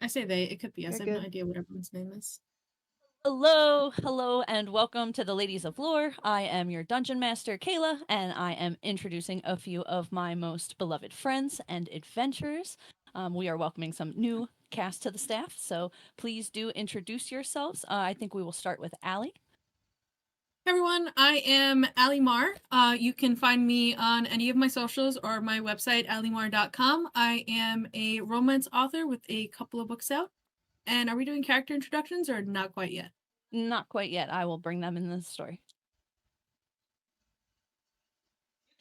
I say they. It could be us. You're I have no good. idea what everyone's name is. Hello, and welcome to the Ladies of Lore. I am your Dungeon Master, Kayla, and I am introducing a few of my most beloved friends and adventurers. We are welcoming some new cast to the staff, so please do introduce yourselves. I think we will start with Allie. Hey everyone, I am Ali Mar. You can find me on any of my socials or my website, alimar.com. I am a romance author with a couple of books out. And are we doing character introductions or not quite yet? Not quite yet. I will bring them in the story.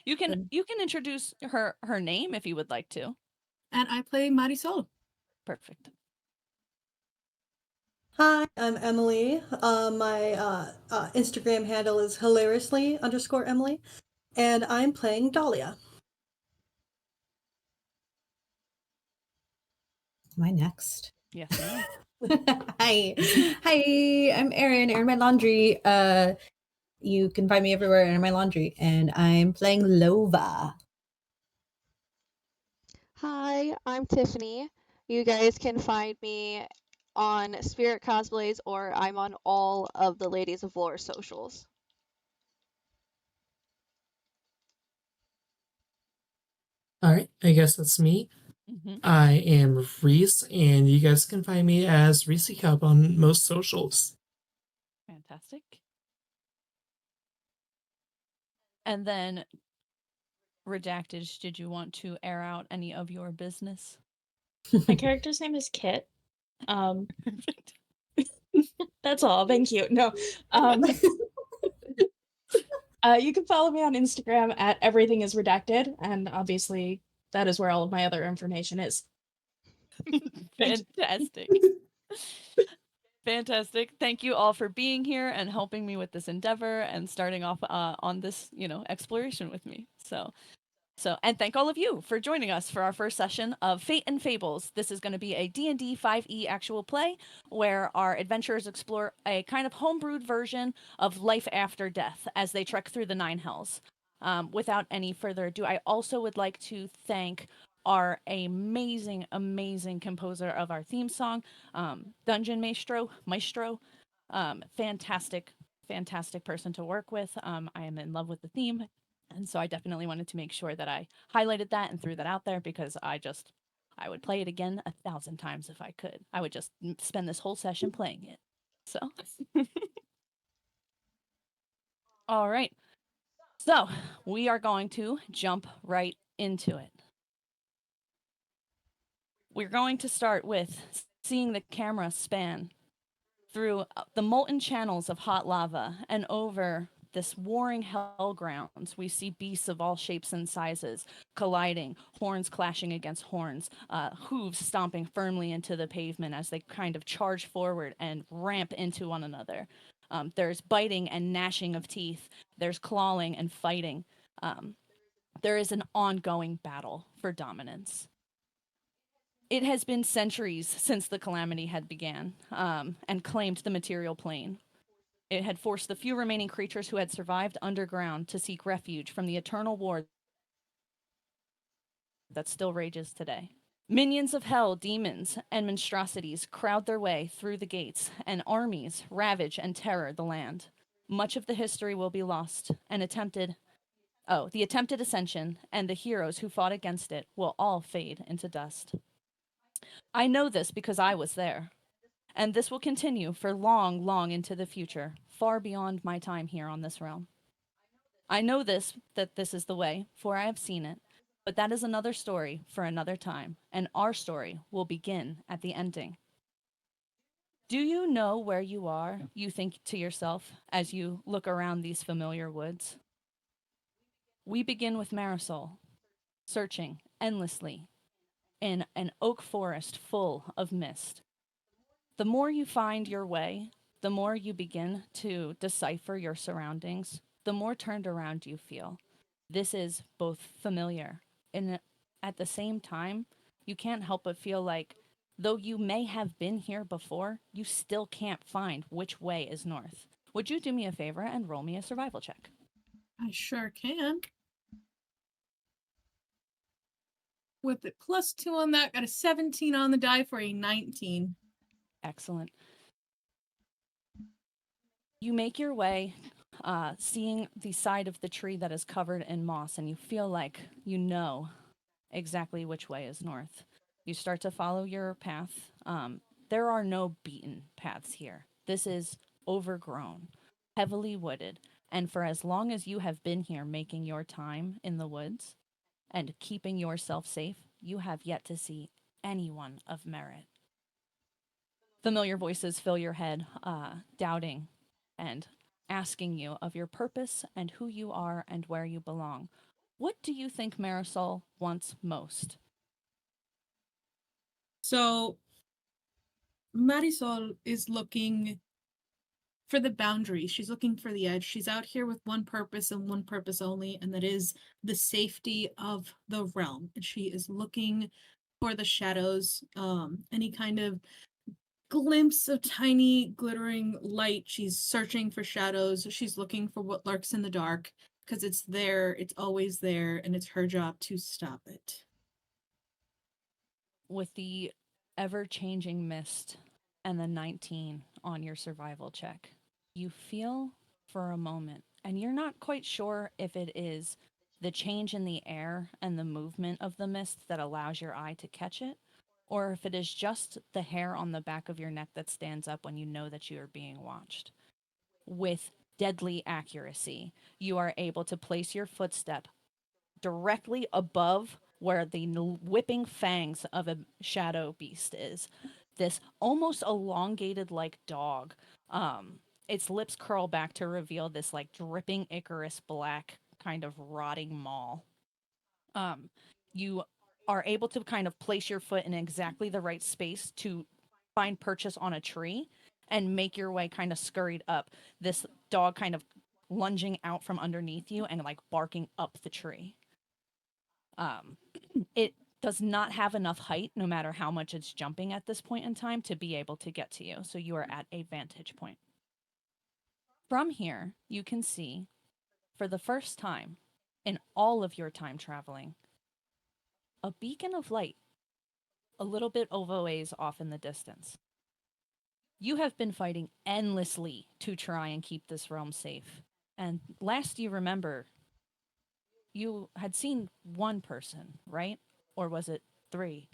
You can introduce her name if you would like to. And I play Marisol. Perfect. Hi, I'm Emily. My Instagram handle is hilariously_Emily, and I'm playing Dahlia. Am I next? Yes, ma'am. Hi. Hi, I'm Erin My Laundry. You can find me everywhere in My Laundry, and I'm playing Lova. Hi, I'm Tiffany. You guys can find me on Spirit Cosplays or I'm on all of the Ladies of Lore socials. All right, I guess that's me. I am Reese, and you guys can find me as Reese Cup on most socials. Fantastic. And then, Redacted, did you want to air out any of your business? My character's name is Kit. That's all. Thank you. No. You can follow me on Instagram at everything is redacted, and obviously that is where all of my other information is. Fantastic. Fantastic. Thank you all for being here and helping me with this endeavor and starting off on this, exploration with me. And thank all of you for joining us for our first session of Fate and Fables. This is going to be a D&D 5e actual play where our adventurers explore a kind of homebrewed version of life after death as they trek through the Nine Hells. Without any further ado, I also would like to thank our amazing composer of our theme song, Dungeon Maestro. Fantastic person to work with. I am in love with the theme. And so I definitely wanted to make sure that I highlighted that and threw that out there because I would play it again 1,000 times if I could. I would just spend this whole session playing it. So, all right. So we are going to jump right into it. We're going to start with seeing the camera span through the molten channels of hot lava and over this warring hell grounds. We see beasts of all shapes and sizes colliding, horns clashing against horns, hooves stomping firmly into the pavement as they kind of charge forward and ramp into one another. There's biting and gnashing of teeth. There's clawing and fighting. There is an ongoing battle for dominance. It has been centuries since the calamity had began and claimed the material plane. It had forced the few remaining creatures who had survived underground to seek refuge from the eternal war that still rages today. Minions of hell, demons, and monstrosities crowd their way through the gates, and armies ravage and terror the land. Much of the history will be lost, and the attempted ascension and the heroes who fought against it will all fade into dust. I know this because I was there. And this will continue for long into the future, far beyond my time here on this realm. I know that this is the way, for I have seen it, but that is another story for another time, and our story will begin at the ending. Do you know where you are, you think to yourself, as you look around these familiar woods? We begin with Marisol, searching endlessly in an oak forest full of mist. The more you find your way, the more you begin to decipher your surroundings, the more turned around you feel. This is both familiar and at the same time, you can't help but feel like though you may have been here before, you still can't find which way is north. Would you do me a favor and roll me a survival check? I sure can. with a +2 on that. Got a 17 on the die for a 19. Excellent. You make your way, seeing the side of the tree that is covered in moss, and you feel like you know exactly which way is north. You start to follow your path. There are no beaten paths here. This is overgrown, heavily wooded, and for as long as you have been here making your time in the woods and keeping yourself safe, you have yet to see anyone of merit. Familiar voices fill your head, doubting and asking you of your purpose and who you are and where you belong. What do you think Marisol wants most? So Marisol is looking for the boundaries. She's looking for the edge. She's out here with one purpose and one purpose only, and that is the safety of the realm. And she is looking for the shadows, any kind of glimpse of tiny glittering light. She's searching for shadows. She's looking for what lurks in the dark because it's there, it's always there, and it's her job to stop it. With the ever-changing mist and the 19 on your survival check, you feel for a moment, and you're not quite sure if it is the change in the air and the movement of the mist that allows your eye to catch it, or if it is just the hair on the back of your neck that stands up when you know that you are being watched. With deadly accuracy, you are able to place your footstep directly above where the whipping fangs of a shadow beast is. This almost elongated like dog. Its lips curl back to reveal this like dripping Icarus black kind of rotting maw. You are able to kind of place your foot in exactly the right space to find purchase on a tree and make your way kind of scurried up. This dog kind of lunging out from underneath you and like barking up the tree. It does not have enough height, no matter how much it's jumping at this point in time, to be able to get to you. So you are at a vantage point. From here, you can see, for the first time in all of your time traveling, a beacon of light a little bit over ways off in the distance. You have been fighting endlessly to try and keep this realm safe. And last you remember, you had seen one person, right? Or was it 3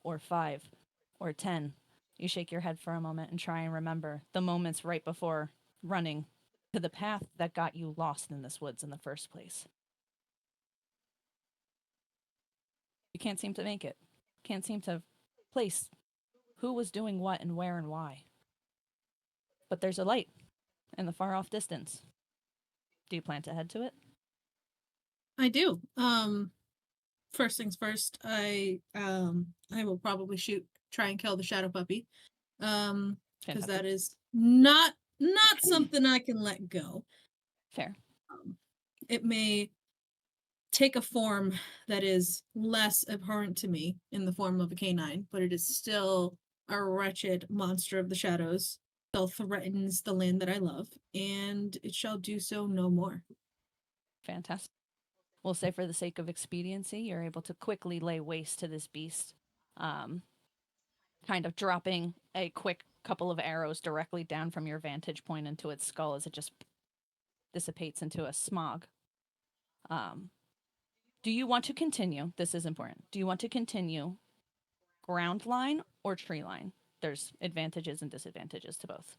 or 5 or 10? You shake your head for a moment and try and remember the moments right before running to the path that got you lost in this woods in the first place. You can't seem to make it. Can't seem to place who was doing what and where and why. But there's a light in the far off distance. Do you plan to head to it? I do. First things first, I will probably try and kill the shadow puppy. Because that is not something I can let go. Fair. It may take a form that is less abhorrent to me in the form of a canine, but it is still a wretched monster of the shadows. Still threatens the land that I love, and it shall do so no more. Fantastic. We'll say for the sake of expediency, you're able to quickly lay waste to this beast, kind of dropping a quick couple of arrows directly down from your vantage point into its skull as it just dissipates into a smog. Do you want to continue? This is important. Do you want to continue ground line or tree line? There's advantages and disadvantages to both.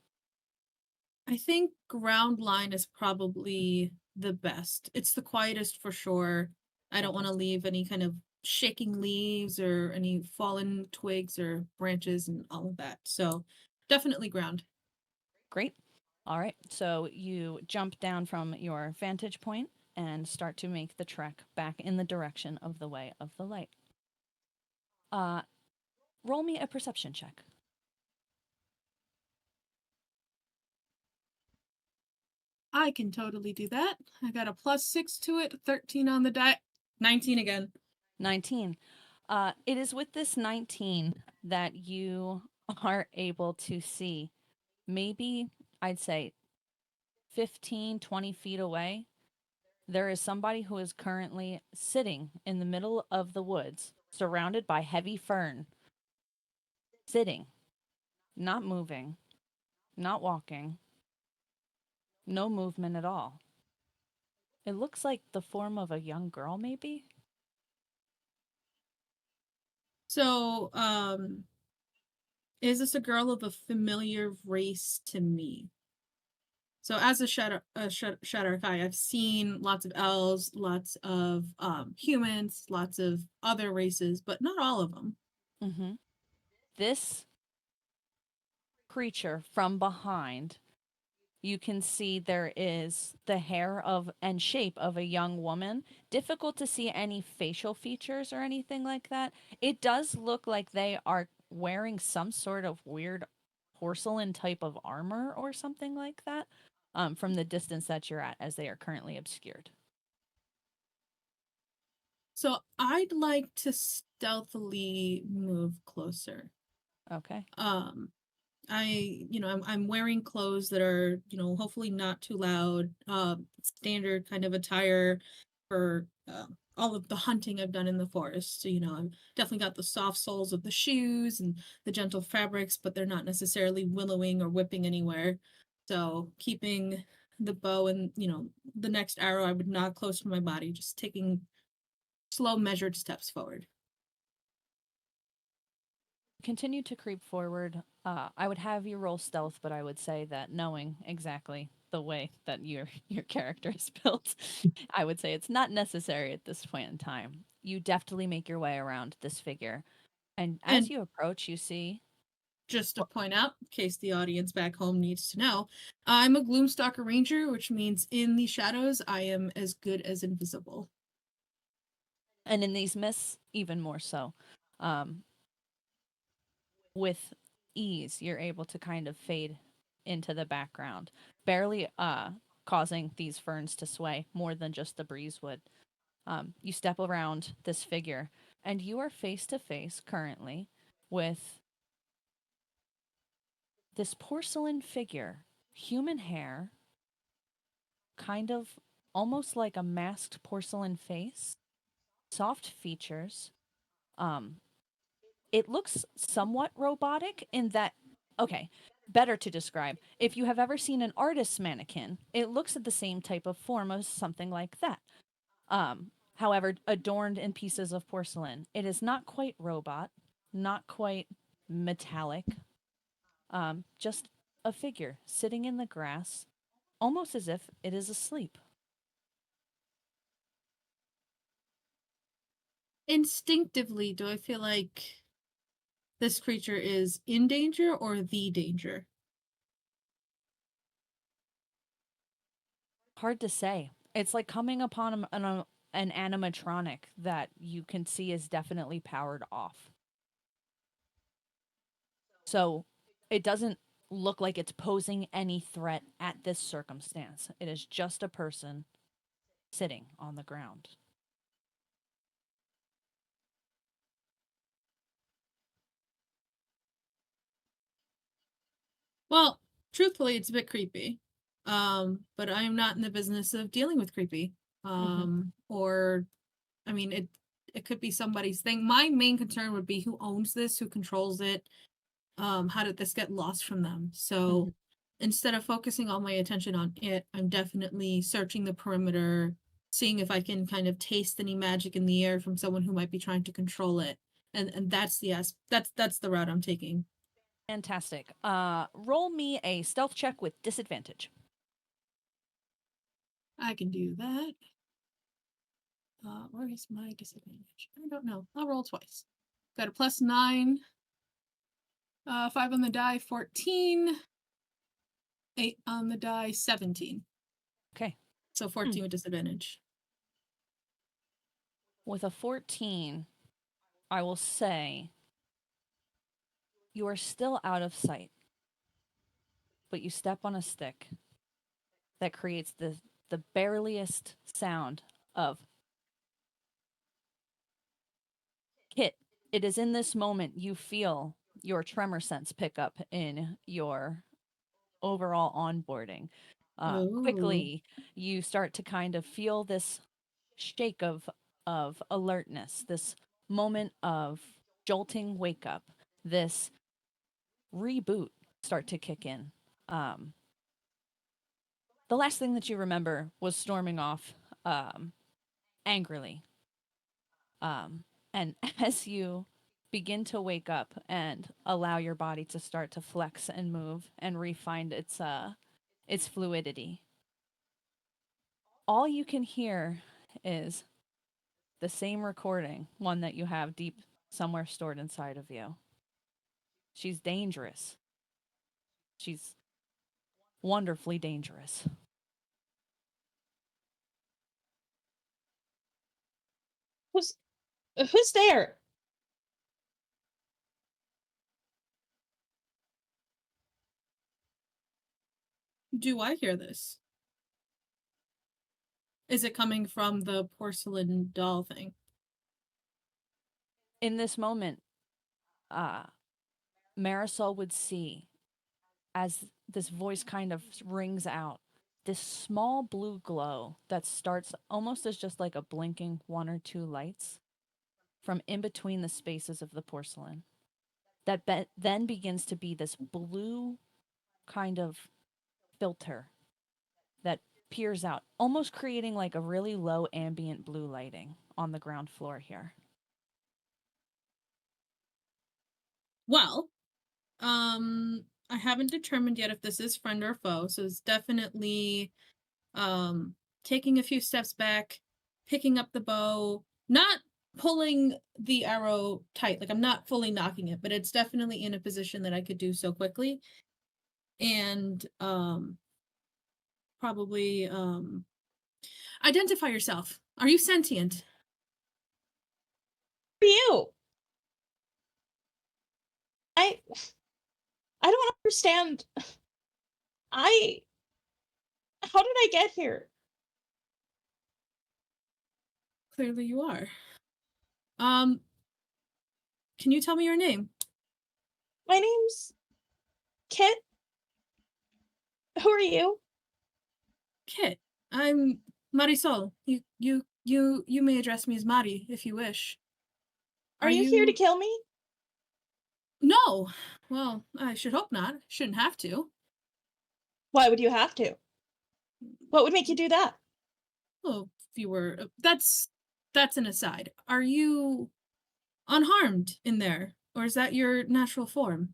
I think ground line is probably the best. It's the quietest for sure. I don't want to leave any kind of shaking leaves or any fallen twigs or branches and all of that. So definitely ground. Great. All right. So you jump down from your vantage point and start to make the trek back in the direction of the way of the light. Roll me a perception check. I can totally do that. I got a +6 to it, 13 on the die, 19 again. 19. It is with this 19 that you are able to see, maybe I'd say 15, 20 feet away, there is somebody who is currently sitting in the middle of the woods surrounded by heavy fern, sitting, not moving, not walking, no movement at all. It looks like the form of a young girl, maybe? So, is this a girl of a familiar race to me? So, as a Shadar-kai, I've seen lots of elves, lots of humans, lots of other races, but not all of them. Mm-hmm. This creature from behind, you can see there is the hair of and shape of a young woman. Difficult to see any facial features or anything like that. It does look like they are wearing some sort of weird porcelain type of armor or something like that, from the distance that you're at, as they are currently obscured. So, I'd like to stealthily move closer. Okay. I'm wearing clothes that are, hopefully not too loud, standard kind of attire for all of the hunting I've done in the forest. So, I've definitely got the soft soles of the shoes and the gentle fabrics, but they're not necessarily willowing or whipping anywhere. So keeping the bow and, the next arrow I would nod close to my body, just taking slow measured steps forward. Continue to creep forward. I would have you roll stealth, but I would say that knowing exactly the way that your character is built, I would say it's not necessary at this point in time. You deftly make your way around this figure, and as And you approach, you see. just to point out, in case the audience back home needs to know, I'm a Gloomstalker Ranger, which means in the shadows, I am as good as invisible. And in these mists, even more so. With ease, you're able to kind of fade into the background, barely causing these ferns to sway more than just the breeze would. You step around this figure, and you are face to face currently with this porcelain figure, human hair, kind of almost like a masked porcelain face, soft features. Um, it looks somewhat robotic in that, okay, better to describe. If you have ever seen an artist's mannequin, it looks at the same type of form as something like that. However, adorned in pieces of porcelain. It is not quite robot, not quite metallic, just a figure sitting in the grass, almost as if it is asleep. Instinctively, do I feel like this creature is in danger or the danger? Hard to say. It's like coming upon an animatronic that you can see is definitely powered off. So it doesn't look like it's posing any threat at this circumstance. It is just a person sitting on the ground. Well, truthfully, it's a bit creepy. But I am not in the business of dealing with creepy. Or I mean it could be somebody's thing. My main concern would be who owns this, who controls it. How did this get lost from them? So instead of focusing all my attention on it, I'm definitely searching the perimeter, seeing if I can kind of taste any magic in the air from someone who might be trying to control it. And that's that's the route I'm taking. Fantastic. Roll me a stealth check with disadvantage. I can do that. Where is my disadvantage? I don't know. I'll roll twice. Got a +9. 5 on the die, 14. 8 on the die, 17. Okay. So 14 with disadvantage. With a 14, I will say you are still out of sight, but you step on a stick that creates the bareliest sound of Kit. It is in this moment you feel your tremor sense pick up in your overall onboarding. Quickly, you start to kind of feel this shake of alertness, this moment of jolting wake up, this reboot start to kick in. The last thing that you remember was storming off angrily. And as you begin to wake up and allow your body to start to flex and move and re-find its fluidity, all you can hear is the same recording, one that you have deep somewhere stored inside of you. She's dangerous. She's wonderfully dangerous. Who's there? Do I hear this? Is it coming from the porcelain doll thing? In this moment, Marisol would see, as this voice kind of rings out, this small blue glow that starts almost as just like a blinking one or two lights from in between the spaces of the porcelain. That then begins to be this blue kind of filter that peers out, almost creating like a really low ambient blue lighting on the ground floor here. Well, I haven't determined yet if this is friend or foe, so it's definitely taking a few steps back, picking up the bow, not pulling the arrow tight, like I'm not fully knocking it, but it's definitely in a position that I could do so quickly. And probably identify yourself. Are you sentient? Who are you? I don't understand. How did I get here? Clearly you are. Can you tell me your name? My name's Kit. Who are you? Kit. I'm Marisol. You may address me as Mari if you wish. Are you here to kill me? No. Well, I should hope not. Shouldn't have to. Why would you have to? What would make you do that? Well, if you were that's an aside. Are you unharmed in there, or is that your natural form?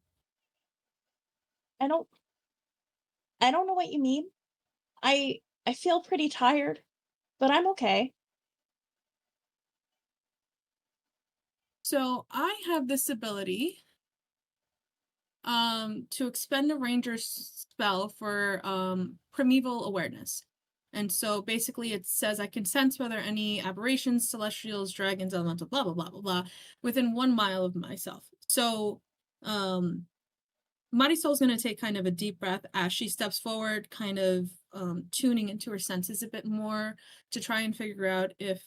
I don't know what you mean. I feel pretty tired, but I'm okay. So I have this ability to expend a ranger's spell for primeval awareness. And so basically it says I can sense whether any aberrations, celestials, dragons, elemental, blah blah blah blah blah, within 1 mile of myself. So Marisol's going to take kind of a deep breath as she steps forward, kind of tuning into her senses a bit more to try and figure out if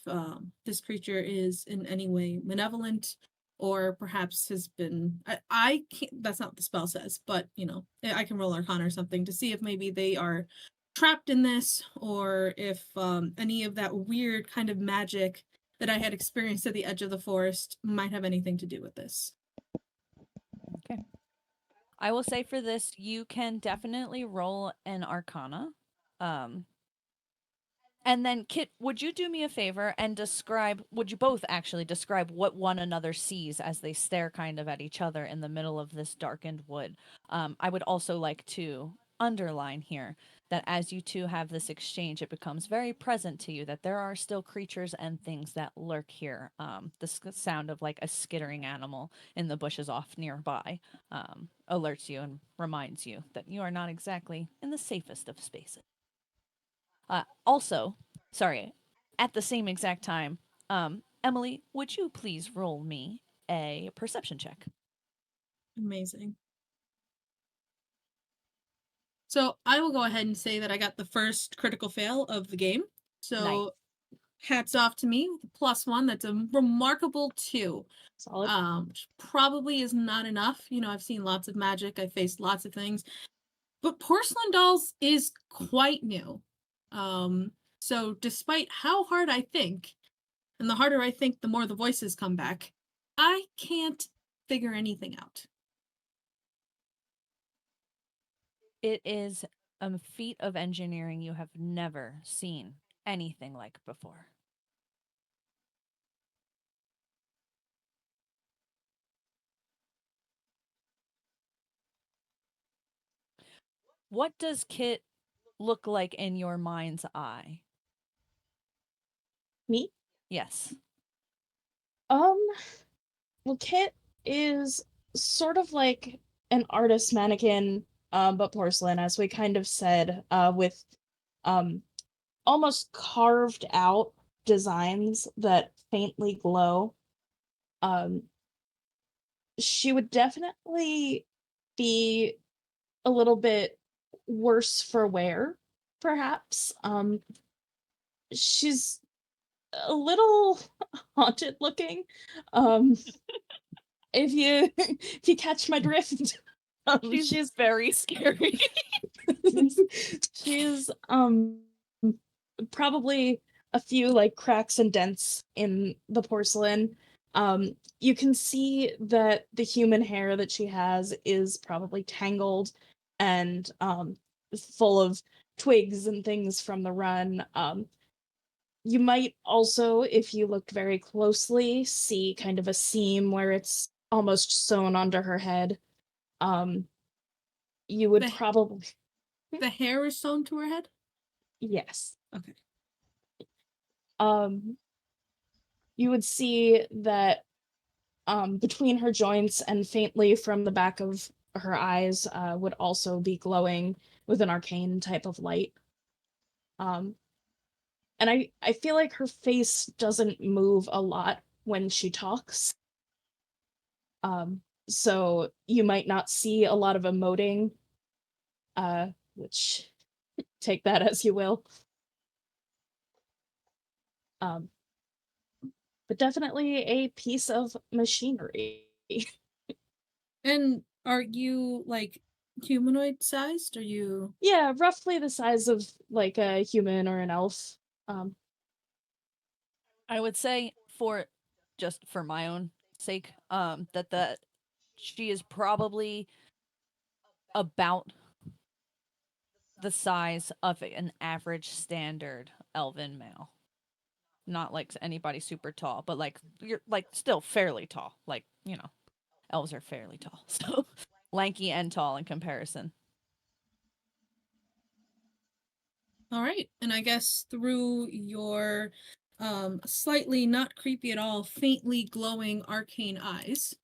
this creature is in any way malevolent or perhaps has been. I can't, that's not what the spell says, but you know, I can roll Arcana or something to see if maybe they are trapped in this or if any of that weird kind of magic that I had experienced at the edge of the forest might have anything to do with this. Okay. I will say for this, you can definitely roll an Arcana. And then, Kit, would you do me a favor and would you both actually describe what one another sees as they stare kind of at each other in the middle of this darkened wood? I would also like to underline here that as you two have this exchange, it becomes very present to you that there are still creatures and things that lurk here. The sound of like a skittering animal in the bushes off nearby alerts you and reminds you that you are not exactly in the safest of spaces. Also, sorry, at the same exact time, Emily, would you please roll me a perception check? Amazing. So I will go ahead and say that I got the first critical fail of the game. So hats off to me with a +1. That's a remarkable 2. Solid. Which probably is not enough. You know, I've seen lots of magic. I've faced lots of things. But porcelain dolls is quite new. So despite how hard I think, and the harder I think, the more the voices come back, I can't figure anything out. It is a feat of engineering you have never seen anything like before. What does Kit look like in your mind's eye? Me? Yes. Well, Kit is sort of like an artist mannequin, but porcelain, as we kind of said, with um almost carved out designs that faintly glow. Um, she would definitely be a little bit worse for wear, perhaps. She's a little haunted looking. Um, if you catch my drift. She's very scary. She's probably a few like cracks and dents in the porcelain. You can see that the human hair that she has is probably tangled and full of twigs and things from the run. You might also, if you looked very closely, see kind of a seam where it's almost sewn onto her head. You would The- probably The hair is sewn to her head? yes. Okay. You would see that between her joints and faintly from the back of her eyes would also be glowing with an arcane type of light. And I feel like her face doesn't move a lot when she talks. So you might not see a lot of emoting, which take that as you will. But definitely a piece of machinery. And are you like humanoid sized? Are you Yeah, roughly the size of like a human or an elf. I would say just for my own sake, that she is probably about the size of an average standard elven male. Not like anybody super tall, but like you're like still fairly tall. Like, elves are fairly tall. So lanky and tall in comparison. all right? And I guess through your slightly not creepy at all, faintly glowing arcane eyes,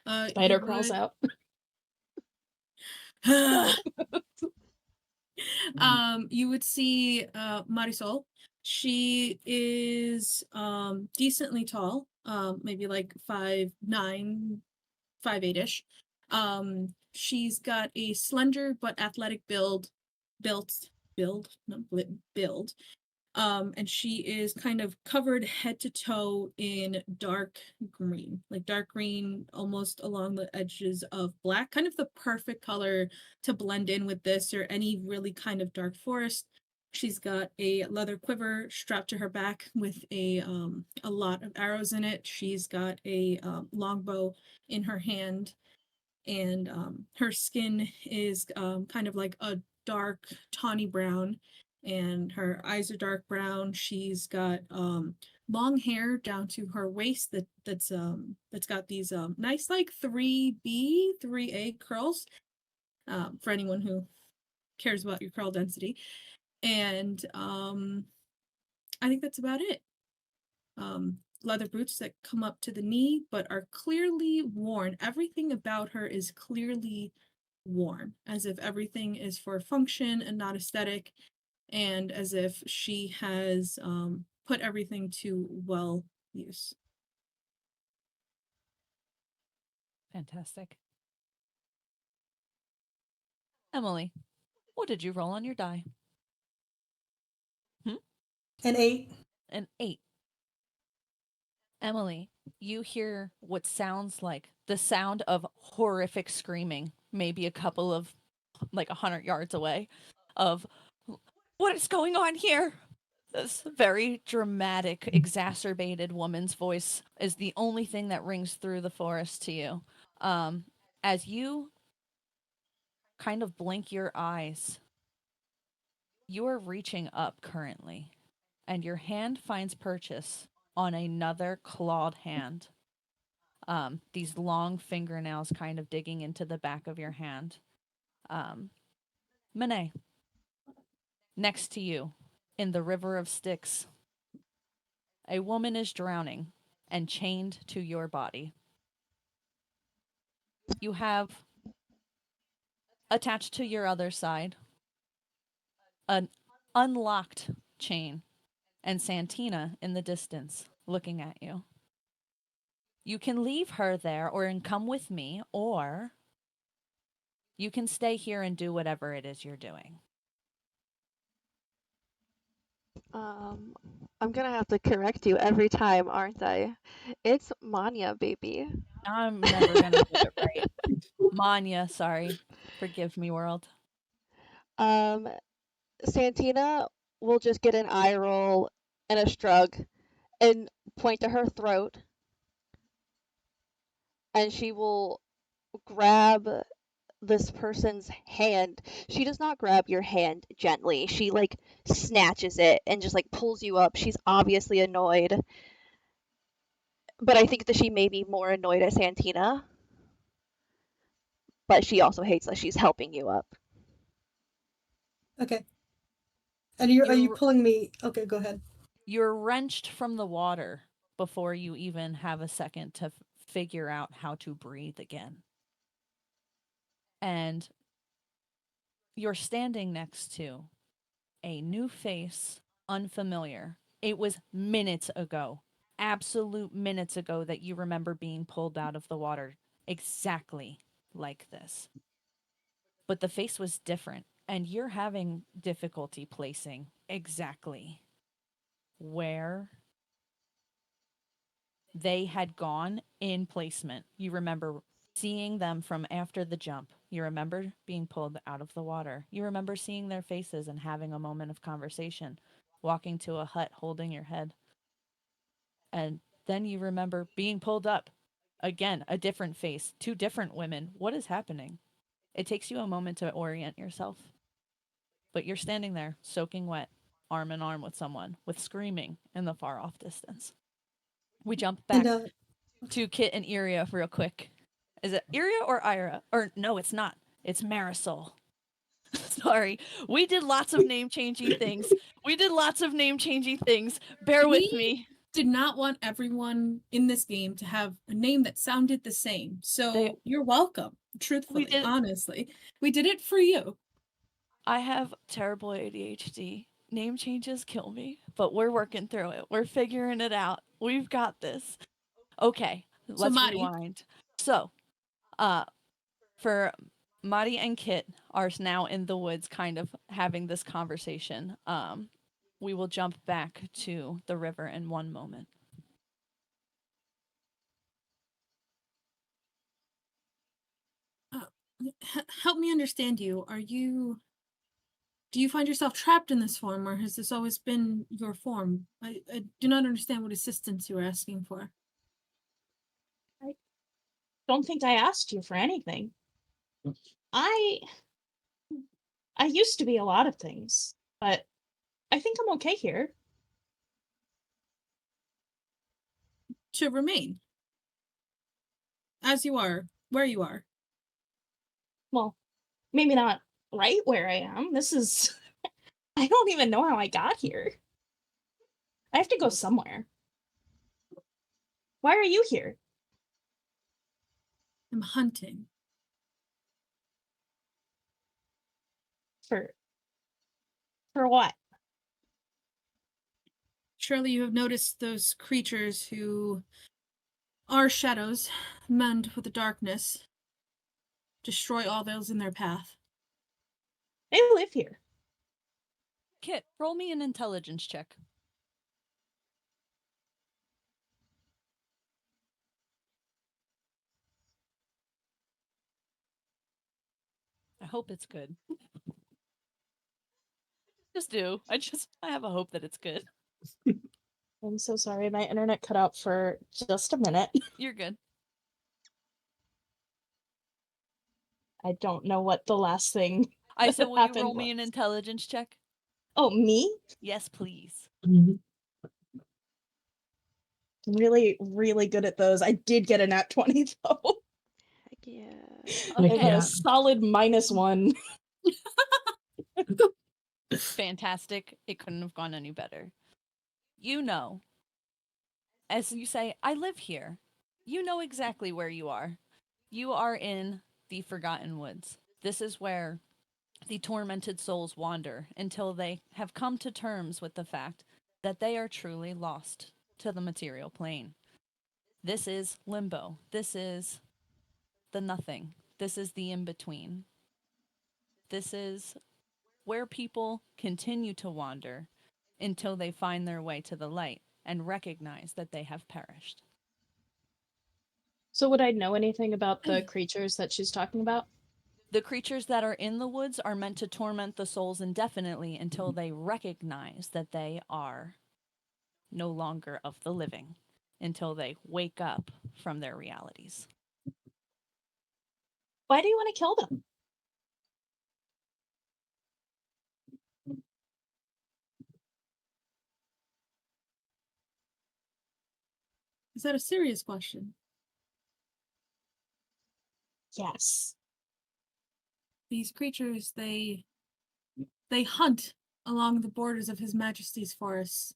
Spider crawls out. you would see Marisol. She is decently tall, maybe like 5'9", 5'8" ish. She's got a slender but athletic build. And she is kind of covered head to toe in dark green, like dark green, almost along the edges of black, kind of the perfect color to blend in with this or any really kind of dark forest. She's got a leather quiver strapped to her back with a lot of arrows in it. She's got a longbow in her hand, and her skin is kind of like a dark tawny brown, and her eyes are dark brown. She's got long hair down to her waist that's got these nice like 3B 3A curls, for anyone who cares about your curl density. And I think that's about it. Leather boots that come up to the knee but are clearly worn. Everything about her is clearly worn, as if everything is for function and not aesthetic, and as if she has put everything to well use. Fantastic. Emily, what did you roll on your die? An 8. An 8. Emily, you hear what sounds like the sound of horrific screaming, maybe a couple of, like 100 yards away, of, what is going on here? This very dramatic, exacerbated woman's voice is the only thing that rings through the forest to you. As you kind of blink your eyes, you are reaching up currently, and your hand finds purchase on another clawed hand. These long fingernails kind of digging into the back of your hand. Monet, next to you, in the river of Styx, a woman is drowning and chained to your body. You have attached to your other side an unlocked chain and Santina in the distance looking at you. You can leave her there or come with me, or you can stay here and do whatever it is you're doing. I'm gonna have to correct you every time, aren't I? It's Manya, baby. I'm never gonna get it right. Manya, sorry. Forgive me, world. Santina will just get an eye roll and a shrug and point to her throat, and she will grab this person's hand. She does not grab your hand gently. She like snatches it and just like pulls you up. She's obviously annoyed. But I think that she may be more annoyed at Santina. But she also hates that she's helping you up. Okay. And are you pulling me? Okay, go ahead. You're wrenched from the water before you even have a second to figure out how to breathe again. And you're standing next to a new face, unfamiliar. It was minutes ago, absolute minutes ago, that you remember being pulled out of the water exactly like this. But the face was different, and you're having difficulty placing exactly where they had gone in placement. You remember seeing them from after the jump. You remember being pulled out of the water. You remember seeing their faces and having a moment of conversation, walking to a hut holding your head. And then you remember being pulled up. Again, a different face, two different women. What is happening? It takes you a moment to orient yourself. But you're standing there, soaking wet, arm in arm with someone, with screaming in the far off distance. We jump back to Kit and Iria real quick. Is it Iria or Ira? Or no, it's not. It's Marisol. Sorry. We did lots of name-changing things. Bear with me. Did not want everyone in this game to have a name that sounded the same. So you're welcome, truthfully, honestly. We did it for you. I have terrible ADHD. Name changes kill me, but we're working through it. We're figuring it out. We've got this. Okay, let's rewind. So, for Madi and Kit are now in the woods kind of having this conversation. We will jump back to the river in one moment. Help me understand you. Do you find yourself trapped in this form, or has this always been your form? I do not understand what assistance you are asking for. I don't think I asked you for anything. I used to be a lot of things, but I think I'm okay here. To remain as you are, where you are. Well, maybe not right where I am. This is... I don't even know how I got here. I have to go somewhere. Why are you here? I'm hunting. For what? Surely you have noticed those creatures who are shadows, mend with the darkness, destroy all those in their path. They live here. Kit, roll me an intelligence check. I hope it's good. Just do. I have a hope that it's good. I'm so sorry. My internet cut out for just a minute. You're good. I don't know what the last thing I that said, will you happened roll me an was. intelligence check? Oh, me? Yes, please. Mhm. I'm really, really good at those. I did get a nat 20 though. Heck yeah. Like, I got yeah. a solid -1. Fantastic. It couldn't have gone any better. You know, as you say, I live here. You know exactly where you are. You are in the Forgotten Woods. This is where the tormented souls wander until they have come to terms with the fact that they are truly lost to the material plane. This is limbo. This is the nothing. This is the in between. This is where people continue to wander until they find their way to the light and recognize that they have perished. So would I know anything about the creatures that she's talking about? The creatures that are in the woods are meant to torment the souls indefinitely until they recognize that they are no longer of the living, until they wake up from their realities. Why do you want to kill them? Is that a serious question? Yes. These creatures, they hunt along the borders of His Majesty's forests.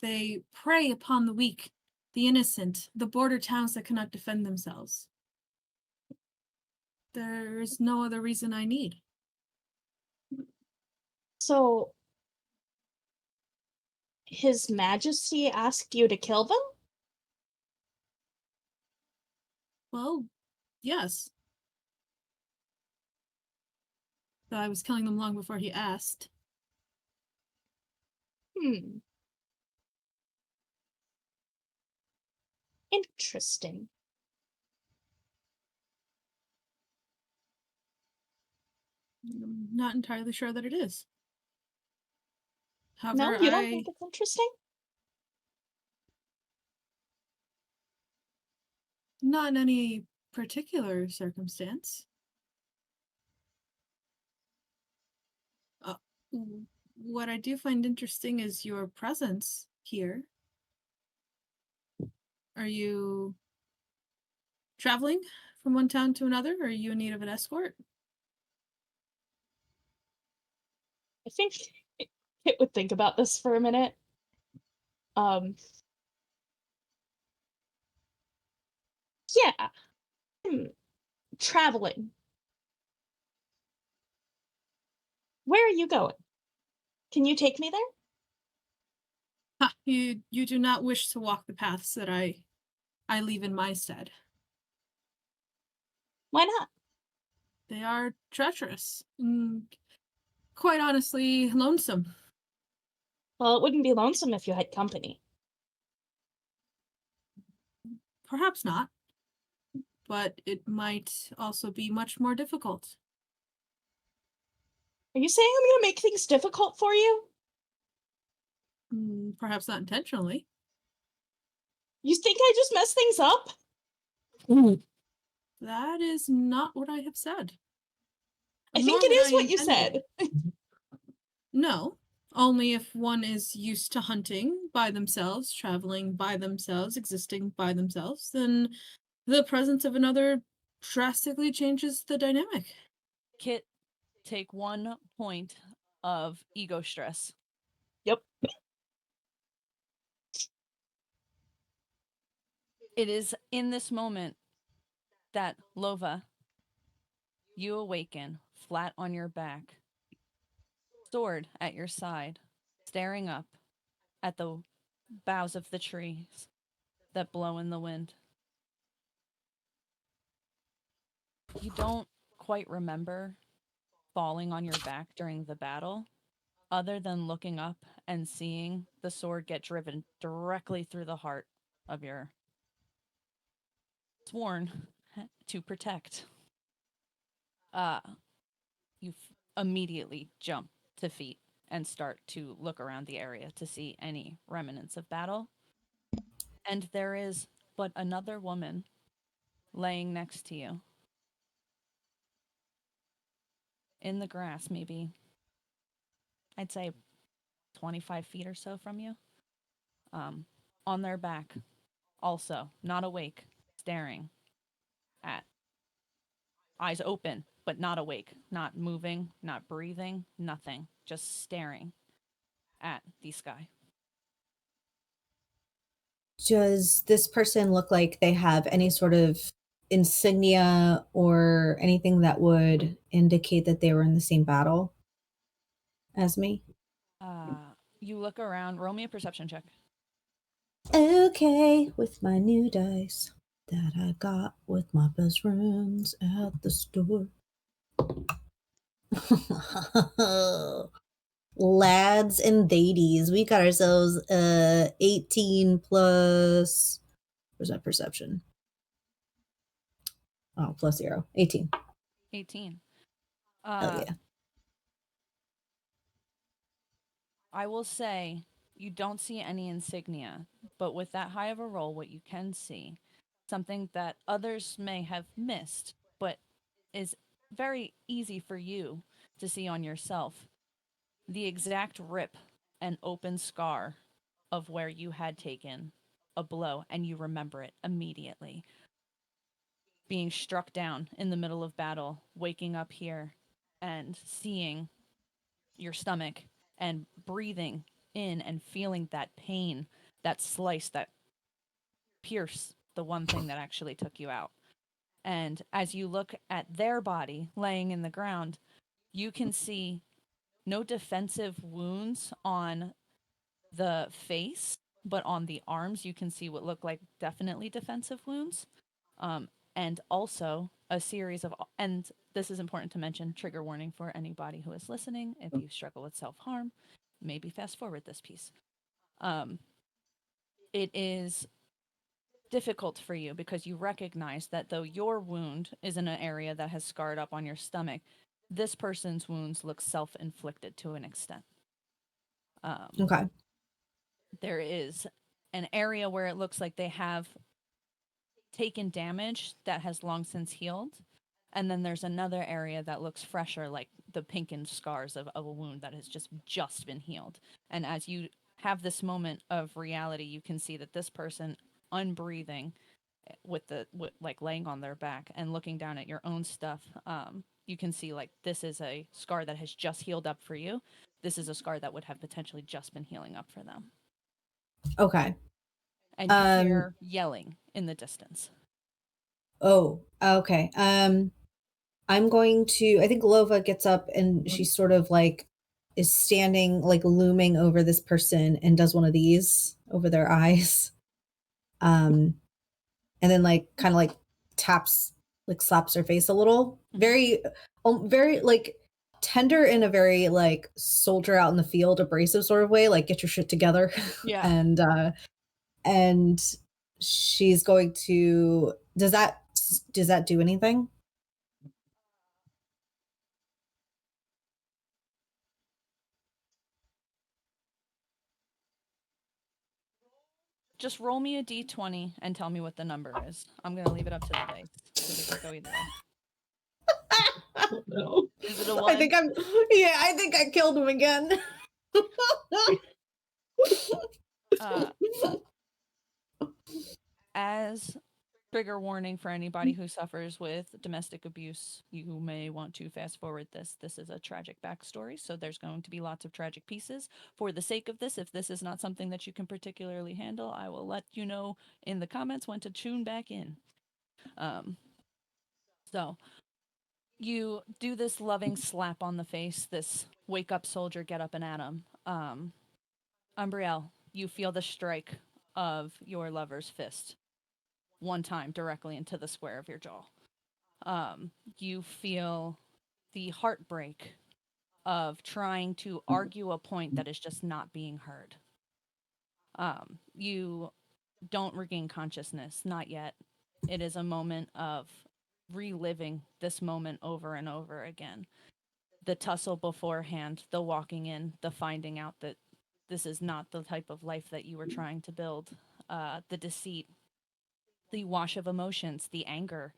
They prey upon the weak, the innocent, the border towns that cannot defend themselves. There is no other reason I need. So His Majesty asked you to kill them? Well, yes. Though I was killing them long before he asked. Interesting. I'm not entirely sure that it is. No, However, you don't think it's interesting? not in any particular circumstance. What I do find interesting is your presence here. Are you traveling from one town to another? Or are you in need of an escort? I think Kit would think about this for a minute. Yeah. Traveling. Where are you going? Can you take me there? Ha, you do not wish to walk the paths that I leave in my stead. Why not? They are treacherous. Quite honestly, lonesome. Well, it wouldn't be lonesome if you had company. Perhaps not. But it might also be much more difficult. Are you saying I'm gonna make things difficult for you? Perhaps not intentionally. You think I just mess things up? That is not what I have said. I think Nor it what is I what you intended. said. No, only if one is used to hunting by themselves, traveling by themselves, existing by themselves, then the presence of another drastically changes the dynamic. Kit, take 1 point of ego stress. Yep. It is in this moment that Lova, you awaken flat on your back, sword at your side, staring up at the boughs of the trees that blow in the wind. You don't quite remember falling on your back during the battle, other than looking up and seeing the sword get driven directly through the heart of your sworn to protect. You immediately jump to feet and start to look around the area to see any remnants of battle. And there is but another woman laying next to you. In the grass, maybe, I'd say 25 feet or so from you. On their back, also, not awake, staring at, eyes open, but not awake, not moving, not breathing, nothing, just staring at the sky. Does this person look like they have any sort of insignia or anything that would indicate that they were in the same battle as me? You look around, roll me a perception check. Okay, with my new dice that I got with my best friends at the store. Lads and ladies, we got ourselves 18 plus, where's that perception? Oh, plus 0. 18. 18. Oh yeah. I will say you don't see any insignia, but with that high of a roll, what you can see, something that others may have missed, but is very easy for you to see on yourself, the exact rip and open scar of where you had taken a blow, and you remember it immediately. Being struck down in the middle of battle, waking up here and seeing your stomach and breathing in and feeling that pain, that slice, that pierce, the one thing that actually took you out. And as you look at their body laying in the ground, you can see no defensive wounds on the face, but on the arms, you can see what look like definitely defensive wounds. And also a series of, and this is important to mention, trigger warning for anybody who is listening. If you struggle with self-harm, maybe fast forward this piece. It is difficult for you because you recognize that though your wound is in an area that has scarred up on your stomach, this person's wounds look self-inflicted to an extent. Okay. There is an area where it looks like they have taken damage that has long since healed. And then there's another area that looks fresher, like the pinkened scars of a wound that has just been healed. And as you have this moment of reality, you can see that this person, unbreathing, with like laying on their back and looking down at your own stuff, you can see like this is a scar that has just healed up for you. This is a scar that would have potentially just been healing up for them. Okay. And you hear yelling in the distance. Oh, okay. I'm going to, I think Lova gets up and she sort of like is standing, like looming over this person and does one of these over their eyes. And then like kind of like taps, like slaps her face a little. Very, very like tender in a very like soldier out in the field, abrasive sort of way, like get your shit together. Yeah. And she's going to, does that do anything? Just roll me a d20 and tell me what the number is. I'm going to leave it up to the dice because it could go either way. No. Is it a 1? I think I killed him again. As trigger warning for anybody who suffers with domestic abuse, you may want to fast forward this. This is a tragic backstory, so there's going to be lots of tragic pieces. For the sake of this, if this is not something that you can particularly handle, I will let you know in the comments when to tune back in. So you do this loving slap on the face, this wake up soldier, get up and at him. Umbriel, you feel the strike of your lover's fist one time directly into the square of your jaw. You feel the heartbreak of trying to argue a point that is just not being heard. You don't regain consciousness, not yet. It is a moment of reliving this moment over and over again. the tussle beforehand, the walking in, the finding out that this is not the type of life that you were trying to build, the deceit, the wash of emotions, the anger,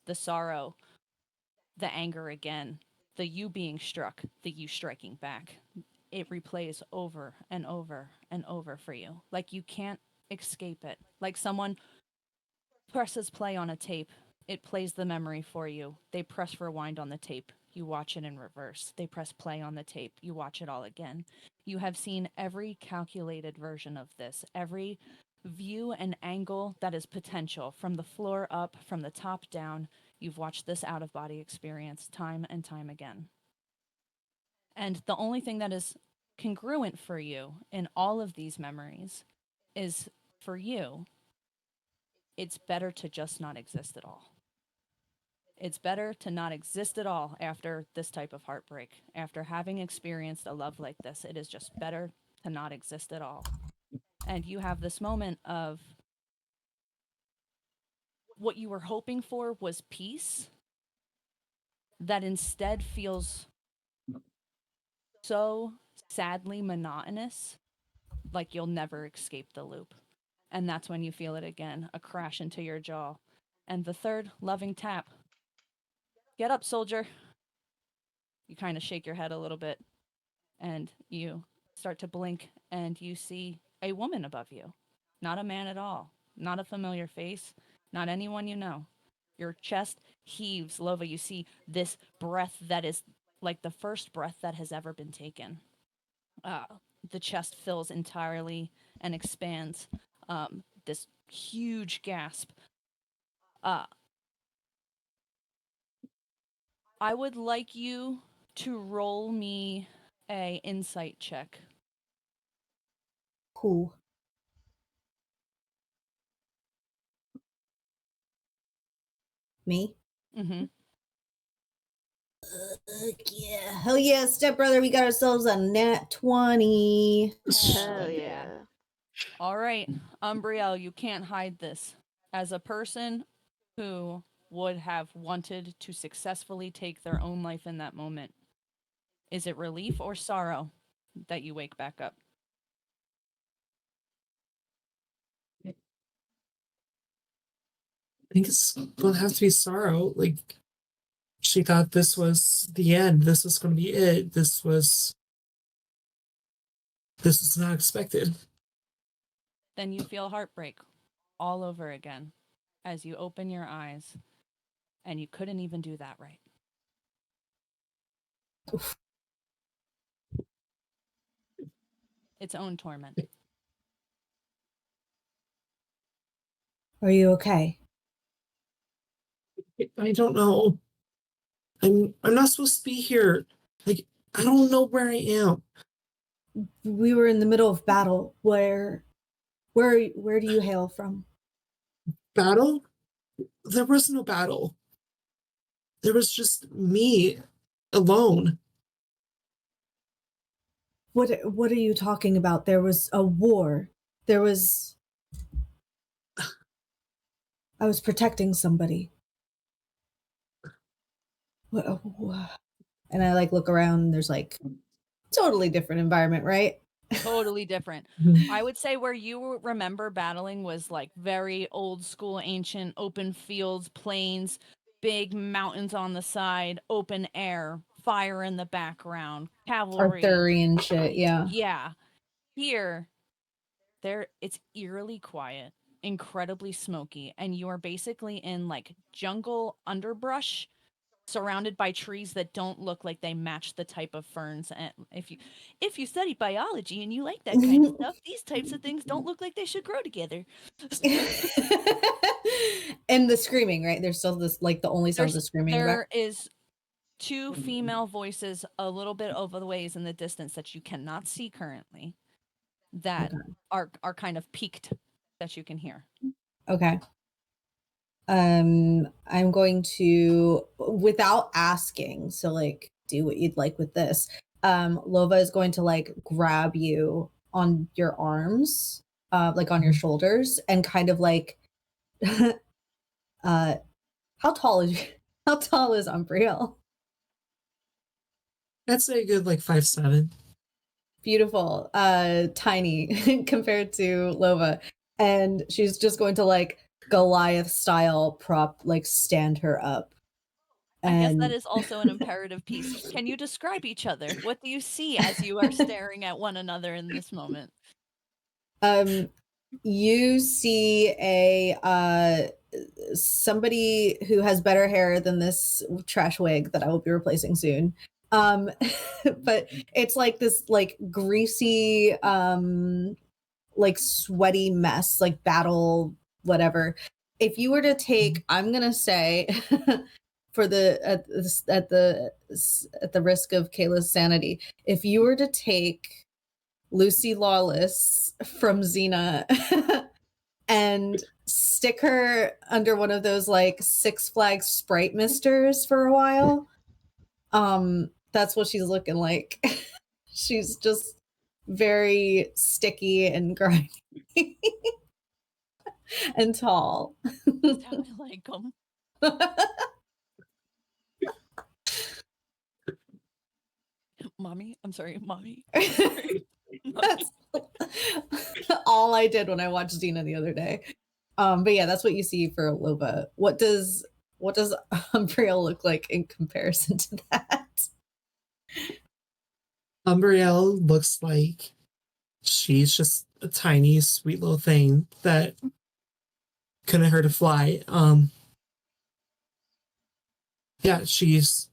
the sorrow, the anger again, the you being struck, the you striking back. It replays over and over and over for you. Like you can't escape it. Like someone presses play on a tape, it plays the memory for you. They press rewind on the tape. You watch it in reverse. They press play on the tape. You watch it all again. You have seen every calculated version of this, every view and angle that is potential, from the floor up, from the top down. You've watched this out of body experience time and time again. And the only thing that is congruent for you in all of these memories is, for you, it's better to just not exist at all. It's better to not exist at all after this type of heartbreak. After having experienced a love like this, it is just better to not exist at all. And you have this moment of what you were hoping for was peace that instead feels so sadly monotonous, like you'll never escape the loop. And that's when you feel it again, a crash into your jaw. And the third loving tap. Get up, soldier. You kind of shake your head a little bit and you start to blink and you see a woman above you. Not a man at all. Not a familiar face. Not anyone you know. Your chest heaves, Lova. You see this breath that is like the first breath that has ever been taken. The chest fills entirely and expands. This huge gasp. I would like you to roll me a insight check. Cool. Me? Mm-hmm. Yeah. Hell yeah, stepbrother. We got ourselves a nat 20. Hell yeah. All right, Umbriel, you can't hide this. As a person who would have wanted to successfully take their own life in that moment, is it relief or sorrow that you wake back up? I think it'll have to be sorrow. Like, she thought this was the end. This was going to be it. This was not expected. Then you feel heartbreak all over again as you open your eyes, and you couldn't even do that right. Oof. Its own torment. Are you okay? I don't know. I'm not supposed to be here. Like, I don't know where I am. We were in the middle of battle. Where do you hail from? Battle? There was no battle. There was just me alone. What are you talking about? There was a war. I was protecting somebody. And I like look around and there's like totally different environment, right? Totally different. I would say where you remember battling was like very old school, ancient, open fields, plains, big mountains on the side, open air, fire in the background, cavalry. Arthurian shit, yeah. Yeah. Here, it's eerily quiet, incredibly smoky, and you are basically in like jungle underbrush, surrounded by trees that don't look like they match the type of ferns. And if you study biology and you like that kind of stuff, these types of things don't look like they should grow together. And the screaming, right? There's still this, like, the only sounds of screaming. There is two female voices a little bit over the ways in the distance that you cannot see currently, that are kind of peaked, that you can hear. Okay. I'm going to, without asking, so like do what you'd like with this. Lova is going to like grab you on your arms, like on your shoulders, and kind of like how tall is Umbriel? That's a good like 5'7". Beautiful, tiny compared to Lova, and she's just going to like Goliath style prop like stand her up. I guess that And is also an imperative piece. Can you describe each other? What do you see as you are staring at one another in this moment? you see a somebody who has better hair than this trash wig that I will be replacing soon. But it's like this like greasy like sweaty mess, like battle whatever. If you were to take, I'm gonna say for the at the risk of Kayla's sanity, if you were to take Lucy Lawless from Xena and stick her under one of those like Six Flags Sprite misters for a while, that's what she's looking like. She's just very sticky and grimy and tall. That's how I like them. Mommy, I'm sorry, mommy. That's all I did when I watched Xena the other day. But yeah, that's what you see for Lova. What does Umbriel look like in comparison to that? Umbriel looks like she's just a tiny, sweet little thing that couldn't hurt to fly. Yeah, she's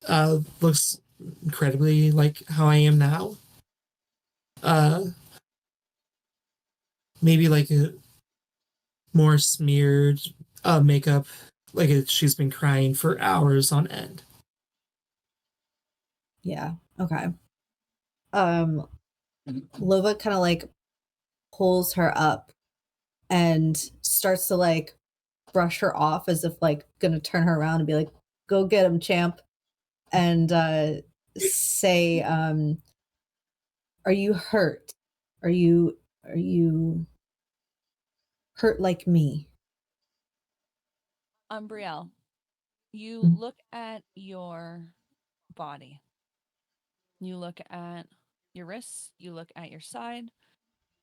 looks incredibly like how I am now. Maybe like a more smeared makeup, like she's been crying for hours on end. Yeah. Okay. Lova kind of like pulls her up and starts to like brush her off as if like gonna turn her around and be like, "Go get him, champ," and say, "Are you hurt? Are you hurt like me?" Umbriel, you look at your body. You look at your wrists, you look at your side,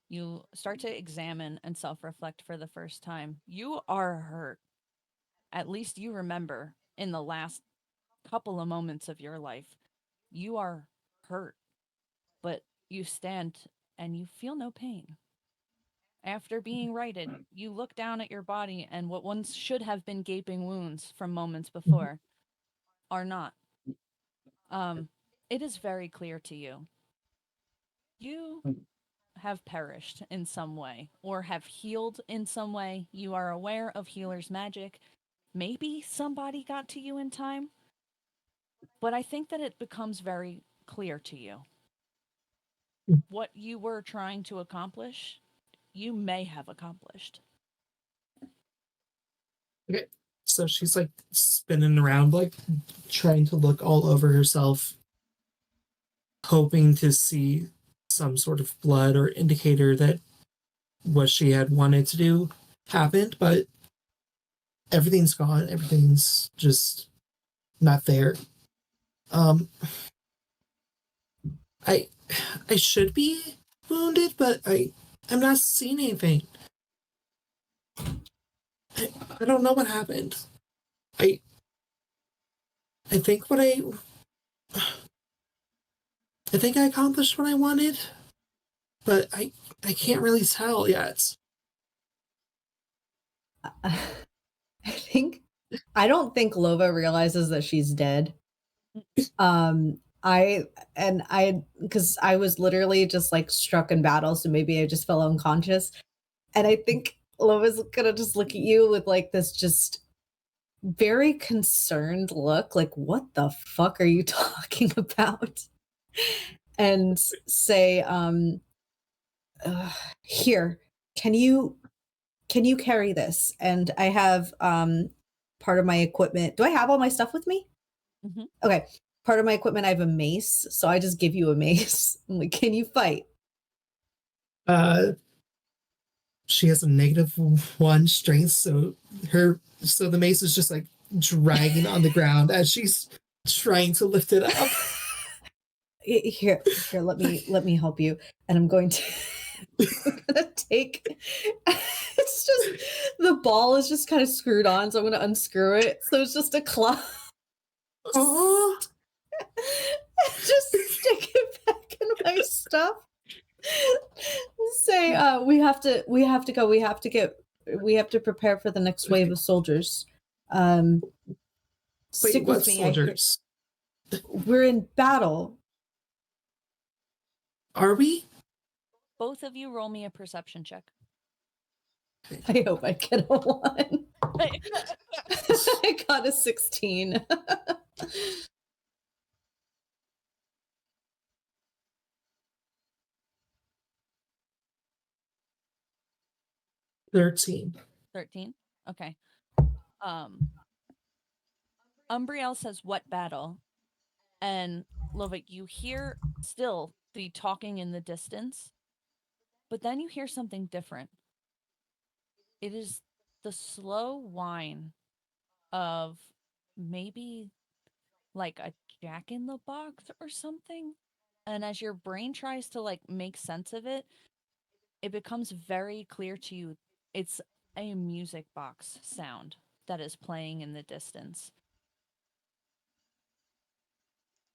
you start to examine and self reflect for the first time. You are hurt. At least you remember in the last couple of moments of your life, you are hurt, but you stand and you feel no pain. After being righted, you look down at your body, and what once should have been gaping wounds from moments before are not. It is very clear to you. You have perished in some way or have healed in some way. You are aware of healer's magic. Maybe somebody got to you in time, but I think that it becomes very clear to you. What you were trying to accomplish, you may have accomplished. Okay. So she's like spinning around, like trying to look all over herself, hoping to see some sort of blood or indicator that what she had wanted to do happened, but everything's gone. Everything's just not there. I should be wounded, but I'm not seeing anything. I don't know what happened. I think I think I accomplished what I wanted, but I can't really tell yet. I don't think Lova realizes that she's dead. Because I was literally just like struck in battle, so maybe I just fell unconscious. And I think Lova's gonna just look at you with like this just very concerned look, like, "What the fuck are you talking about?" And say, "Here, can you carry this?" And I have part of my equipment. Do I have all my stuff with me? Mm-hmm. Okay. Part of my equipment, I have a mace, so I just give you a mace. I'm like, "Can you fight?" She has a -1 strength, so the mace is just like dragging on the ground as she's trying to lift it up. Here, let me help you. And I'm going to I'm gonna take it's just the ball is just kind of screwed on, so I'm gonna unscrew it. So it's just a claw. Oh, Just stick it back in my stuff. Say, we have to go. We have to prepare for the next wave of soldiers. Stick wait, what with me. soldiers? We're in battle. Are we? Both of you roll me a perception check. I hope I get a 1. I got a 16. 13. 13. Okay. Umbriel says, "What battle?" And Lovik, you hear still the talking in the distance, but then you hear something different. It is the slow whine of maybe like a jack in the box or something. And as your brain tries to like make sense of it, it becomes very clear to you it's a music box sound that is playing in the distance.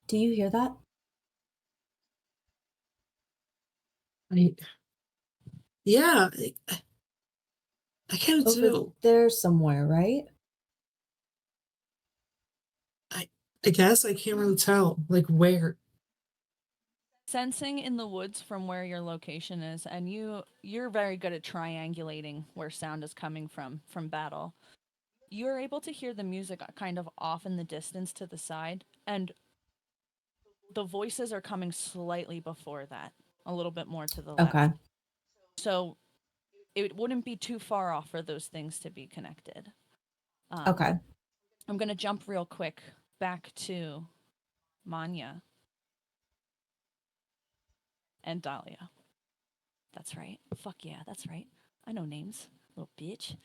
Do you hear that? Yeah, I kind of Over do. there somewhere, right? I guess I can't really tell. Like where? Sensing in the woods from where your location is, and you're very good at triangulating where sound is coming from battle. You're able to hear the music kind of off in the distance to the side, and the voices are coming slightly before that, a little bit more to the left. Okay. So it wouldn't be too far off for those things to be connected. Okay. I'm going to jump real quick back to Manya and Dahlia. That's right. Fuck yeah, that's right. I know names, little bitch.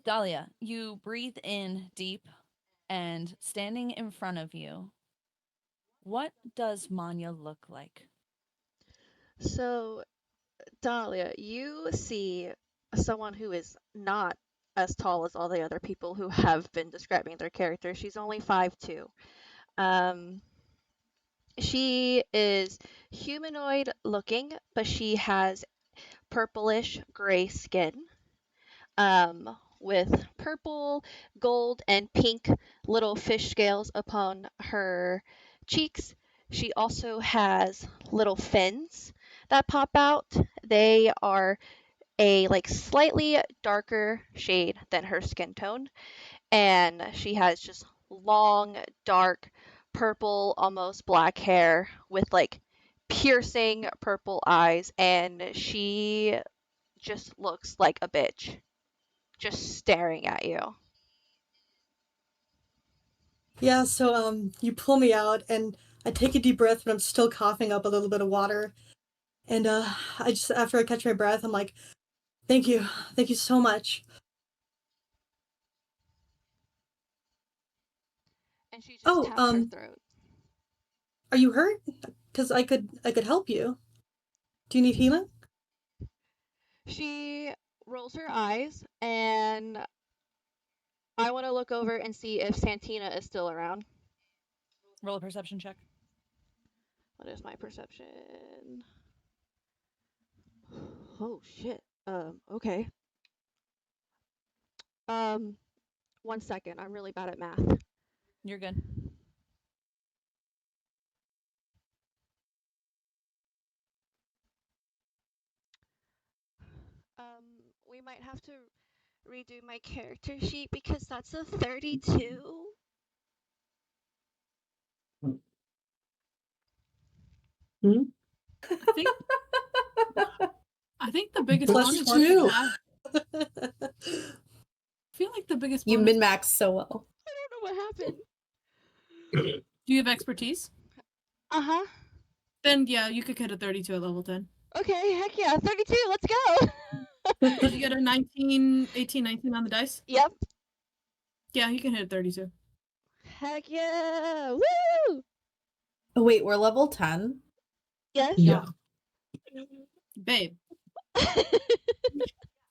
Dahlia, you breathe in deep, and standing in front of you, what does Manya look like? So, Dahlia, you see someone who is not as tall as all the other people who have been describing their character. She's only 5'2". She is humanoid looking, but she has purplish gray skin. With purple, gold, and pink little fish scales upon her cheeks. She also has little fins that pop out. They are a like slightly darker shade than her skin tone, and she has just long, dark, purple, almost black hair with like piercing purple eyes, and she just looks like a bitch just staring at you. Yeah, so you pull me out and I take a deep breath, but I'm still coughing up a little bit of water. And I just after I catch my breath, I'm like, thank you so much. And she just taps her Oh, throat. are you hurt? Because I could help you. Do you need healing? She rolls her eyes, and I want to look over and see if Santina is still around. Roll a perception check. What is my perception? Oh shit. Okay. 1 second. I'm really bad at math. You're good. We might have to redo my character sheet because that's a 32. I think the biggest Plus bonus one. you have. I feel like the biggest You bonus. min-max so well. I don't know what happened. Do you have expertise? Uh-huh. Then yeah, you could hit a 32 at level 10. Okay, heck yeah, 32, let's go! Did you get a 19, 18, 19 on the dice? Yep. Yeah, you can hit a 32. Heck yeah! Woo! Oh, wait, we're level 10? Yes. Yeah. Babe,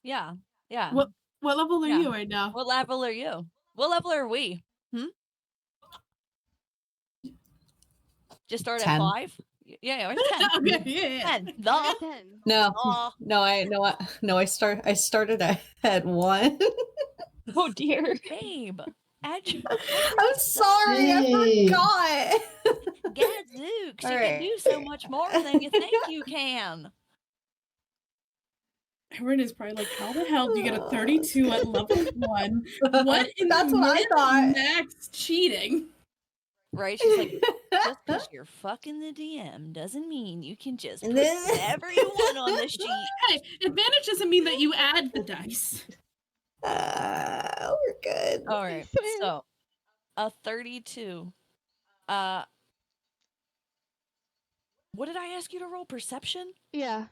Yeah. Yeah. what level are Yeah. you right now? What level are you? What level are we? Just start at 10. 5? Yeah, it's 10. Okay, yeah. 10. We're at 10. No, Aw. I started at 1. Oh dear. Babe. Add your I'm sorry, Yay. I forgot. Gadzooks. All You can right. do so much more than you think you can. Everyone is probably like, how the hell do you get a 32 at level 1? What in That's the what I min thought. max cheating? Right? She's like, just because you're fucking the DM doesn't mean you can just put whatever you want on the sheet. Hey, advantage doesn't mean that you add the dice. We're good. All right. Fair. So, a 32. What did I ask you to roll? Perception? Yeah.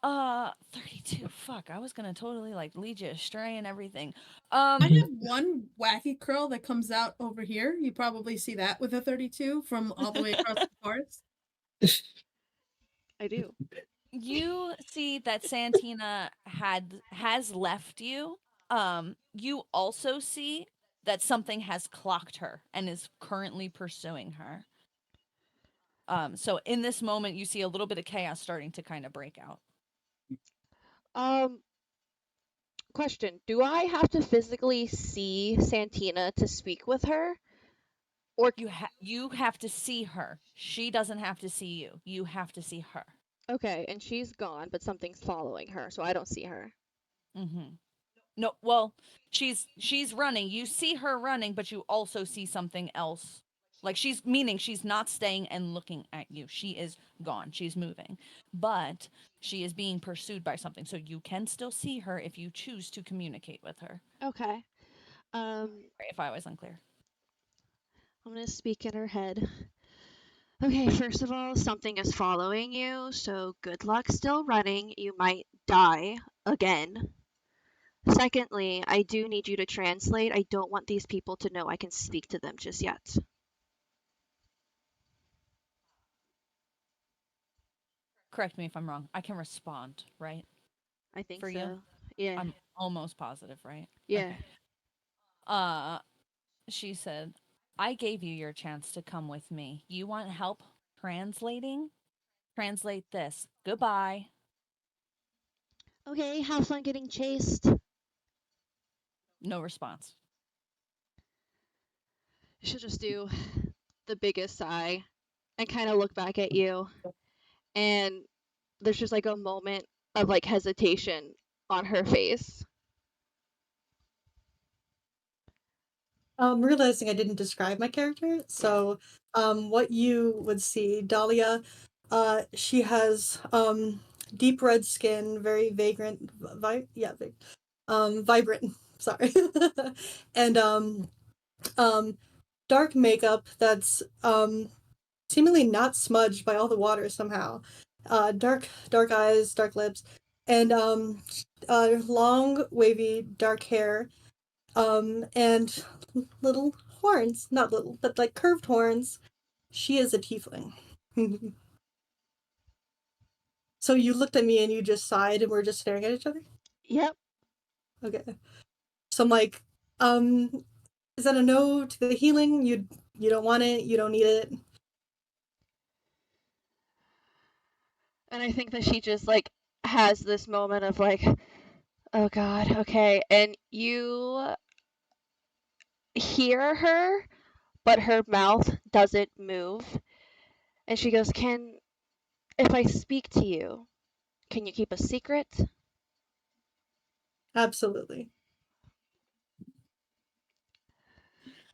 32. Fuck, I was gonna totally like lead you astray and everything. I have one wacky curl that comes out over here. You probably see that with a 32 from all the way across the forest. I do. You see that Santina has left you. You also see that something has clocked her and is currently pursuing her. So in this moment, you see a little bit of chaos starting to kind of break out. Question: do I have to physically see Santina to speak with her, or You have to see her. She doesn't have to see you. You have to see her. okay? And she's gone, but something's following her, so I don't see her. Mm-hmm. No, well, she's running. You see her running, but you also see something else. Like she's not staying and looking at you. She is gone. She's moving. But she is being pursued by something. So you can still see her if you choose to communicate with her. Okay. Right, if I was unclear. I'm gonna speak in her head. Okay, first of all, something is following you, so good luck still running. You might die again. Secondly, I do need you to translate. I don't want these people to know I can speak to them just yet. Correct me if I'm wrong. I can respond, right? I think For so. you? Yeah. I'm almost positive, right? Yeah. Okay. She said, I gave you your chance to come with me. You want help translating? Translate this. Goodbye. Okay, have fun getting chased. No response. She'll just do the biggest sigh and kind of look back at you. And there's just like a moment of like hesitation on her face. Realizing I didn't describe my character, so what you would see, Dahlia, she has deep red skin, very vagrant, vibrant. Sorry, and dark makeup that's seemingly not smudged by all the water somehow. Dark eyes, dark lips, and long, wavy, dark hair, and little horns. Not little, but like curved horns. She is a tiefling. So you looked at me and you just sighed and we're just staring at each other? Yep. Okay. So I'm like, is that a no to the healing? You don't want it, you don't need it. And I think that she just like has this moment of like, oh god, okay. And you hear her, but her mouth doesn't move. And she goes, if I speak to you, can you keep a secret? Absolutely.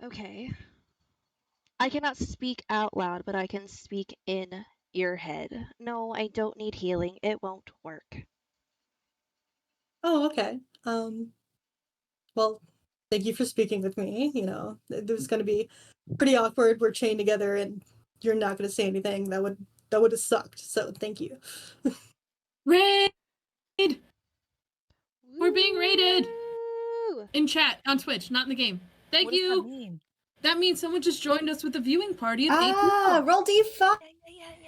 Okay. I cannot speak out loud, but I can speak in your head. No, I don't need healing. It won't work. Oh, okay. Well, thank you for speaking with me. You know, it was going to be pretty awkward. We're chained together, and you're not going to say anything. That would have sucked. So thank you. Raid! We're being raided Woo! in chat on Twitch, not in the game. Thank What does you. that mean? That means someone just joined us with the viewing party of 8 Ah, people. roll D5.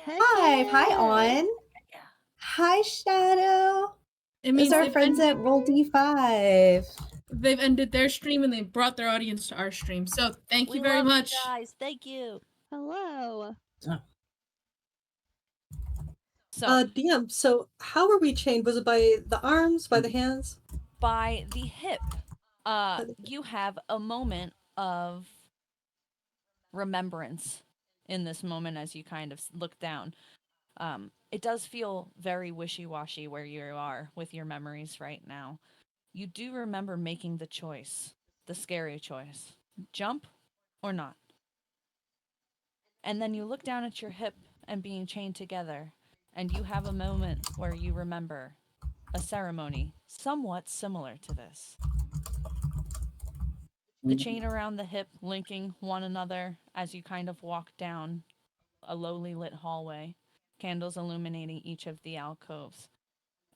Heck Hi, yeah. On. Hi, Shadow. It Those means are our friends at Roll D5. they've ended their stream and they brought their audience to our stream. So thank you We very love much. you guys. Thank you. Hello. So, DM, so how were we chained? Was it by the arms, by the hands? by the hip, By the- you have a moment of remembrance in this moment as you kind of look down. It does feel very wishy-washy where you are with your memories right now. You do remember making the choice, the scary choice. Jump or not. And then you look down at your hip and being chained together, and you have a moment where you remember a ceremony somewhat similar to this. The chain around the hip linking one another as you kind of walk down a lowly lit hallway, candles illuminating each of the alcoves.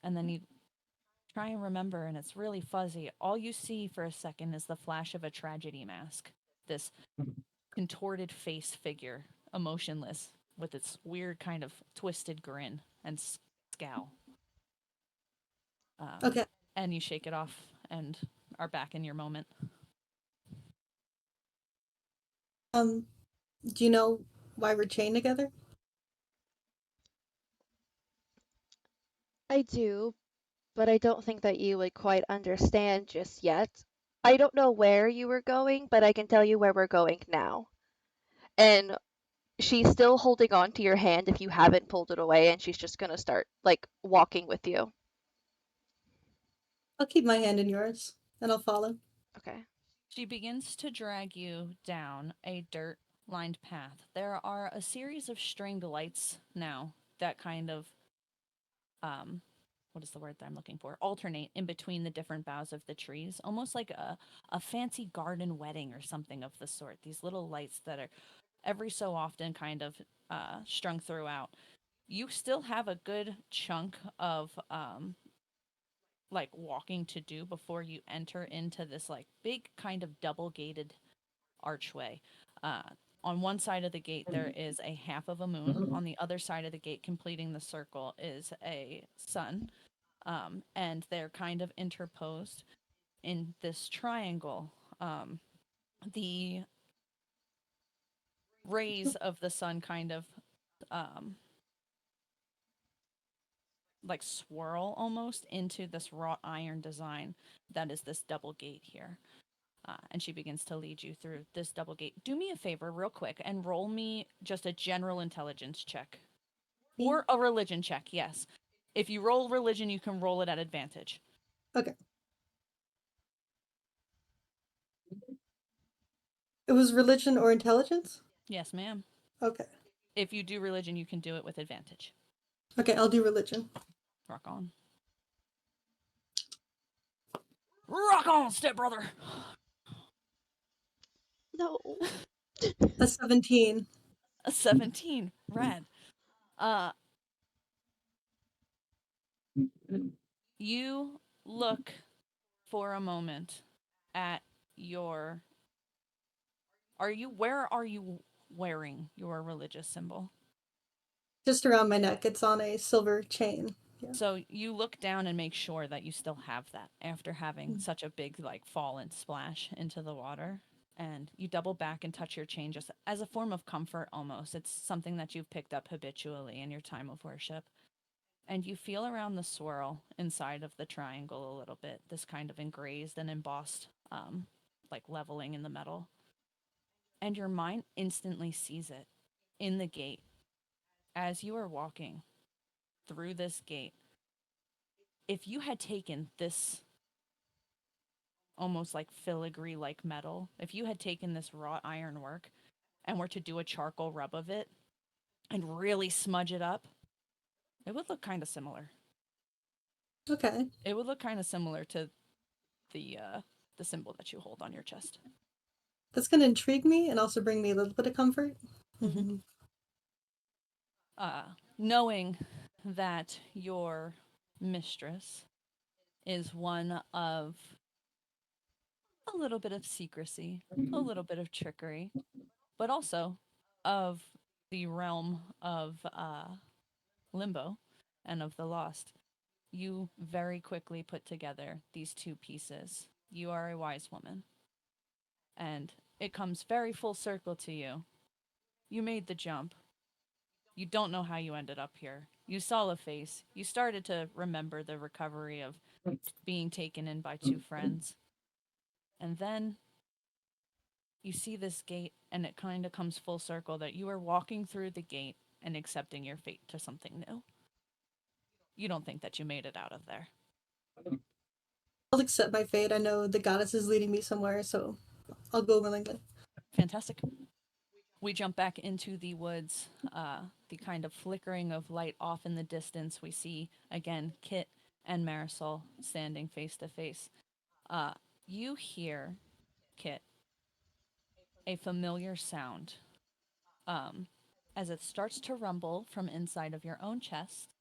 And then you try and remember, and it's really fuzzy. All you see for a second is the flash of a tragedy mask. This contorted face figure, emotionless, with its weird kind of twisted grin and scowl. Okay. And you shake it off and are back in your moment. Do you know why we're chained together? I do, but I don't think that you would quite understand just yet. I don't know where you were going, but I can tell you where we're going now. And she's still holding on to your hand if you haven't pulled it away, and she's just gonna start, like, walking with you. I'll keep my hand in yours, and I'll follow. Okay. She begins to drag you down a dirt lined path. There are a series of stringed lights now that kind of what is the word that I'm looking for? Alternate in between the different boughs of the trees, almost like a fancy garden wedding or something of the sort. These little lights that are every so often kind of strung throughout. You still have a good chunk of like walking to do before you enter into this like big kind of double gated archway. Uh, on one side of the gate, there is a half of a moon. On the other side of the gate, completing the circle, is a sun. And they're kind of interposed in this triangle. The rays of the sun kind of um, like swirl almost into this wrought iron design that is this double gate here. And she begins to lead you through this double gate. Do me a favor, real quick, and roll me just a general intelligence check. Or a religion check, yes. If you roll religion, you can roll it at advantage. Okay. It was religion or intelligence? Yes, ma'am. Okay. If you do religion, you can do it with advantage. Okay, I'll do religion. Rock on. Rock on, stepbrother! No. A 17. A 17. Rad. You look for a moment at your. Where are you wearing your religious symbol? Just around my neck. It's on a silver chain. Yeah. So you look down and make sure that you still have that after having such a big like fall and splash into the water. And you double back and touch your chain just as a form of comfort almost. It's something that you've picked up habitually in your time of worship. And you feel around the swirl inside of the triangle a little bit, this kind of engrazed and embossed like leveling in the metal. And your mind instantly sees it in the gate as you are walking through this gate. If you had taken this almost like filigree like metal, if you had taken this wrought ironwork and were to do a charcoal rub of it and really smudge it up, it would look kind of similar. Okay. It would look kind of similar to the symbol that you hold on your chest. That's going to intrigue me and also bring me a little bit of comfort. Mm-hmm. Knowing that your mistress is one of a little bit of secrecy, a little bit of trickery, but also of the realm of limbo and of the lost. You very quickly put together these two pieces. You are a wise woman, and it comes very full circle to you. You made the jump. You don't know how you ended up here. You saw a face. You started to remember the recovery of being taken in by two friends. And then you see this gate, and it kind of comes full circle that you are walking through the gate and accepting your fate to something new. You don't think that you made it out of there. I'll accept my fate. I know the goddess is leading me somewhere, so I'll go willingly. Fantastic. We jump back into the woods, the kind of flickering of light off in the distance. We see, again, Kit and Marisol standing face to face. You hear, Kit, a familiar sound as it starts to rumble from inside of your own chest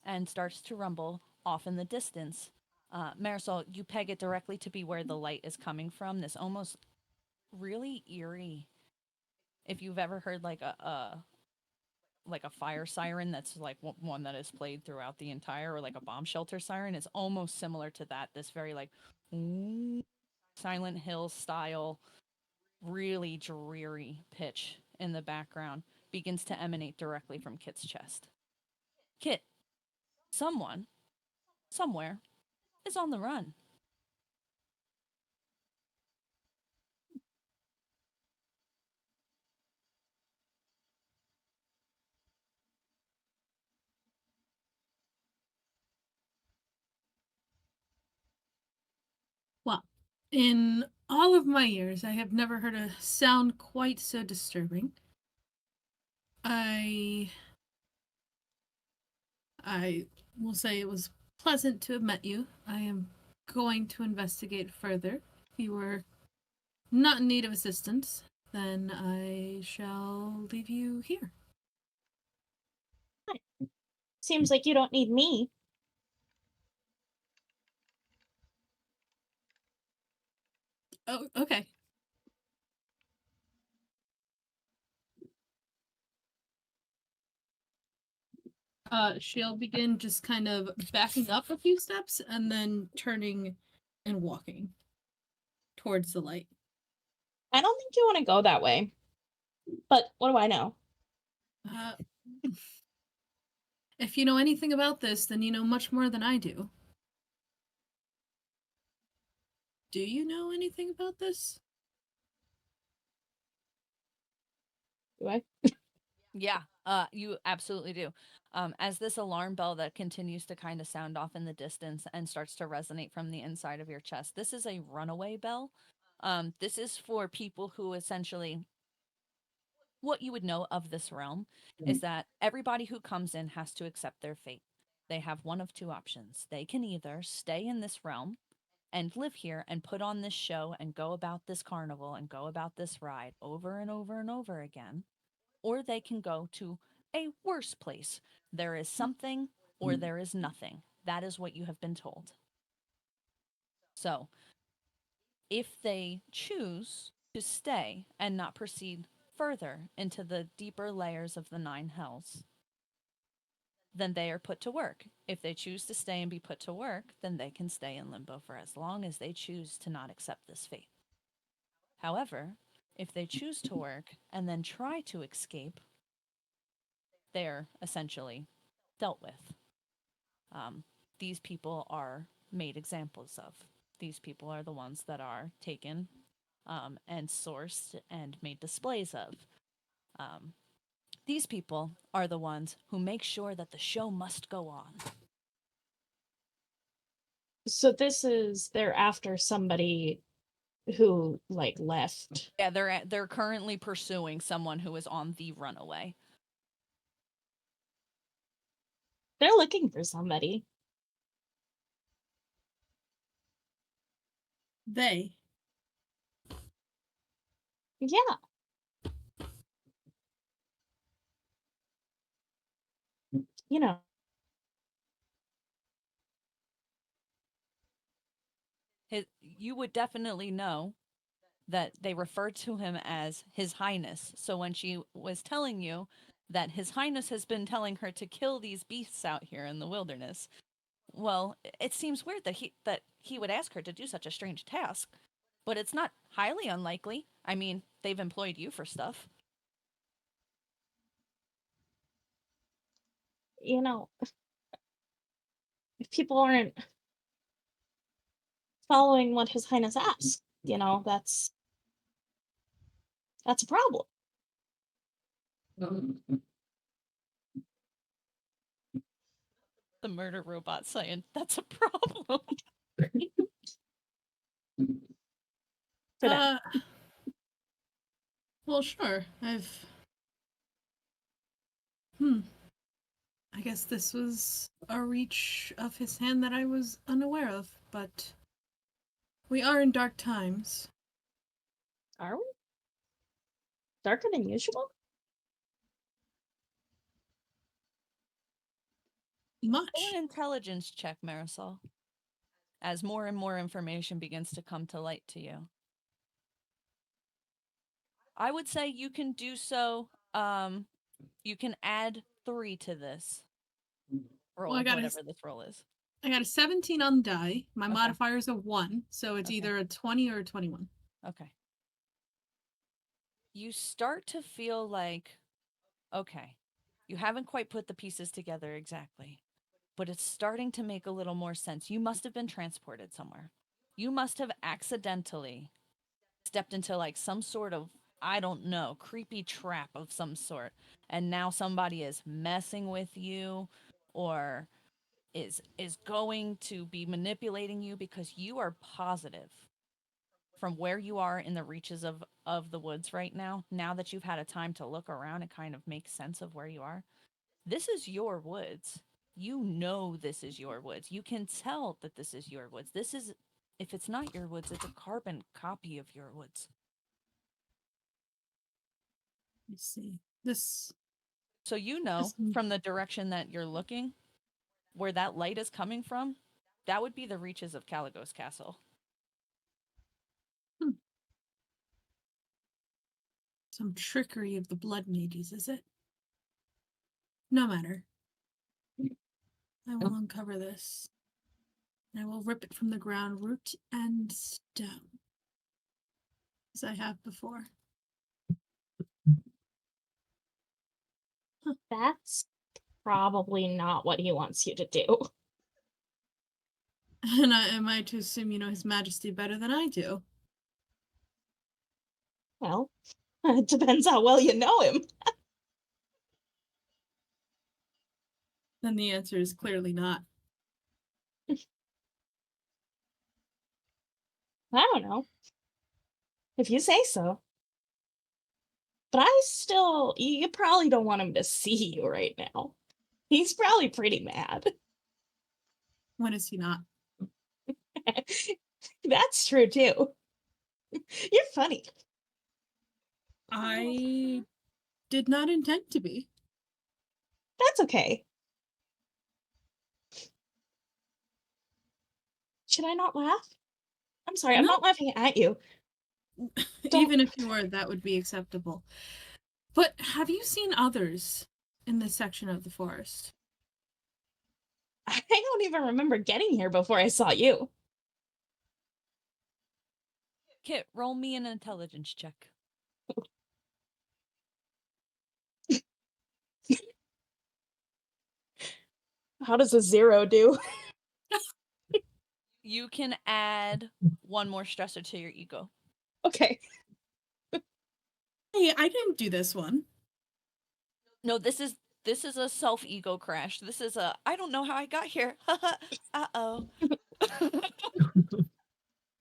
and starts to rumble off in the distance. Marisol, you peg it directly to be where the light is coming from. This almost really eerie. If you've ever heard like a fire siren that's like one that is played throughout the entire, or like a bomb shelter siren, it's almost similar to that. This very like Silent Hill style, really dreary pitch in the background begins to emanate directly from Kit's chest. Kit, someone, somewhere, is on the run. Well, in all of my years, I have never heard a sound quite so disturbing. I will say it was pleasant to have met you. I am going to investigate further. If you were not in need of assistance, then I shall leave you here. Seems like you don't need me. Oh, okay. She'll begin just kind of backing up a few steps and then turning and walking towards the light. I don't think you want to go that way. But what do I know? Uh, if you know anything about this, then you know much more than I do. Do you know anything about this? Do I? Yeah, you absolutely do. As this alarm bell that continues to kind of sound off in the distance and starts to resonate from the inside of your chest, this is a runaway bell. This is for people who essentially, what you would know of this realm is that everybody who comes in has to accept their fate. They have one of two options. They can either stay in this realm and live here and put on this show and go about this carnival and go about this ride over and over and over again, or they can go to a worse place. There is something or there is nothing. That is what you have been told. So, if they choose to stay and not proceed further into the deeper layers of the nine hells, then they are put to work. If they choose to stay and be put to work, then they can stay in limbo for as long as they choose to not accept this fate. However, if they choose to work and then try to escape, they're essentially dealt with. These people are made examples of. These people are the ones that are taken and sourced and made displays of. These people are the ones who make sure that the show must go on. So they're after somebody who like left. Yeah, they're currently pursuing someone who is on the runaway. They're looking for somebody. They. Yeah. You know. You would definitely know that they refer to him as His Highness. So when she was telling you that His Highness has been telling her to kill these beasts out here in the wilderness, well, it seems weird that he would ask her to do such a strange task, but it's not highly unlikely. I mean, they've employed you for stuff. You know, if people aren't following what His Highness asks, that's a problem. The murder robot saying that's a problem. For them. Well, sure. I guess this was a reach of his hand that I was unaware of, but we are in dark times. Are we? Darker than usual? Much. Roll an intelligence check, Marisol, as more and more information begins to come to light to you. I would say you can do so. You can add 3 to this roll, Well, whatever this roll is. I got a 17 on the die. My Okay. modifier is a 1, so it's Okay. either a 20 or a 21. Okay. You start to feel like, okay, you haven't quite put the pieces together exactly, but it's starting to make a little more sense. You must have been transported somewhere. You must have accidentally stepped into like some sort of, I don't know, creepy trap of some sort. And now somebody is messing with you or is going to be manipulating you because you are positive from where you are in the reaches of the woods right now that you've had a time to look around and kind of make sense of where you are. This is your woods. You know this is your woods. You can tell that this is your woods. This is, if it's not your woods, it's a carbon copy of your woods. Let's see. This. So you know from the direction that you're looking, where that light is coming from, that would be the reaches of Caligos Castle. Some trickery of the blood mages, is it? No matter. I will uncover this. I will rip it from the ground, root and stem, as I have before. That's probably not what he wants you to do. And am I to assume you know His Majesty better than I do? Well, it depends how well you know him. Then the answer is clearly not. I don't know. If you say so. But I still, you probably don't want him to see you right now. He's probably pretty mad. When is he not? That's true too. You're funny. I did not intend to be. That's okay. Should I not laugh? I'm sorry, I'm No. not laughing at you. Even if you were, that would be acceptable. But have you seen others in this section of the forest? I don't even remember getting here before I saw you. Kit, roll me an intelligence check. How does a 0 do? You can add 1 more stressor to your ego. Okay. Hey, I didn't do this one. No, this is a self-ego crash. This is a, I don't know how I got here. Uh-oh.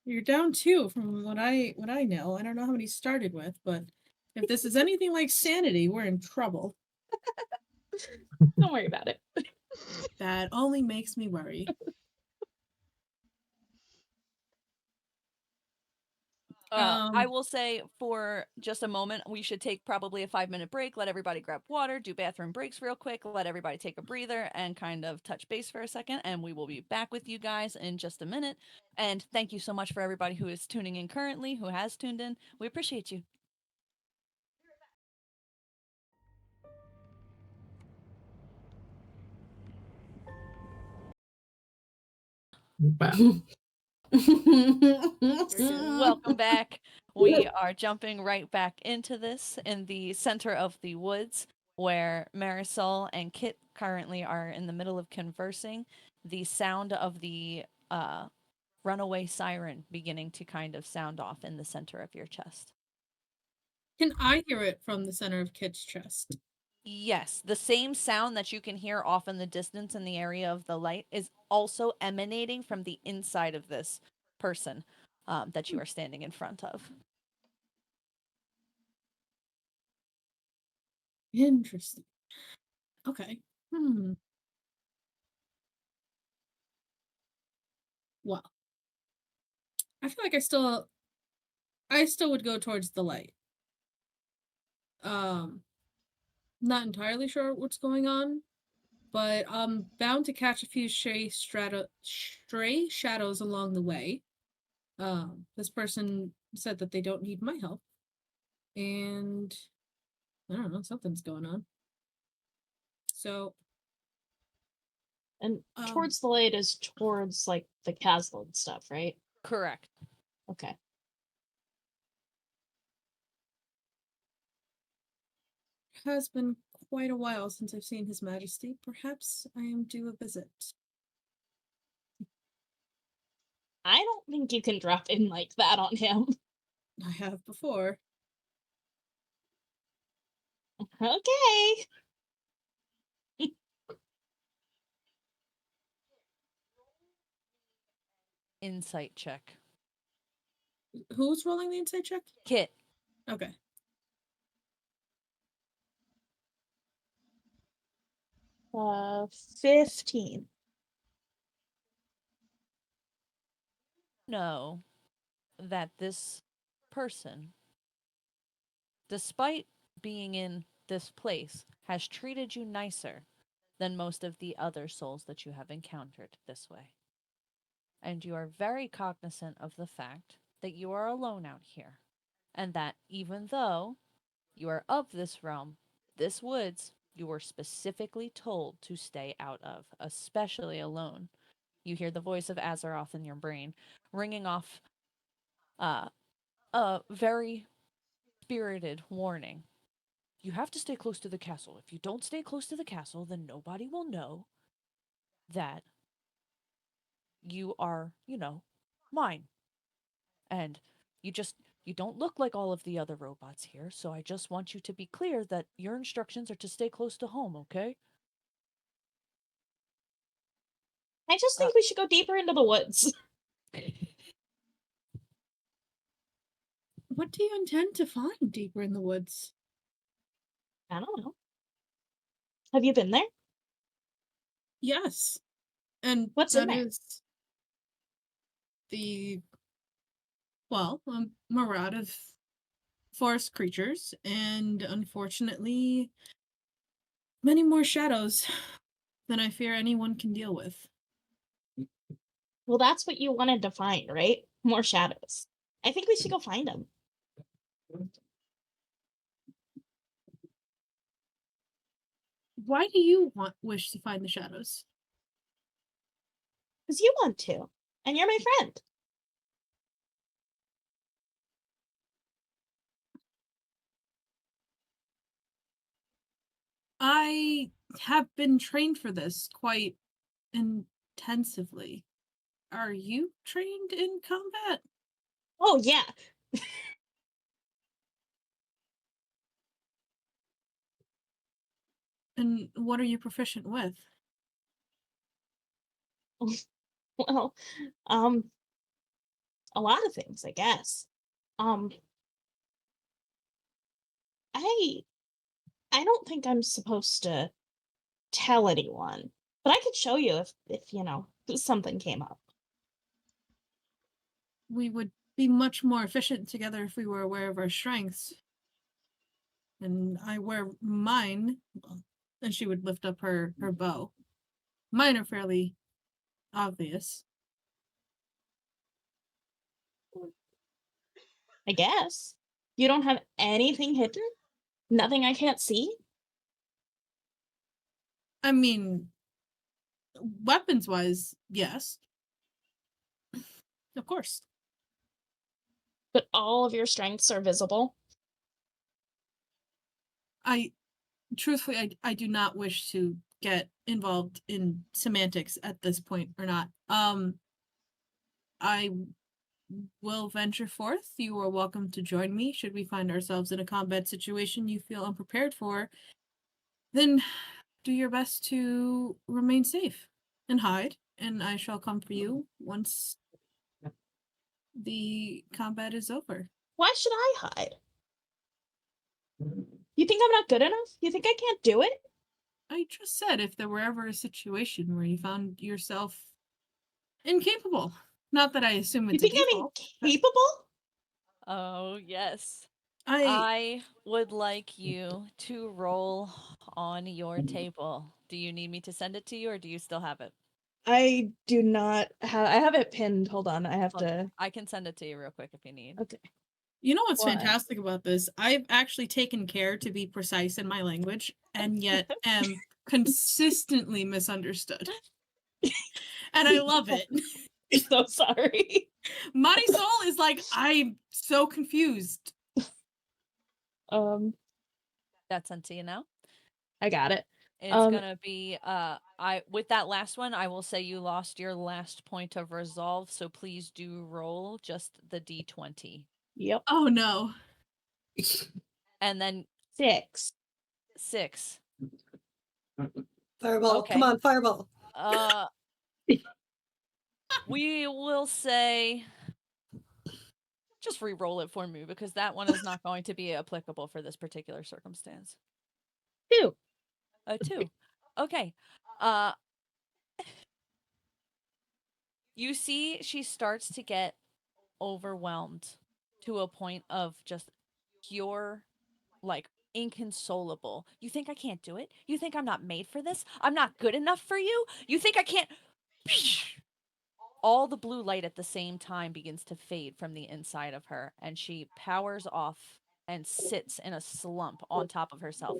You're down 2 from what I know. I don't know how many started with, but if this is anything like sanity, we're in trouble. Don't worry about it. That only makes me worry. I will say for just a moment, we should take probably a 5-minute break, let everybody grab water, do bathroom breaks real quick, let everybody take a breather and kind of touch base for a second. And we will be back with you guys in just a minute. And thank you so much for everybody who is tuning in currently, who has tuned in. We appreciate you. Wow. Welcome back. We are jumping right back into this in the center of the woods where Marisol and Kit currently are in the middle of conversing. The sound of the runaway siren beginning to kind of sound off in the center of your chest. Can I hear it from the center of Kit's chest? Yes, the same sound that you can hear off in the distance in the area of the light is also emanating from the inside of this person that you are standing in front of. Interesting. Okay. Well, I feel like I still would go towards the light. Not entirely sure what's going on, but I'm bound to catch a few stray shadows along the way. This person said that they don't need my help, and I don't know, something's going on. So, And towards the light is towards like the castle and stuff, right? Correct. Okay. it has been quite a while since I've seen His Majesty. Perhaps I am due a visit. I don't think you can drop in like that on him. I have before. Okay. Insight check. Who's rolling the insight check? Kit. Okay. Uh, 15. Know that this person, despite being in this place, has treated you nicer than most of the other souls that you have encountered this way. And you are very cognizant of the fact that you are alone out here, and that even though you are of this realm, this woods, you were specifically told to stay out of, especially alone. You hear the voice of Azeroth in your brain, ringing off a very spirited warning. You have to stay close to the castle. If you don't stay close to the castle, then nobody will know that you are, mine. And you don't look like all of the other robots here, so I just want you to be clear that your instructions are to stay close to home, okay? I just think we should go deeper into the woods. What do you intend to find deeper in the woods? I don't know. Have you been there? Yes. And What's in that there? is the myriad of forest creatures, and unfortunately, many more shadows than I fear anyone can deal with. Well, that's what you wanted to find, right? More shadows. I think we should go find them. Why do you wish to find the shadows? Because you want to. And you're my friend. I have been trained for this quite intensively. Are you trained in combat? Oh, yeah. And what are you proficient with? Well, a lot of things, I guess. Um, I don't think I'm supposed to tell anyone, but I could show you if something came up. We would be much more efficient together if we were aware of our strengths. And I wear mine, and she would lift up her bow. Mine are fairly obvious. I guess. You don't have anything hidden? Nothing I can't see? I mean, weapons-wise, yes. Of course. But all of your strengths are visible? Truthfully, I do not wish to get involved in semantics at this point or not. I will venture forth. You are welcome to join me should we find ourselves in a combat situation you feel unprepared for. Then do your best to remain safe and hide, and I shall come for you once the combat is over. Why should I hide? You think I'm not good enough? You think I can't do it? I just said if there were ever a situation where you found yourself incapable. Not that I assume You it's a think I'm default. incapable? Oh, yes. I I would like you to roll on your table. Do you need me to send it to you, or do you still have it? I do not have. I have it pinned. Hold on. I have Okay. to. I can send it to you real quick if you need. Okay. You know what's Why? fantastic about this? I've actually taken care to be precise in my language and yet am consistently misunderstood. And I love it. I'm so sorry. Marisol is like, I'm so confused. That's sent to you now. I got it. It's gonna be with that last one, I will say you lost your last point of resolve, so please do roll just the D20. Yep. Oh no. And then 6. 6. Fireball. Okay. Come on, fireball. We will say just re-roll it for me because that one is not going to be applicable for this particular circumstance. 2. A 2. Okay. You see she starts to get overwhelmed to a point of just pure, like, inconsolable. You think I can't do it? You think I'm not made for this? I'm not good enough for you? You think I can't? All the blue light at the same time begins to fade from the inside of her, and she powers off and sits in a slump on top of herself.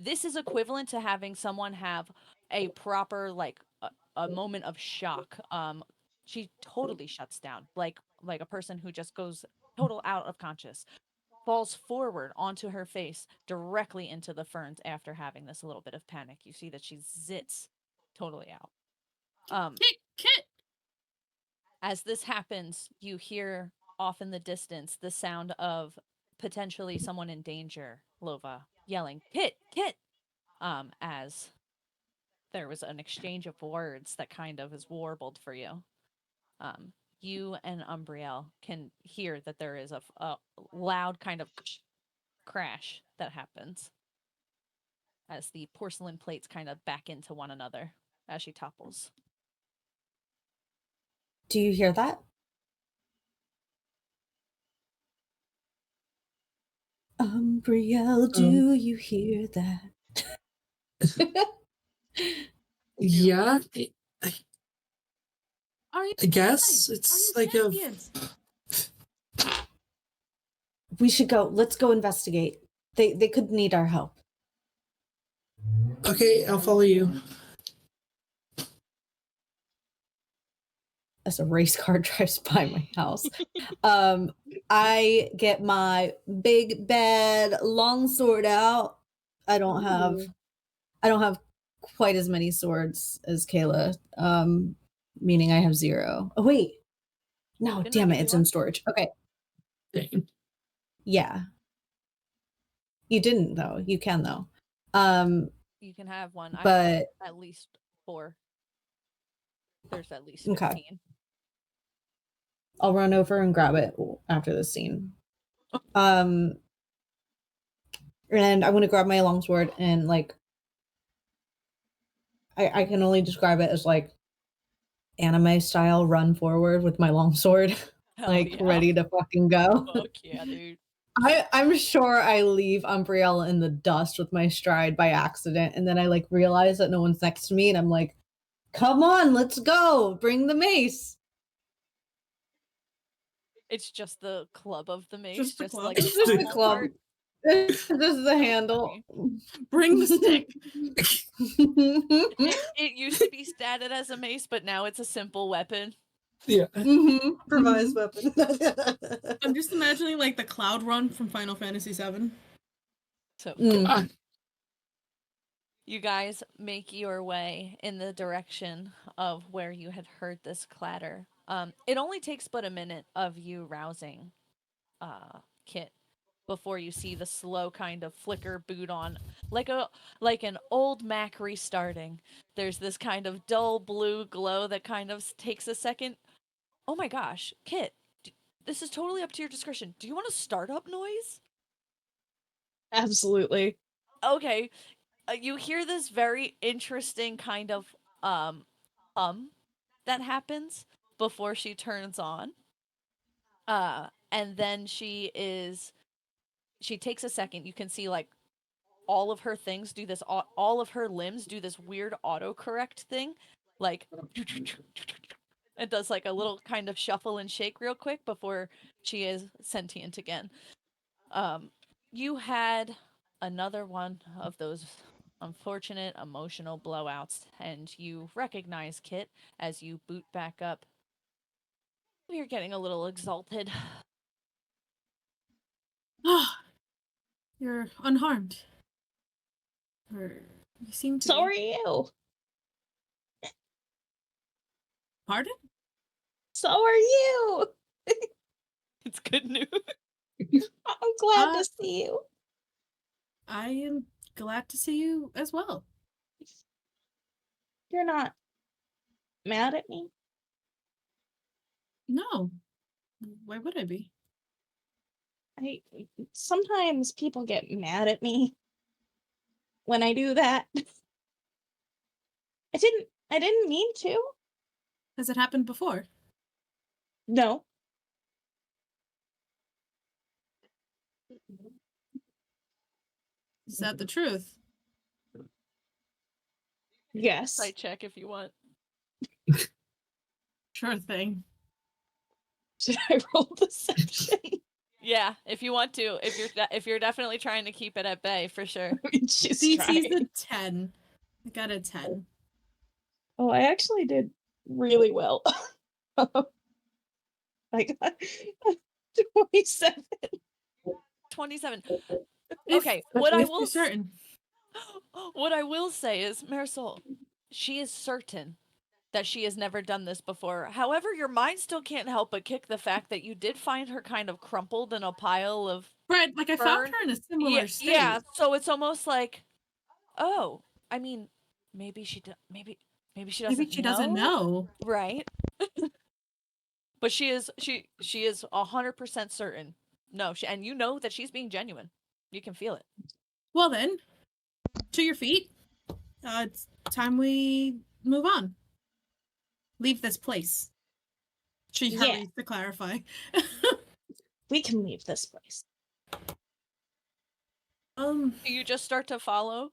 This is equivalent to having someone have a proper, like, a moment of shock. She totally shuts down, like a person who just goes total out of conscious, falls forward onto her face directly into the ferns after having this little bit of panic. You see that she zits totally out. Kit! As this happens, you hear off in the distance the sound of potentially someone in danger, Lova, yelling, Kit! Kit! As there was an exchange of words that kind of is warbled for you. You and Umbriel can hear that there is a loud kind of crash that happens as the porcelain plates kind of back into one another as she topples. Do you hear that? Umbriel, do you hear that? Yeah, Are you I guess alive? it's Are you like a. sentient? We should go. Let's go investigate. They could need our help. Okay, I'll follow you. As a race car drives by my house. I get my big bad long sword out. I don't have quite as many swords as Kayla. Meaning I have 0. Oh wait. No, Didn't I damn give it, you it's one? in storage. Okay. Dang. Yeah. You didn't though. You can though. You can have one. I But have at least 4. There's at least 15. okay. I'll run over and grab it after this scene. And I want to grab my longsword and like I can only describe it as like anime style run forward with my longsword. Hell like yeah. ready to fucking go. Fuck yeah, dude. I'm sure I leave Umbriella in the dust with my stride by accident, and then I like realize that no one's next to me, and I'm like, "Come on, let's go! Bring the mace." It's just the club of the mace, Just the just club. like It's just a pommel club. part. This is the handle. Bring the stick. It used to be statted as a mace, but now it's a simple weapon. Yeah. Improvised weapon. I'm just imagining like the cloud run from Final Fantasy VII. So Ah, you guys make your way in the direction of where you had heard this clatter. It only takes but a minute of you rousing Kit before you see the slow kind of flicker boot on, like an old Mac restarting. There's this kind of dull blue glow that kind of takes a second. Oh my gosh, Kit, this is totally up to your discretion. Do you want a startup noise? Absolutely. Okay, you hear this very interesting kind of that happens before she turns on. And then she takes a second. You can see like all of her things do this, all of her limbs do this weird autocorrect thing, like it does like a little kind of shuffle and shake real quick before she is sentient again. You had another one of those unfortunate emotional blowouts, and you recognize Kit as you boot back up. You're getting a little exalted. You're unharmed. Or you seem to So be. are you. Pardon? So are you. It's good news. I'm glad Uh, to see you. I am glad to see you as well. You're not mad at me? No. Why would I be? Sometimes people get mad at me when I do that. I didn't mean to. Has it happened before? No. Is that the truth? Yes. Side check if you want. Sure thing. Should I roll deception? Yeah, if you want to, if you're definitely trying to keep it at bay, for sure. She's DC's trying. a 10. I got a 10. Oh, I actually did really well. I got 27. 27. If, Okay, what I if will you're certain. what I will say is, Marisol, she is certain that she has never done this before. However, your mind still can't help but kick the fact that you did find her kind of crumpled in a pile of Right, like I found burn. her in a similar state. Yeah, so it's almost like, oh, I mean, maybe she maybe she doesn't Maybe she doesn't know. right? But she is 100% certain. No, and you know that she's being genuine. You can feel it. Well then, to your feet. It's time we move on. Leave this place. She Yeah. hurries to clarify. We can leave this place. Do you just start to follow?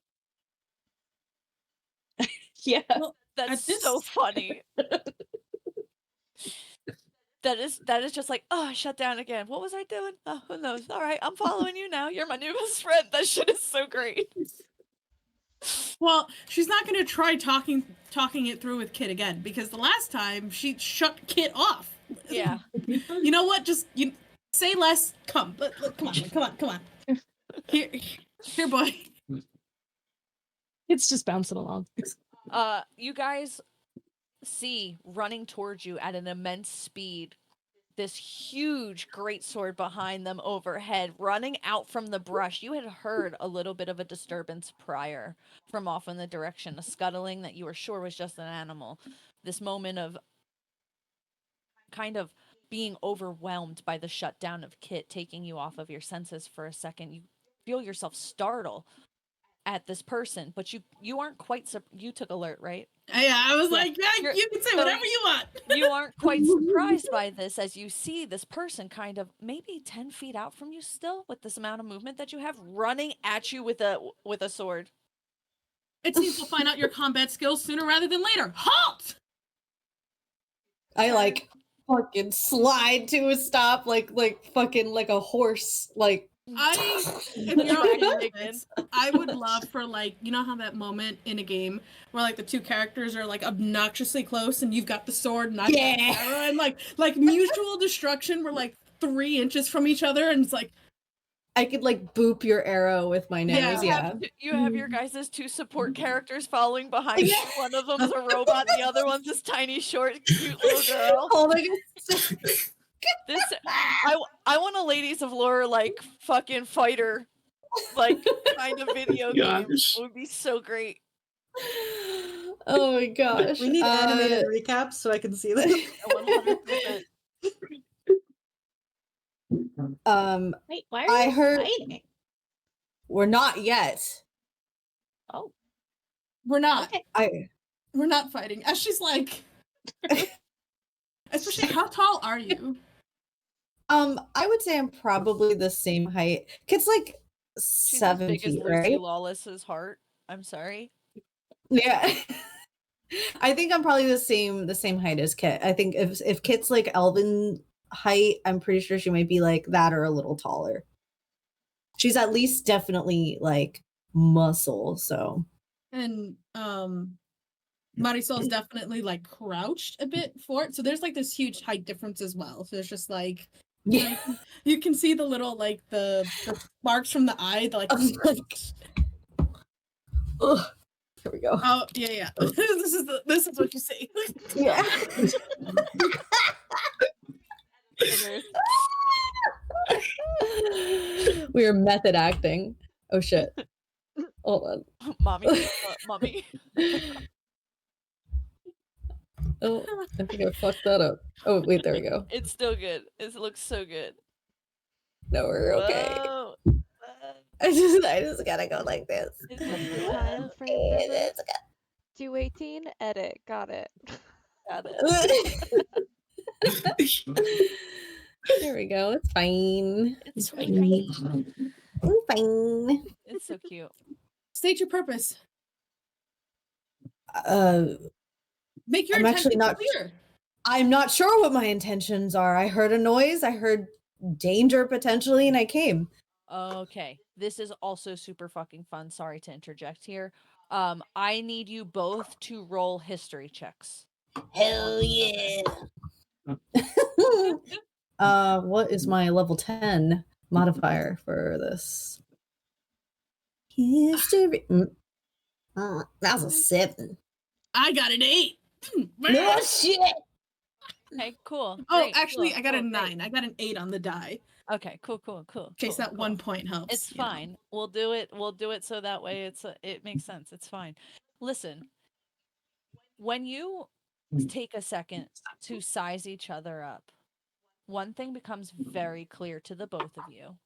Yeah. Well, That's at this- so funny. That is just like, oh, shut down again. What was I doing? Oh, who knows? All right, I'm following you now. You're my new best friend. That shit is so great. Well, she's not going to try talking it through with Kit again because the last time she shut Kit off. Yeah. You know what? Just you say less. Come, come on. Here, boy. It's just bouncing along. You guys see running towards you at an immense speed this huge greatsword behind them overhead, running out from the brush. You had heard a little bit of a disturbance prior from off in the direction, a scuttling that you were sure was just an animal. This moment of kind of being overwhelmed by the shutdown of Kit taking you off of your senses for a second. You feel yourself startle at this person, but you aren't quite you took alert, right? I was Yeah. like, yeah, you can say so whatever you want. You aren't quite surprised by this as you see this person kind of maybe 10 feet out from you still with this amount of movement that you have running at you with a sword. It seems we'll find out your combat skills sooner rather than later. Halt! I like fucking slide to a stop like fucking like a horse. Like If you're okay with this, I would love for, like, you know how that moment in a game where like the two characters are like obnoxiously close and you've got the sword and I've got the arrow, and like mutual destruction, we're like 3 inches from each other, and it's like I could like boop your arrow with my nose. Yeah. You have your guys' 2 support characters following behind you. One of them's a robot, the other one's this tiny, short, cute little girl. Oh my god. This I want a Ladies of Lore like fucking fighter like kind of video game. It would be so great. Oh my gosh. We need animated recaps so I can see this. 100%. Wait, why are I you heard fighting? we're not yet. Oh, we're not. okay. We're not fighting. As she's like, especially, how tall are you? I would say I'm probably the same height. Kid's like She's 7 as big as feet, Lucy right? Lawless's heart. I'm sorry. Yeah. I think I'm probably the same height as Kit. I think if Kit's like elven height, I'm pretty sure she might be like that or a little taller. She's at least definitely like muscle, so. And Marisol's definitely like crouched a bit for it. So there's like this huge height difference as well. So it's just like, Yeah. you can see the little like the marks from the eye, the like Ugh. Here we go. oh yeah. this is what you see. Yeah. We are method acting. Oh shit. Hold on. Mommy. Oh, I think I fucked that up. Oh wait, there we go. It's still good. It looks so good. No, we're okay. Whoa. I just gotta go like this. Time frame number 218. Edit. Got it. Got it. There we go. It's fine. It's fine. I'm fine. It's so cute. State your purpose. Make your I'm actually intentions not clear. I'm not sure what my intentions are. I heard a noise, I heard danger potentially, and I came. Okay. This is also super fucking fun. Sorry to interject here. I need you both to roll history checks. Hell yeah. What is my level 10 modifier for this? History. That was a 7. I got an 8. No shit. Okay, cool. Oh, Great, actually, cool, I got a cool, 9. great. I got an 8 on the die. Okay, cool. In cool, case that cool. 1 point helps. It's you know. fine. We'll do it. We'll do it so that way it makes sense. It's fine. Listen, when you take a second to size each other up, one thing becomes very clear to the both of you.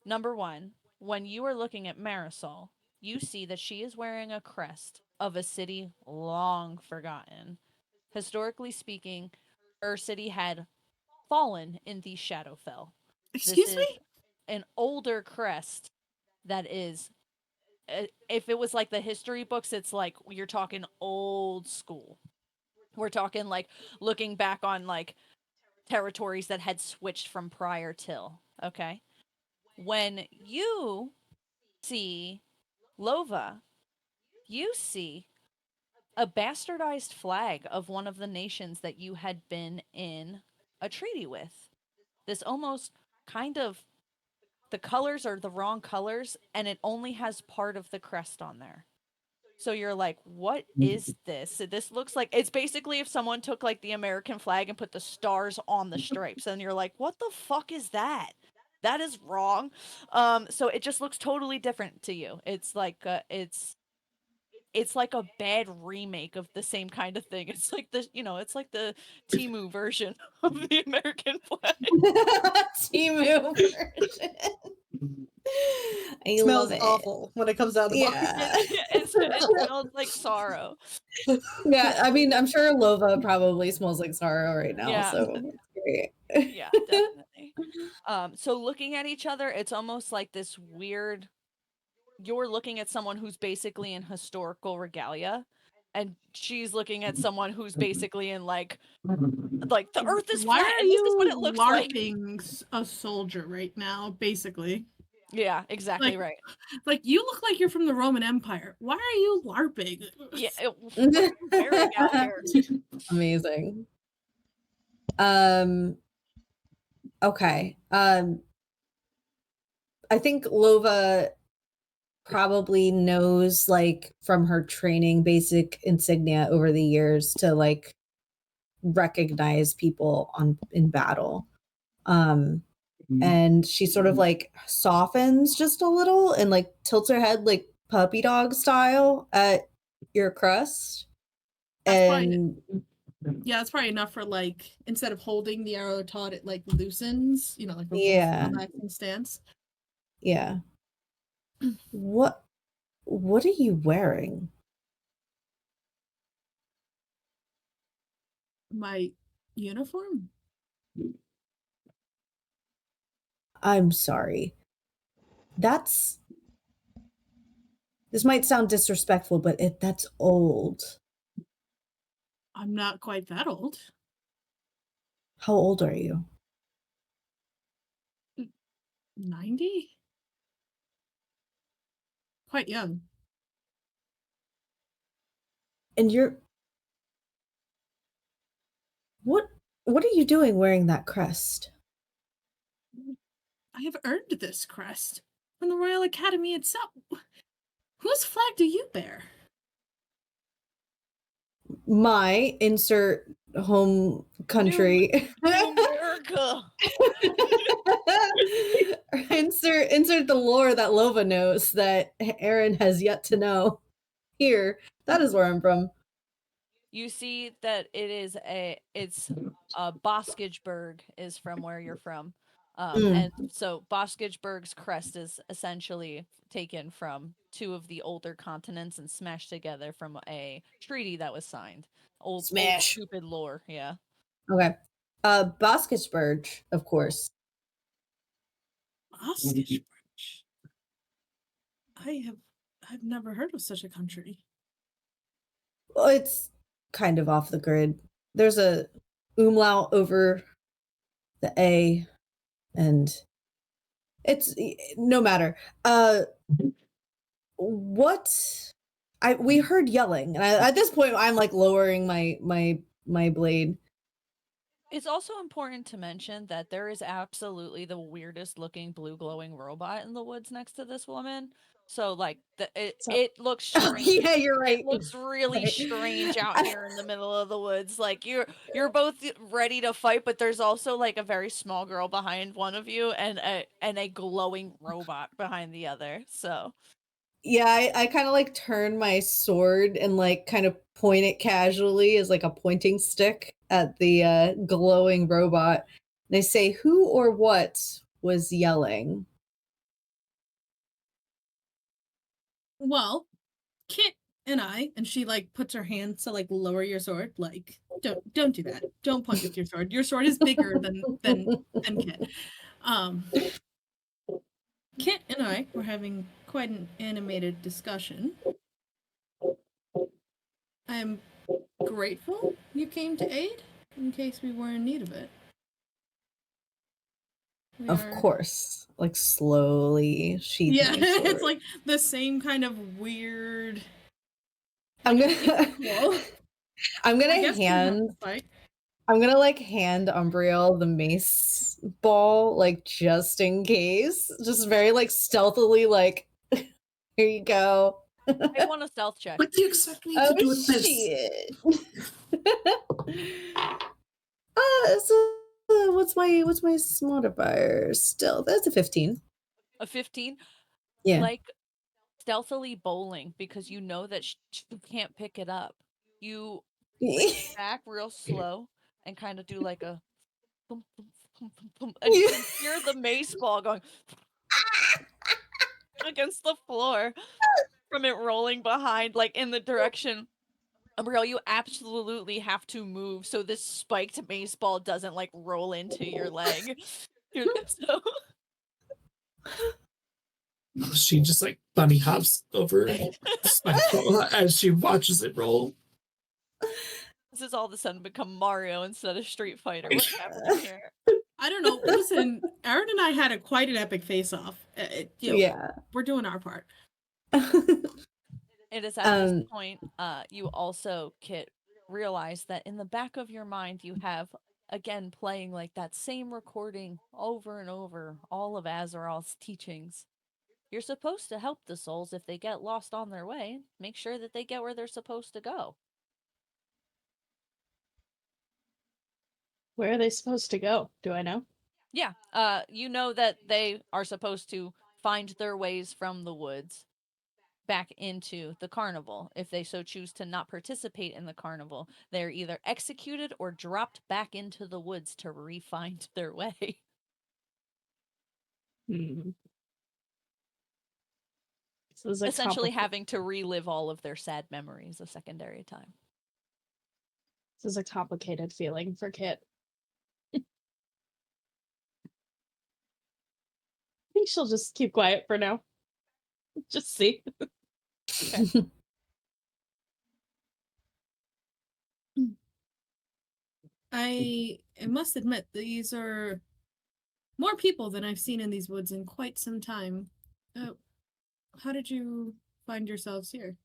Number 1, when you are looking at Marisol, you see that she is wearing a crest of a city long forgotten. Historically speaking, her city had fallen in the Shadowfell. Excuse me? An older crest that is, if it was like the history books, it's like you're talking old school. We're talking like looking back on like territories that had switched from prior till. Okay. When you see Lova, you see a bastardized flag of one of the nations that you had been in a treaty with. This almost kind of, the colors are the wrong colors and it only has part of the crest on there. So you're like, what is this? So this looks like, it's basically if someone took like the American flag and put the stars on the stripes, and you're like, what the fuck is that? That is wrong. So it just looks totally different to you. It's like it's like a bad remake of the same kind of thing. It's like it's like the Temu version of the American flag. Temu version. I Smells love it. awful when it comes out of the box. Yeah. It smells like sorrow. Yeah, I mean, I'm sure Lova probably smells like sorrow right now, Yeah. so it's great. Yeah, definitely. So looking at each other, it's almost like this weird. You're looking at someone who's basically in historical regalia, and she's looking at someone who's basically in like the Earth is Why flat, are and this is what you it looks like. LARPing a soldier right now, basically? Yeah, exactly Like- right. Like, you look like you're from the Roman Empire. Why are you LARPing? Yeah, what are you wearing out here? Amazing. Okay. I think Lova probably knows, like, from her training, basic insignia over the years to like recognize people in battle. And she sort of like softens just a little and like tilts her head like puppy dog style at your crust. That's probably- And Yeah, that's probably enough for like, instead of holding the arrow taut, it like loosens, like a Yeah. relaxing stance. yeah. What are you wearing? My uniform? I'm sorry. This might sound disrespectful, but that's old. I'm not quite that old. How old are you? 90? Quite young. And what are you doing wearing that crest? I have earned this crest from the Royal Academy itself. Whose flag do you bear? My insert home country. America. insert the lore that Lova knows that Aaron has yet to know. Here, that is where I'm from. You see that it's Boskageberg is from where you're from. And so Boskageberg's crest is essentially taken from two of the older continents and smashed together from a treaty that was signed. Old stupid lore, yeah. Okay. Boskisberg, of course. Oskishbridge. I've never heard of such a country. Well, it's kind of off the grid. There's a umlaut over the A, and it's no matter. We heard yelling, and at this point, I'm like lowering my blade. It's also important to mention that there is absolutely the weirdest looking blue glowing robot in the woods next to this woman. So like it looks strange. Yeah, you're right. It looks really strange out here in the middle of the woods. Like you're both ready to fight, but there's also like a very small girl behind one of you and a glowing robot behind the other. So yeah, I kind of like turn my sword and like kind of point it casually as like a pointing stick at the glowing robot. And I say, who or what was yelling? Well, Kit and she like puts her hand to like lower your sword. Like, don't do that. Don't point with your sword. Your sword is bigger than Kit. Kit and I were having quite an animated discussion. I'm grateful you came to aid in case we were in need of it. Of course. Like slowly sheathing Yeah, my sword. it's like the same kind of weird. I'm gonna Well, I'm I gonna guess we have hand to fight. I'm gonna like hand Umbriel the mace ball, like just in case. Just very like stealthily, like here you go. I want a stealth check. What do you expect me to do with this? Shit. So what's my modifier? Still, that's a 15. A 15? Yeah. Like stealthily bowling because you know that you can't pick it up. You reach back real slow and kind of do like a boom, boom, boom, boom, boom, and you can hear the mace ball going against the floor from it rolling behind, like in the direction. Umbriel, you absolutely have to move so this spiked mace ball doesn't like roll into your leg. So She just like bunny hops over Spikeball as she watches it roll. this has all of a sudden become Mario instead of Street Fighter. What's happening here? I don't know. Listen, Aaron and I had quite an epic face-off. Yeah. We're doing our part. It is at this point, you also, Kit, realize that in the back of your mind you have, again, playing like that same recording over and over, all of Azaral's teachings. You're supposed to help the souls if they get lost on their way. Make sure that they get where they're supposed to go. Where are they supposed to go? Do I know? Yeah, you know that they are supposed to find their ways from the woods back into the carnival. If they so choose to not participate in the carnival, they're either executed or dropped back into the woods to re-find their way. Hmm. This is Essentially having to relive all of their sad memories a secondary time. This is a complicated feeling for Kit. I think she'll just keep quiet for now. Just see. Okay. I must admit, these are more people than I've seen in these woods in quite some time. How did you find yourselves here?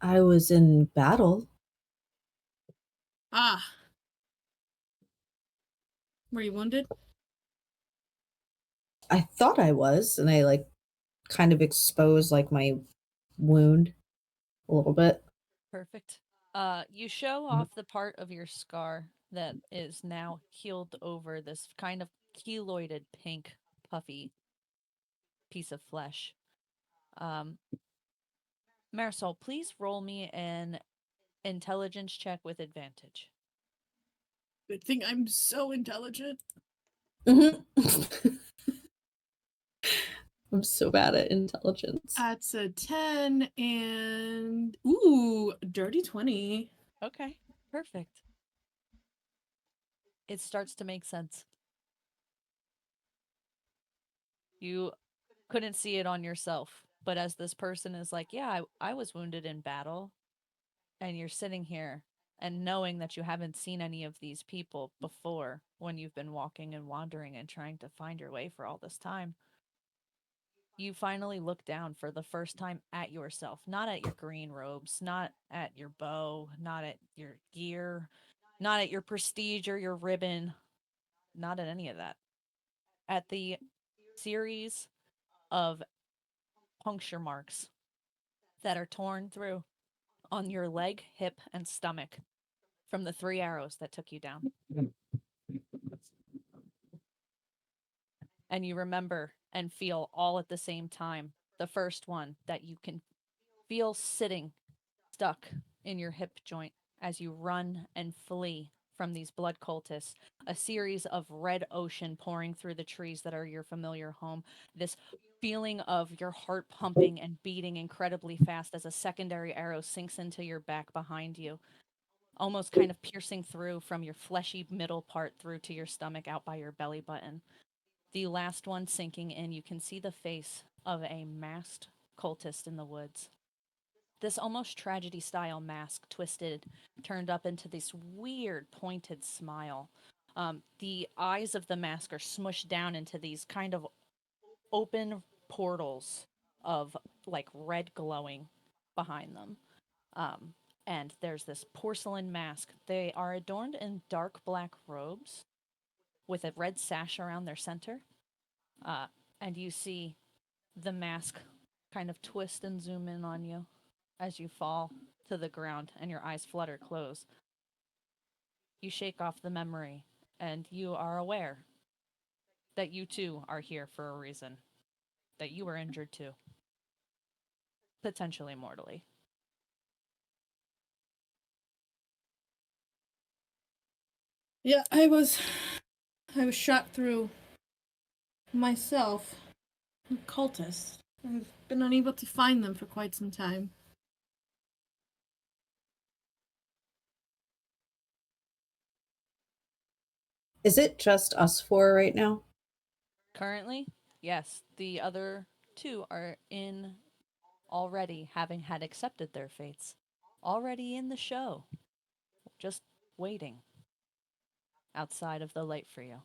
I was in battle. Ah. Were you wounded? I thought I was, and I like kind of exposed like my wound a little bit. Perfect. You show off the part of your scar that is now healed over this kind of keloided pink puffy piece of flesh. Marisol, please roll me an intelligence check with advantage. Good thing I'm so intelligent. Mm-hmm. I'm so bad at intelligence. That's a 10 and ooh, dirty 20. Okay, perfect. It starts to make sense. You couldn't see it on yourself, but as this person is like, yeah, I was wounded in battle, and you're sitting here and knowing that you haven't seen any of these people before when you've been walking and wandering and trying to find your way for all this time. You finally look down for the first time at yourself, not at your green robes, not at your bow, not at your gear, not at your prestige or your ribbon, not at any of that. At the series of puncture marks that are torn through on your leg, hip, and stomach from the 3 arrows that took you down. And you remember and feel all at the same time. The first one that you can feel sitting stuck in your hip joint as you run and flee from these blood cultists, a series of red ocean pouring through the trees that are your familiar home, this feeling of your heart pumping and beating incredibly fast as a secondary arrow sinks into your back behind you, almost kind of piercing through from your fleshy middle part through to your stomach out by your belly button. The last one sinking in, you can see the face of a masked cultist in the woods. This almost tragedy style mask twisted, turned up into this weird pointed smile. The eyes of the mask are smushed down into these kind of open portals of like red glowing behind them. And there's this porcelain mask. They are adorned in dark black robes with a red sash around their center. And you see the mask kind of twist and zoom in on you as you fall to the ground and your eyes flutter close. You shake off the memory and you are aware that you too are here for a reason, that you were injured too, potentially mortally. Yeah, I was shot through Myself, a cultist. I've been unable to find them for quite some time. Is it just us four right now? Currently, yes, the other two are in already, having had accepted their fates. Already in the show. Just waiting outside of the light for you.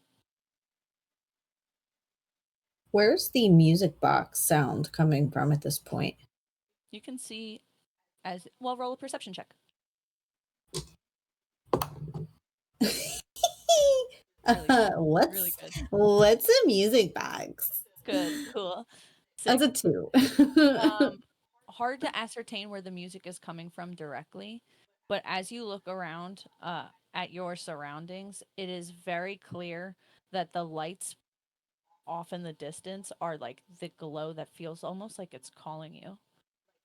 Where's the music box sound coming from at this point? You can see as well, roll a perception check. Really good. What's Really good. what's a music box? Good, cool. That's Sick. a 2. Hard to ascertain where the music is coming from directly, but as you look around at your surroundings, it is very clear that the lights off in the distance are like the glow that feels almost like it's calling you.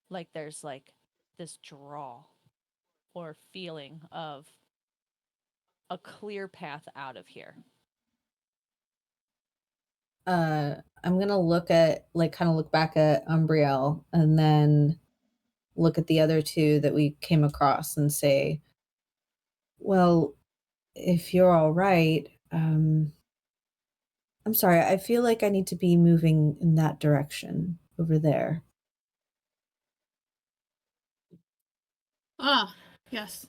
Like there's like this draw or feeling of a clear path out of here. I'm gonna look at kind of look back at Umbriel and then look at the other two that we came across and say, well, if you're all right, I'm sorry, I feel like I need to be moving in that direction over there. Ah, yes.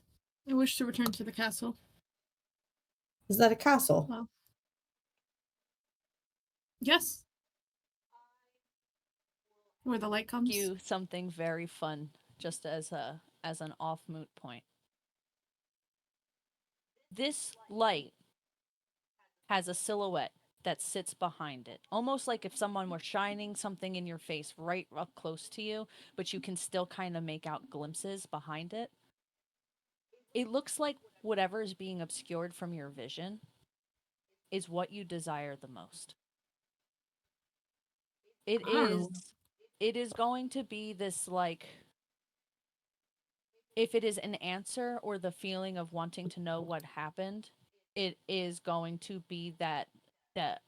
I wish to return to the castle. Is that a castle? Well, yes. Where the light comes. You something very fun just as an off moot point. This light has a silhouette that sits behind it, almost like if someone were shining something in your face right up close to you, but you can still kind of make out glimpses behind it. It looks like whatever is being obscured from your vision is what you desire the most. It Oh. is going to be this like, if it is an answer or the feeling of wanting to know what happened, it is going to be that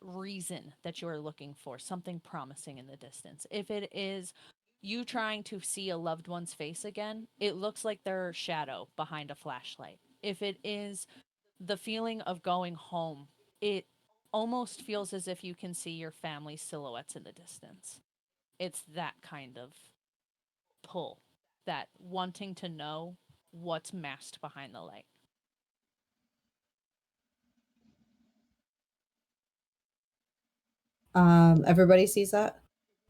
reason that you are looking for, something promising in the distance. If it is you trying to see a loved one's face again, it looks like their shadow behind a flashlight. If it is the feeling of going home, it almost feels as if you can see your family silhouettes in the distance. It's that kind of pull, that wanting to know what's masked behind the light. Everybody sees that,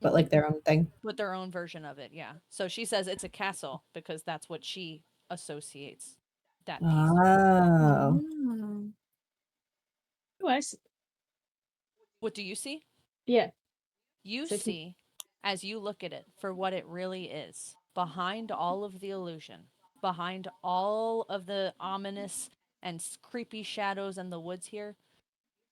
but like their own thing. With their own version of it, yeah. So she says it's a castle because that's what she associates that piece. Oh. Mm. Oh, I see. What do you see? Yeah. You So see, as you look at it for what it really is, behind all of the illusion, behind all of the ominous and creepy shadows in the woods here,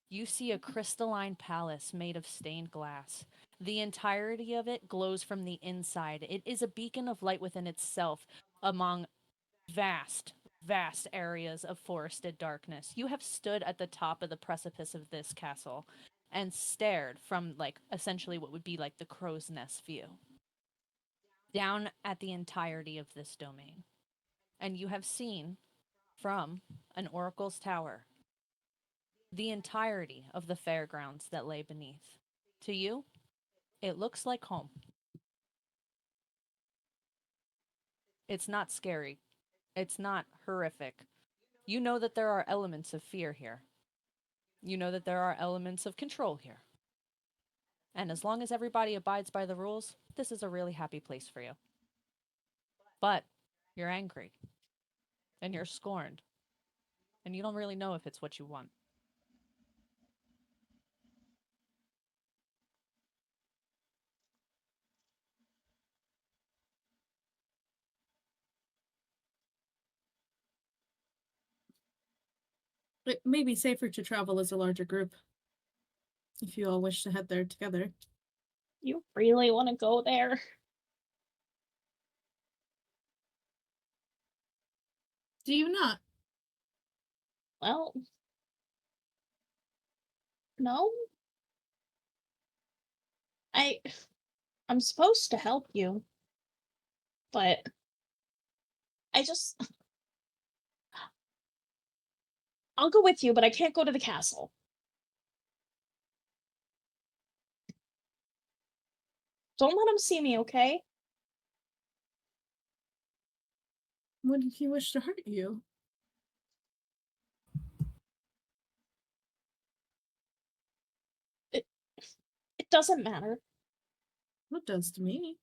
you see a crystalline palace made of stained glass. The entirety of it glows from the inside. It is a beacon of light within itself among vast, vast areas of forested darkness. You have stood at the top of the precipice of this castle and stared from, like, essentially what would be like the crow's nest view down at the entirety of this domain. And you have seen from an oracle's tower the entirety of the fairgrounds that lay beneath. To you, it looks like home. It's not scary. It's not horrific. You know that there are elements of fear here. You know that there are elements of control here. And as long as everybody abides by the rules, this is a really happy place for you. But you're angry. And you're scorned. And you don't really know if it's what you want. It may be safer to travel as a larger group. If you all wish to head there together. you really want to go there? Do you not? Well, no. I'm supposed to help you, but I'll go with you, but I can't go to the castle. Don't let him see me, okay? What did he wish to hurt you? It doesn't matter. What does to me?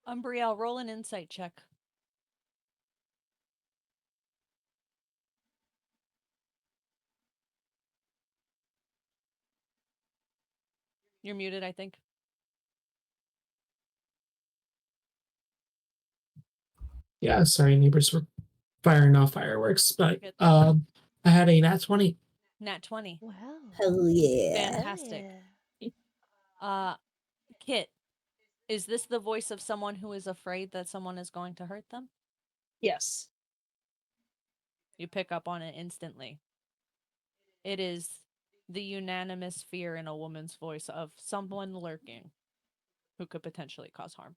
Umbriel, roll an insight check. You're muted, I think. Yeah, sorry, neighbors were firing off fireworks, but Good. I had a nat 20. Nat 20. Wow. Hell yeah. Fantastic. Kit, is this the voice of someone who is afraid that someone is going to hurt them? Yes. You pick up on it instantly. It is the unanimous fear in a woman's voice of someone lurking who could potentially cause harm.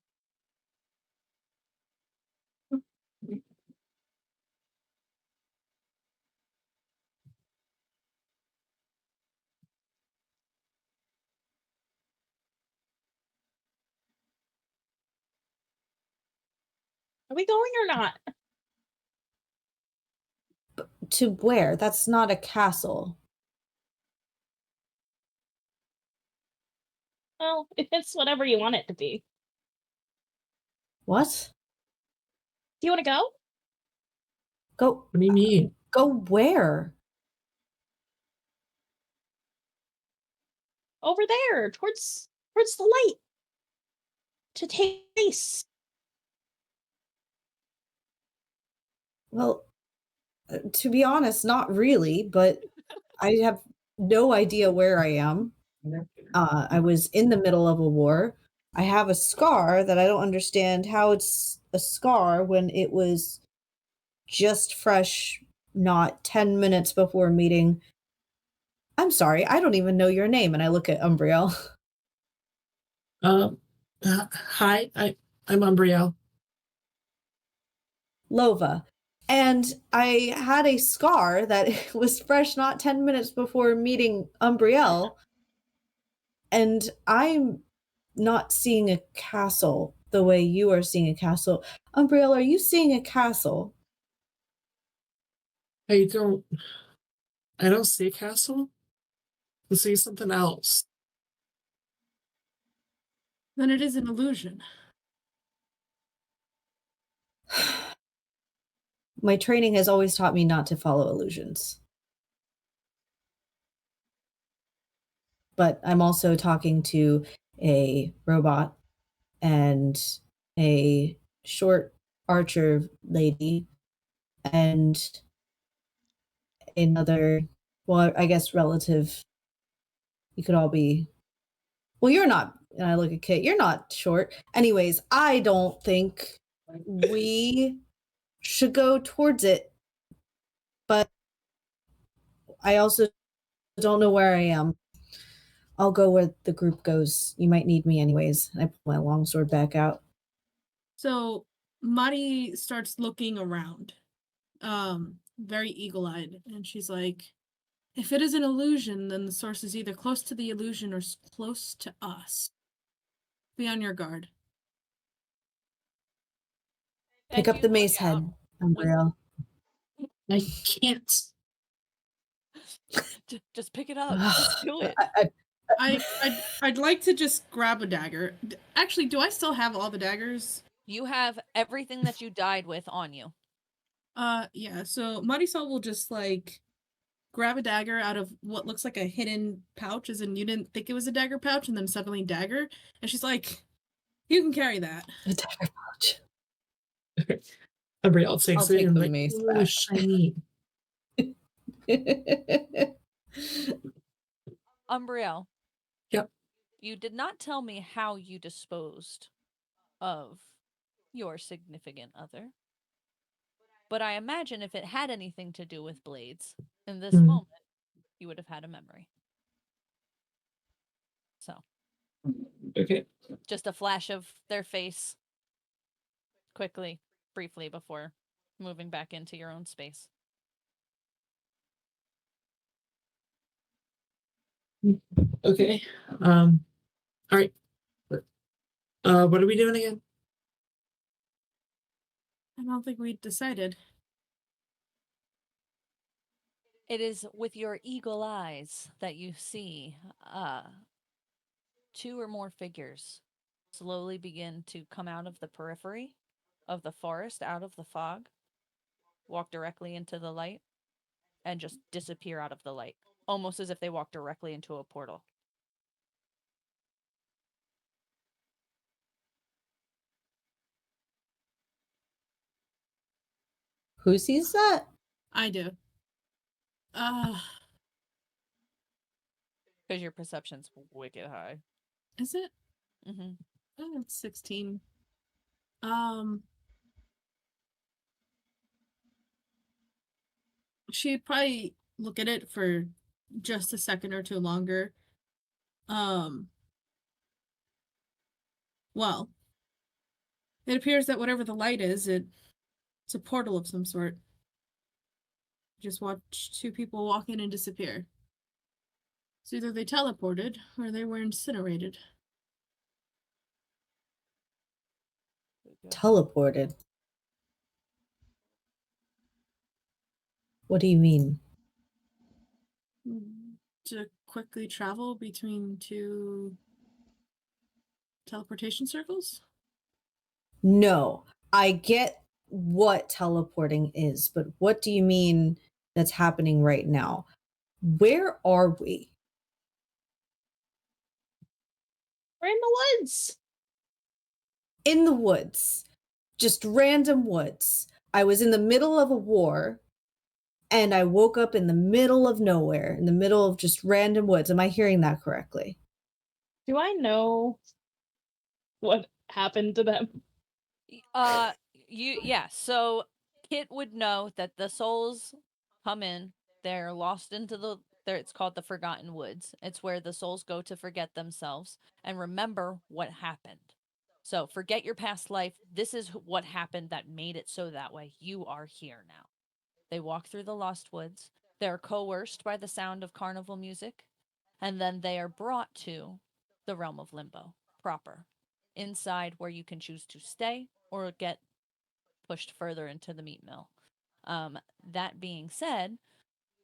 Are we going or not? To where? That's not a castle. Well, it's whatever you want it to be. What? Do you want to go? Go What do you mean? go where? Over there, towards the light. To taste. Well, to be honest, not really, but I have no idea where I am. I was in the middle of a war. I have a scar that I don't understand how it's a scar when it was just fresh, not 10 minutes before meeting. I'm sorry, I don't even know your name. And I look at Umbriel. Hi, I'm Umbriel. Lova. And I had a scar that was fresh not 10 minutes before meeting Umbriel. And I'm not seeing a castle the way you are seeing a castle. Umbriel, are you seeing a castle? I don't see a castle. I see something else. Then it is an illusion. My training has always taught me not to follow illusions. But I'm also talking to a robot and a short archer lady and another, well, I guess relative. You could all be, well, you're not, and I look at Kit, you're not short. Anyways, I don't think we should go towards it, but I also don't know where I am. I'll go where the group goes. You might need me anyways. I pull my longsword back out. So Mari starts looking around, very eagle-eyed, and she's like, if it is an illusion, then the source is either close to the illusion or close to us. Be on your guard. Pick And up the you mace look out head, Umbriel. I can't. Just pick it up. Just do it. I'd like to just grab a dagger. Actually, do I still have all the daggers? You have everything that you died with on you. Yeah, so Marisol will just like grab a dagger out of what looks like a hidden pouch, as in you didn't think it was a dagger pouch, and then suddenly dagger, and she's like, you can carry that. A dagger pouch. Umbriel takes I'll it take and the like, mace ooh, back. shiny. Umbriel. Yep. You did not tell me how you disposed of your significant other. But I imagine if it had anything to do with blades, in this moment, you would have had a memory. Okay. Just a flash of their face quickly, briefly, before moving back into your own space. Okay. All right. What are we doing again? I don't think we decided. It is with your eagle eyes that you see two or more figures slowly begin to come out of the periphery of the forest, out of the fog, walk directly into the light, and just disappear out of the light, almost as if they walked directly into a portal. Who sees that? I do. Because your perception's wicked high. Is it? Mm-hmm. Oh, it's 16. She'd probably look at it for just a second or two longer. Well, it appears that whatever the light is, it's a portal of some sort. Just watch two people walk in and disappear. So either they teleported or they were incinerated. Teleported. What do you mean? To quickly travel between two teleportation circles? No, I get what teleporting is, but what do you mean that's happening right now? Where are we? We're in the woods. In the woods. Just random woods. I was in the middle of a war and I woke up in the middle of nowhere, in the middle of just random woods. Am I hearing that correctly? Do I know what happened to them? So Kit would know that the souls come in, they're lost into it's called the Forgotten Woods. It's where the souls go to forget themselves and remember what happened. So forget your past life. This is what happened that made it so that way. You are here now. They walk through the Lost Woods. They're coerced by the sound of carnival music, and then they are brought to the realm of limbo proper, inside where you can choose to stay or get pushed further into the meat mill. That being said,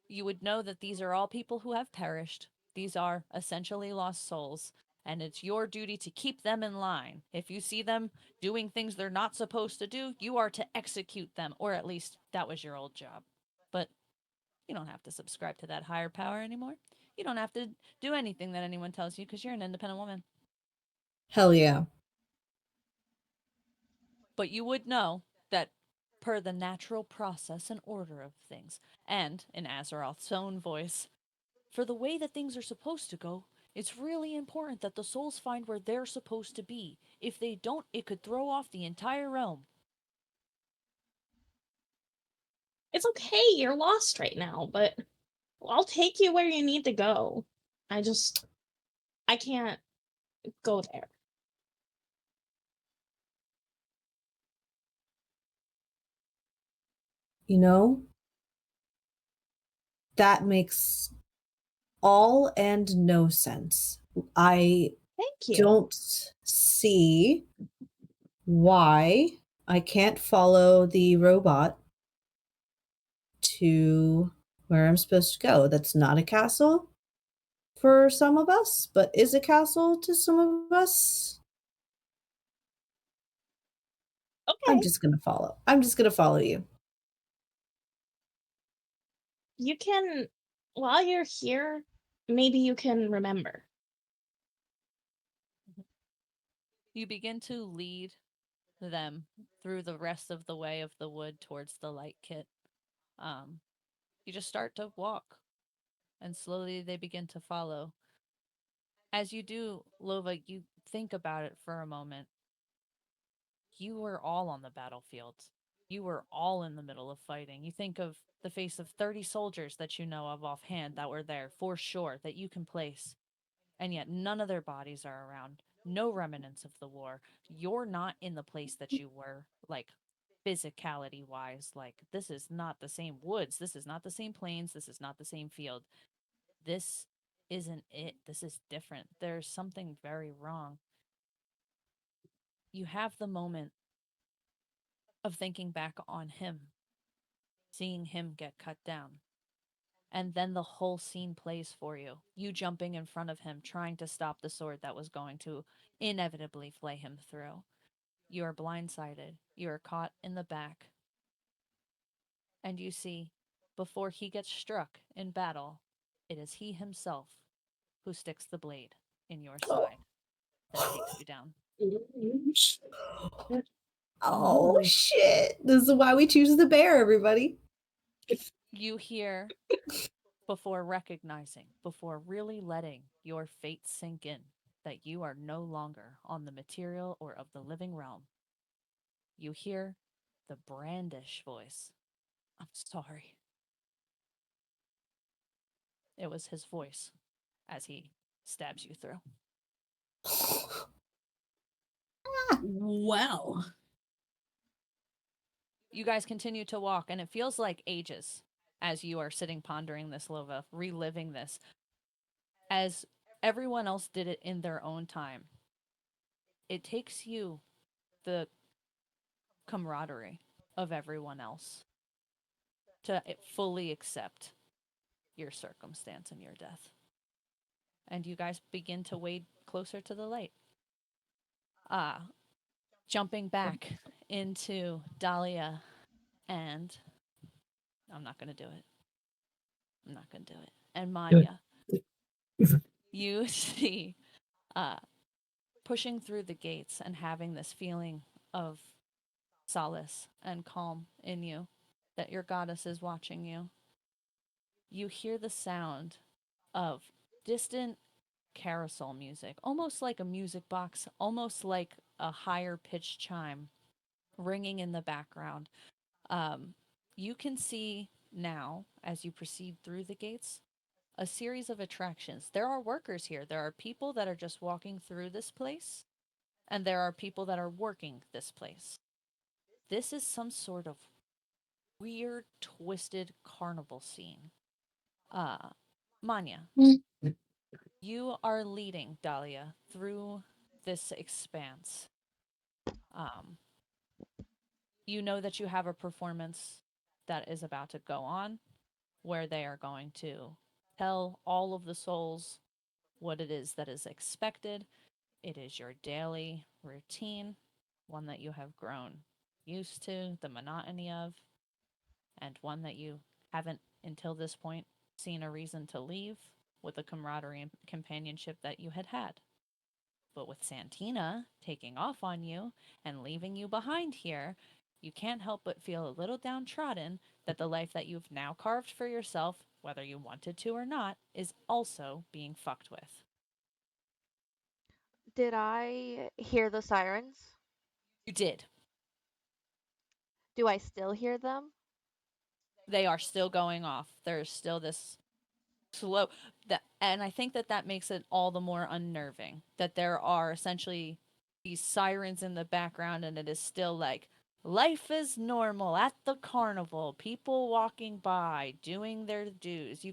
you would know that these are all people who have perished. These are essentially lost souls, and it's your duty to keep them in line. If you see them doing things they're not supposed to do, you are to execute them, or at least that was your old job. But you don't have to subscribe to that higher power anymore. You don't have to do anything that anyone tells you because you're an independent woman. Hell yeah. But you would know that per the natural process and order of things, and in Azeroth's own voice, for the way that things are supposed to go, it's really important that the souls find where they're supposed to be. If they don't, it could throw off the entire realm. It's okay, you're lost right now, but I'll take you where you need to go. I can't go there. You know, that makes all and no sense. I Thank you. don't see why I can't follow the robot to where I'm supposed to go. That's not a castle for some of us, but is a castle to some of us. Okay. I'm just gonna follow. I'm just gonna follow you. You can, while you're here, maybe you can remember. You begin to lead them through the rest of the way of the wood towards the light kit. You just start to walk, and slowly they begin to follow. As you do, Lova, you think about it for a moment. You were all on the battlefield. You were all in the middle of fighting. You think of the face of 30 soldiers that you know of offhand that were there for sure, that you can place. And yet none of their bodies are around. no remnants of the war. You're not in the place that you were, like, physicality wise. Like, this is not the same woods. This is not the same plains. This is not the same field. This isn't it. This is different. There's something very wrong. You have the moment of thinking back on him, seeing him get cut down. And then the whole scene plays for you. You jumping in front of him, trying to stop the sword that was going to inevitably flay him through. You are blindsided. You are caught in the back. And you see, before he gets struck in battle, it is he himself who sticks the blade in your side that takes you down. Oh shit. This is why we choose the bear, everybody. You hear, before recognizing, before really letting your fate sink in, that you are no longer on the material or of the living realm. You hear the brandish voice. I'm sorry. It was his voice as he stabs you through. Well, You guys continue to walk, and it feels like ages as you are sitting pondering this, Lova, reliving this, as everyone else did it in their own time. It takes you the camaraderie of everyone else to fully accept your circumstance and your death. And you guys begin to wade closer to the light. Jumping back into Dahlia, and I'm not going to do it. I'm not going to do it. And Manya, you see pushing through the gates and having this feeling of solace and calm in you, that your goddess is watching you. You hear the sound of distant carousel music, almost like a music box, almost like a higher pitched chime ringing in the background. You can see now, as you proceed through the gates, a series of attractions. There are workers here. There are people that are just walking through this place, and there are people that are working this place. This is some sort of weird, twisted carnival scene. Manya, you are leading Dahlia through this expanse. You know that you have a performance that is about to go on, where they are going to tell all of the souls what it is that is expected. It is your daily routine, one that you have grown used to, the monotony of, and one that you haven't, until this point, seen a reason to leave, with the camaraderie and companionship that you had had. But with Santina taking off on you and leaving you behind here, you can't help but feel a little downtrodden that the life that you've now carved for yourself, whether you wanted to or not, is also being fucked with. Did I hear the sirens? You did. Do I still hear them? They are still going off. There's still this slow that, and I think that makes it all the more unnerving that there are essentially these sirens in the background, and it is still like life is normal at the carnival, people walking by doing their dues.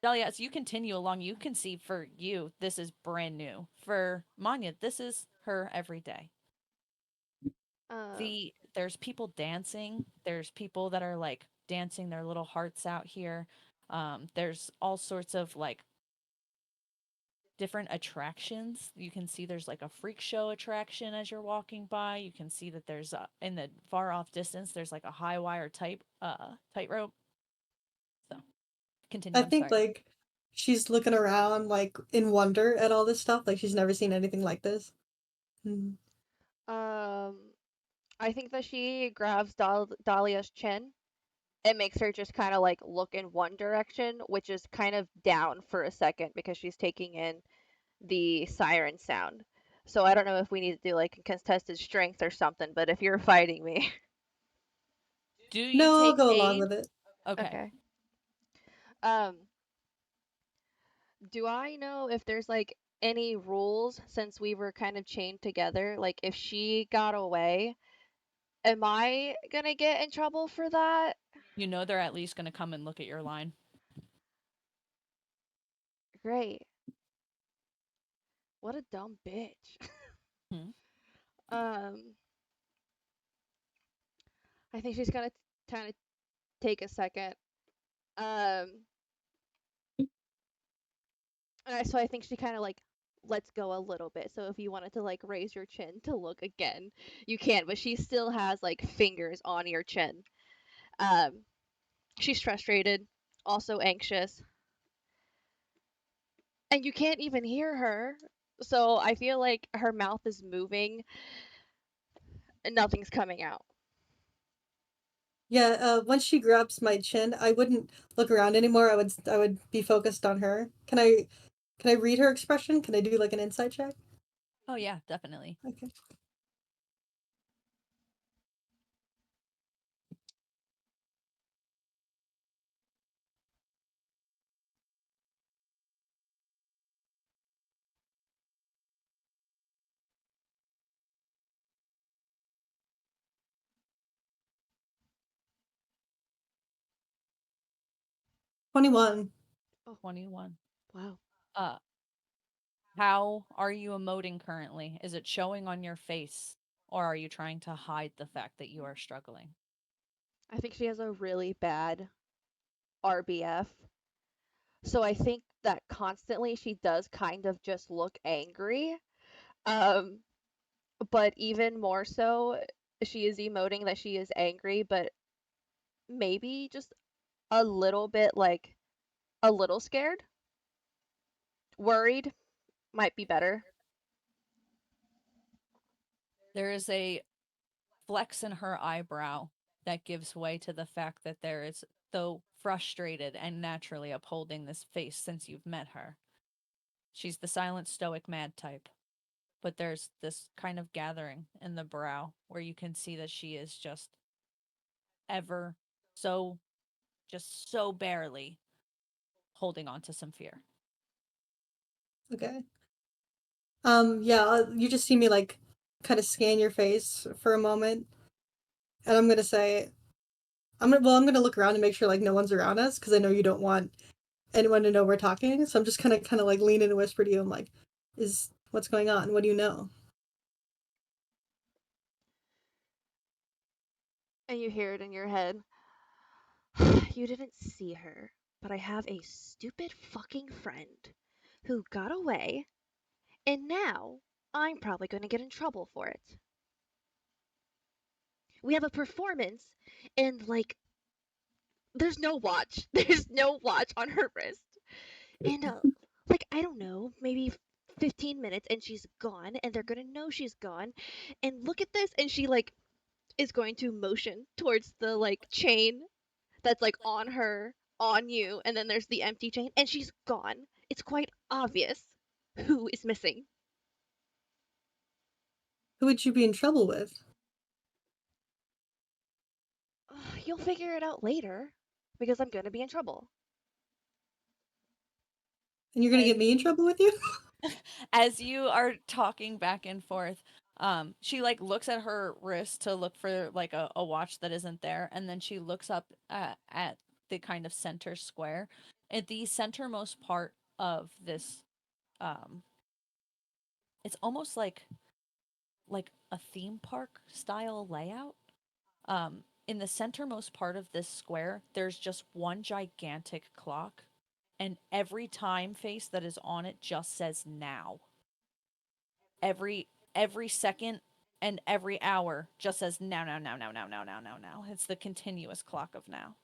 Dahlia, as you continue along, you can see, for you, this is brand new. For Manya, this is her every day. There's people dancing. There's people that are like dancing their little hearts out here. There's all sorts of like different attractions. You can see there's like a freak show attraction as you're walking by. You can see that there's in the far off distance there's like a high wire tightrope. So continue. I I'm think sorry. like she's looking around like in wonder at all this stuff. Like she's never seen anything like this. Mhm. I think that she grabs Dahlia's chin and makes her just kind of like look in one direction, which is kind of down for a second because she's taking in the siren sound. So I don't know if we need to do like a contested strength or something, but if you're fighting me. Do you No, I'll take go along aid? with it. Okay. Okay. Do I know if there's like any rules since we were kind of chained together? Like, if she got away, am I gonna get in trouble for that? You know they're at least going to come and look at your line. Great. What a dumb bitch. Hmm. Um, I think she's gonna kind of take a second. Um, so I think she kind of like lets go a little bit. So if you wanted to like raise your chin to look again, you can, but she still has like fingers on your chin. Um, she's frustrated, also anxious, and you can't even hear her. So I feel like her mouth is moving and nothing's coming out. Yeah, once she grabs my chin, I wouldn't look around anymore. I would be focused on her. Can I read her expression? Can I do like an insight check? Oh, yeah, definitely. Okay. $21. 21. Wow. Uh, how are you emoting currently? Is it showing on your face, or are you trying to hide the fact that you are struggling? I think she has a really bad RBF. So I think that constantly she does kind of just look angry. Um, but even more so, she is emoting that she is angry, but maybe just a little bit like a little scared, worried might be better. There is a flex in her eyebrow that gives way to the fact that there is, though frustrated and naturally upholding this face since you've met her. She's the silent, stoic, mad type. But there's this kind of gathering in the brow where you can see that she is just ever so, just so barely holding on to some fear. Okay. Yeah, you just see me like kind of scan your face for a moment, and I'm gonna say, I'm gonna look around and make sure like no one's around us because I know you don't want anyone to know we're talking. So I'm just kind of like lean in and whisper to you. I'm like, "Is what's going on? What do you know?" And you hear it in your head. You didn't see her, but I have a stupid fucking friend who got away, and now I'm probably going to get in trouble for it. We have a performance, and like, there's no watch. There's no watch on her wrist. And, like, I don't know, maybe 15 minutes, and she's gone, and they're going to know she's gone. And look at this. And she, like, is going to motion towards the, like, chain that's, like, on her, on you, and then there's the empty chain, and she's gone. It's quite obvious who is missing. Who would you be in trouble with? You'll figure it out later, because I'm gonna be in trouble. And you're gonna As, get me in trouble with you? as you are talking back and forth, she like looks at her wrist to look for like a watch that isn't there, and then she looks up at the kind of center square. At the centermost part of this, um, it's almost like a theme park style layout. In the centermost part of this square, there's just one gigantic clock, and every time face that is on it just says now. Every second and every hour just says now, now, now, now, now, now, now, now, now. It's the continuous clock of now.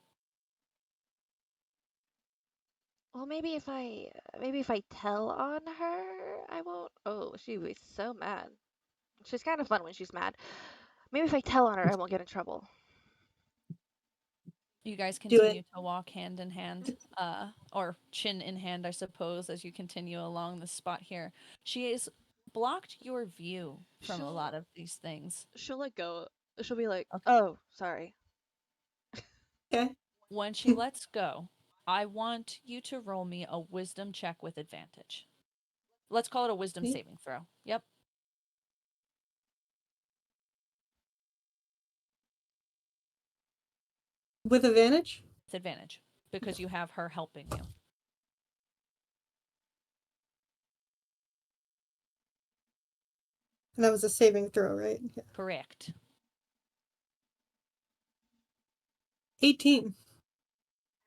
Well, maybe if I tell on her, I won't. Oh, she was so mad. She's kind of fun when she's mad. Maybe if I tell on her, I won't get in trouble. You guys Do it. continue to walk hand in hand, or chin in hand, I suppose, as you continue along the spot here. She has blocked your view from a lot She'll of these things. she'll let go. She'll be like, Okay. "Oh, sorry." Okay. When she lets go, I want you to roll me a wisdom check with advantage. Let's call it a wisdom Me? saving throw. Yep. With advantage? It's advantage because you have her helping you. And that was a saving throw, right? Yeah. Correct. 18.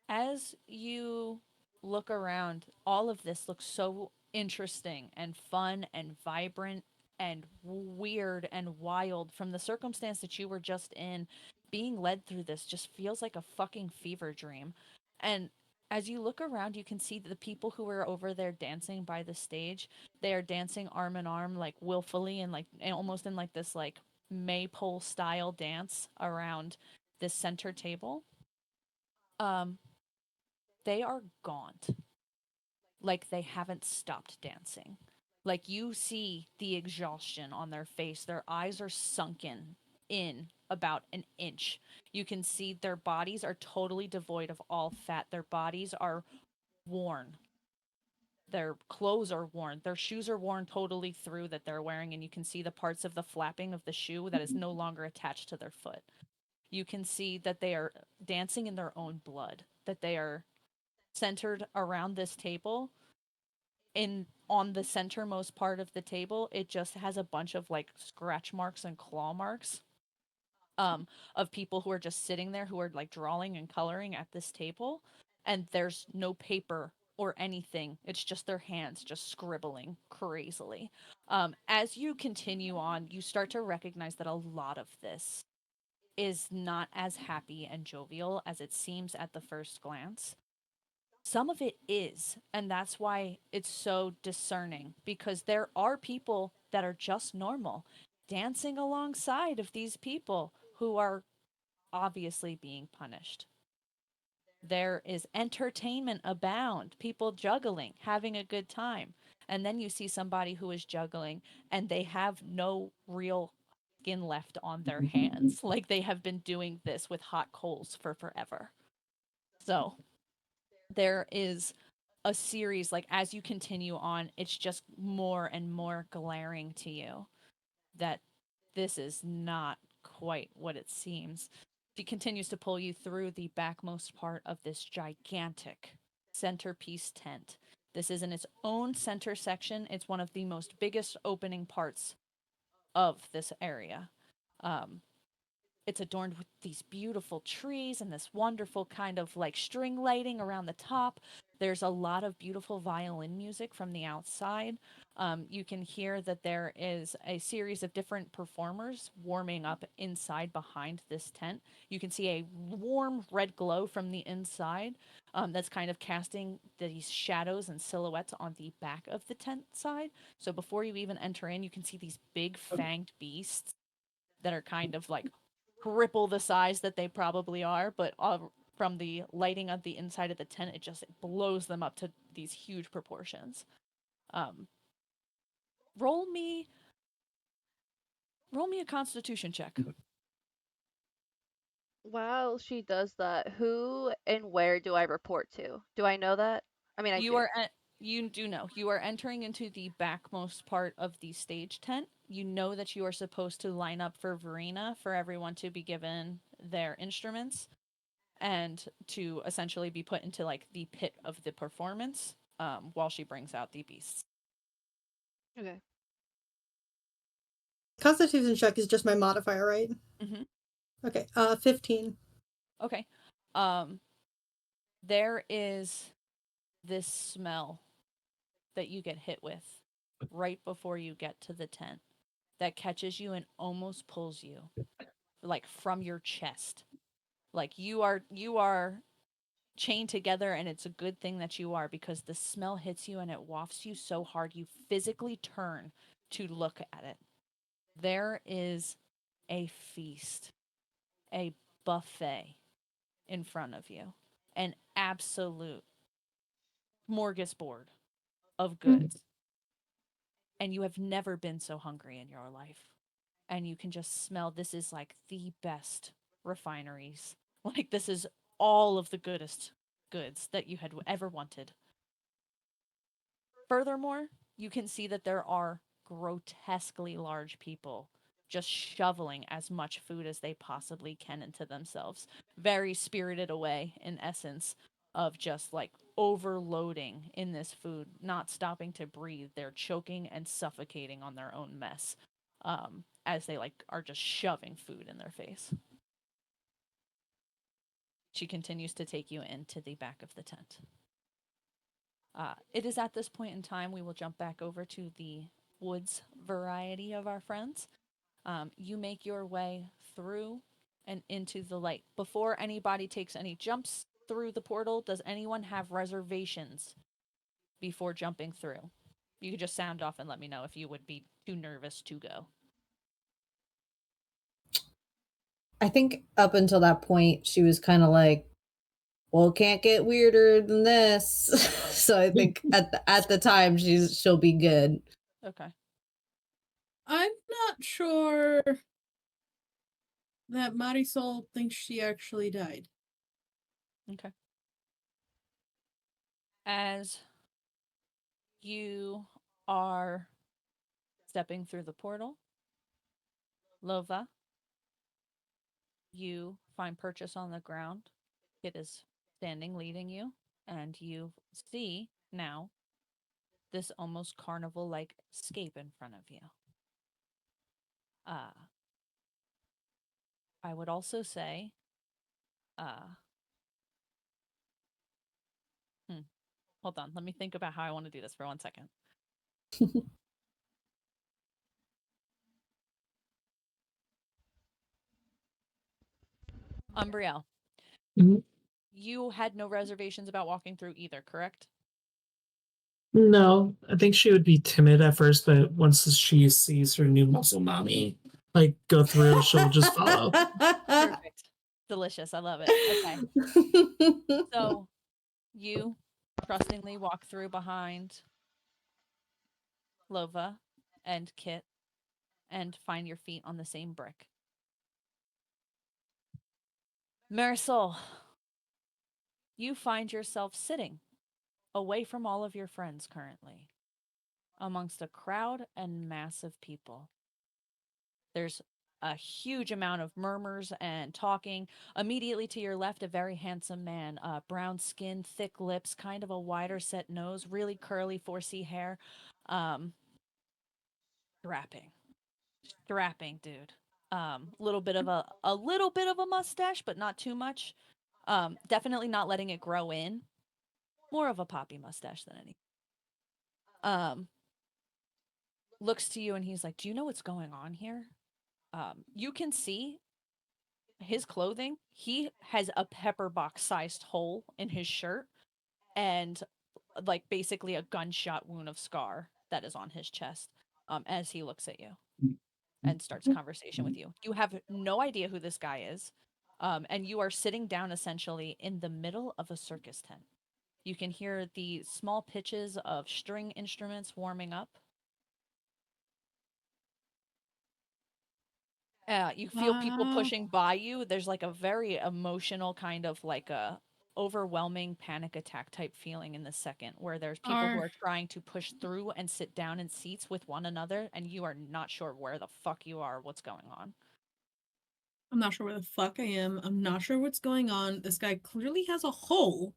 As you look around, all of this looks so interesting and fun and vibrant and weird and wild from the circumstance that you were just in. Being led through this just feels like a fucking fever dream. And as you look around, you can see the people who are over there dancing by the stage. They are dancing arm in arm, like willfully and like and almost in like this like maypole style dance around this center table. Um, they are gaunt. Like they haven't stopped dancing. Like you see the exhaustion on their face. Their eyes are sunken in about an inch. You can see their bodies are totally devoid of all fat. Their bodies are worn. Their clothes are worn. Their shoes are worn totally through that they're wearing, and you can see the parts of the flapping of the shoe that is no longer attached to their foot. You can see that they are dancing in their own blood, that they are centered around this table. In on the centermost part of the table, it just has a bunch of like scratch marks and claw marks of people who are just sitting there who are like drawing and coloring at this table, and there's no paper or anything. It's just their hands just scribbling crazily. As you continue on, you start to recognize that a lot of this is not as happy and jovial as it seems at the first glance. Some of it is, and that's why it's so discerning, because there are people that are just normal dancing alongside of these people who are obviously being punished. There is entertainment abound, people juggling, having a good time. And then you see somebody who is juggling and they have no real skin left on their hands. Like they have been doing this with hot coals for forever. So there is a series, like as you continue on, it's just more and more glaring to you that this is not quite what it seems. She continues to pull you through the backmost part of this gigantic centerpiece tent. This is in its own center section. It's one of the most biggest opening parts of this area. Um, it's adorned with these beautiful trees and this wonderful kind of like string lighting around the top. There's a lot of beautiful violin music from the outside. You can hear that there is a series of different performers warming up inside behind this tent. You can see a warm red glow from the inside that's kind of casting these shadows and silhouettes on the back of the tent side. So before you even enter in, you can see these big fanged beasts that are kind of like triple the size that they probably are, but from the lighting of the inside of the tent, it just blows them up to these huge proportions. Um, roll me, roll me a Constitution check. While she does that, who and where do I report to? Do I know that? I mean, I You do. are you do know you are entering into the backmost part of the stage tent. You know that you are supposed to line up for Verena for everyone to be given their instruments and to essentially be put into like the pit of the performance while she brings out the beasts. Okay. Constitution check is just my modifier, right? Mm-hmm. Okay. 15. Okay. There is this smell that you get hit with right before you get to the tent that catches you and almost pulls you like from your chest. Like you are chained together, and it's a good thing that you are, because the smell hits you and it wafts you so hard you physically turn to look at it. There is a feast, a buffet in front of you, an absolute smorgasbord of goods. And you have never been so hungry in your life. And you can just smell, this is like the best refineries. Like this is all of the goodest goods that you had ever wanted. Furthermore, you can see that there are grotesquely large people just shoveling as much food as they possibly can into themselves. Very spirited away, in essence, of just like overloading in this food, not stopping to breathe. They're choking and suffocating on their own mess, as they like are just shoving food in their face. She continues to take you into the back of the tent. It is at this point in time we will jump back over to the woods variety of our friends. You make your way through and into the light. Before anybody takes any jumps through the portal, does anyone have reservations before jumping through? You could just sound off and let me know if you would be too nervous to go. I think up until that point, she was kind of like, well, it can't get weirder than this. So I think at the time she'll be good. Okay. I'm not sure that Marisol thinks she actually died. Okay. As you are stepping through the portal, Lova, you find Purchase on the ground. It is standing, leading you, and you see now this almost carnival-like scape in front of you. I would also say, hold on, let me think about how I want to do this for 1 second. Umbriel, Mhm. you had no reservations about walking through either, correct? No, I think she would be timid at first, but once she sees her new muscle mommy like go through, she'll just follow. Perfect. Delicious. I love it. Okay. So you trustingly walk through behind Lova and Kit and find your feet on the same brick. Marisol, you find yourself sitting away from all of your friends currently, amongst a crowd and mass of people. There's a huge amount of murmurs and talking. Immediately to your left, a very handsome man, brown skin, thick lips, kind of a wider set nose, really curly 4C hair. Strapping dude. Little bit of a little bit of a mustache, but not too much. Definitely not letting it grow in. More of a poppy mustache than any. Looks to you and he's like, "Do you know what's going on here?" You can see his clothing. He has a pepper box sized hole in his shirt and like basically a gunshot wound of scar that is on his chest as he looks at you and starts conversation with you. You have no idea who this guy is. And you are sitting down essentially in the middle of a circus tent. You can hear the small pitches of string instruments warming up. You feel people pushing by you. There's like a very emotional kind of like a overwhelming panic attack type feeling in the second where there's people who are trying to push through and sit down in seats with one another and you are not sure where the fuck you are, what's going on. I'm not sure where the fuck I am. I'm not sure what's going on. This guy clearly has a hole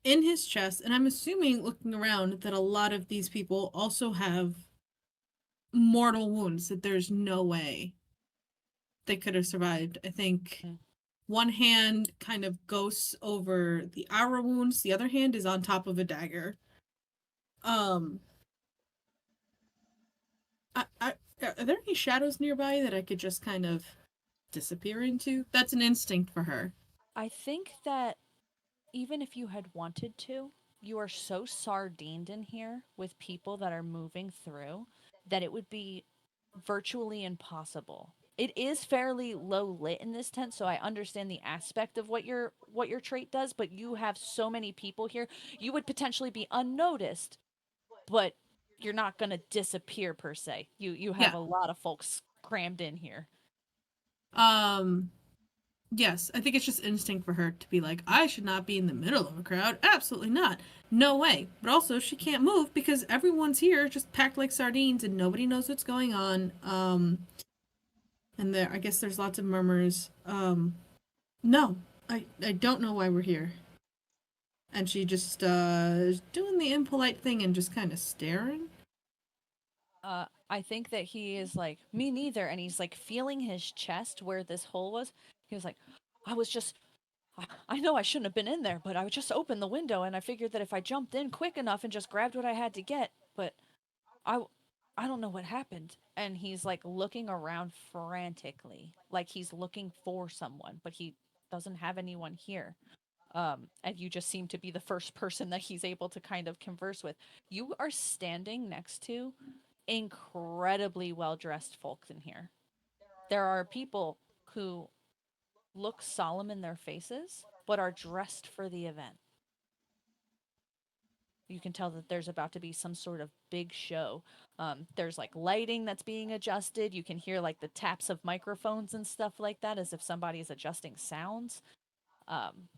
in his chest, and I'm assuming, looking around, that a lot of these people also have mortal wounds, that there's no way they could have survived. I think one hand kind of ghosts over the arrow wounds, the other hand is on top of a dagger. Are there any shadows nearby that I could just kind of disappear into? That's an instinct for her. I think that even if you had wanted to, you are so sardined in here with people that are moving through that it would be virtually impossible. It is fairly low lit in this tent, so I understand the aspect of what your trait does, but you have so many people here, you would potentially be unnoticed, but you're not going to disappear per se. You have a lot of folks crammed in here. Yes, I think it's just instinct for her to be like, I should not be in the middle of a crowd. Absolutely not. No way. But also, she can't move because everyone's here just packed like sardines and nobody knows what's going on. And I guess there's lots of murmurs. No, I don't know why we're here. And she just is doing the impolite thing and just kind of staring. I think that he is like, me neither. And he's like feeling his chest where this hole was. He was like, I was just, I know I shouldn't have been in there, but I just opened the window and I figured that if I jumped in quick enough and just grabbed what I had to get, but I, I don't know what happened. And he's like looking around frantically, like he's looking for someone, but he doesn't have anyone here. And you just seem to be the first person that he's able to kind of converse with. You are standing next to incredibly well dressed folks in here. There are people who look solemn in their faces, but are dressed for the event. You can tell that there's about to be some sort of big show. There's like lighting that's being adjusted. You can hear like the taps of microphones and stuff like that as if somebody is adjusting sounds. Um,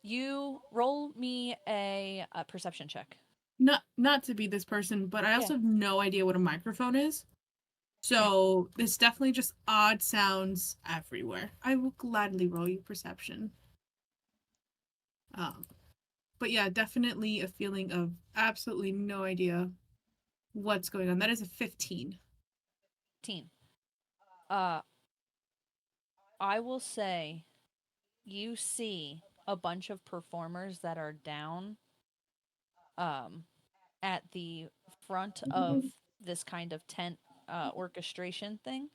you roll me a perception check. Not to be this person, but I also have no idea what a microphone is. So it's definitely just odd sounds everywhere. I will gladly roll you perception. Um, but yeah, definitely a feeling of absolutely no idea what's going on. That is a 15. 15. Uh, I will say you see a bunch of performers that are down um, at the front of this kind of tent orchestration thing.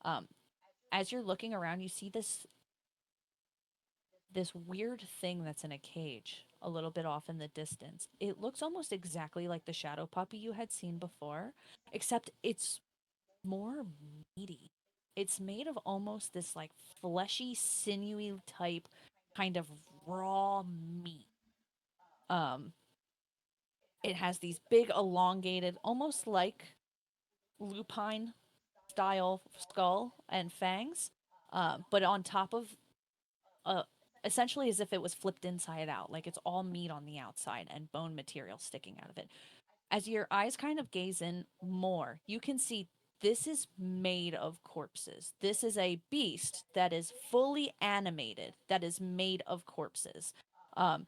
Um, as you're looking around, you see this weird thing that's in a cage a little bit off in the distance. It looks almost exactly like the shadow puppy you had seen before, except it's more meaty. It's made of almost this like fleshy, sinewy type kind of raw meat. Um, it has these big, elongated, almost like lupine style skull and fangs, but on top of uh, essentially as if it was flipped inside out, like it's all meat on the outside and bone material sticking out of it. As your eyes kind of gaze in more, you can see this is made of corpses. This is a beast that is fully animated, that is made of corpses. Um,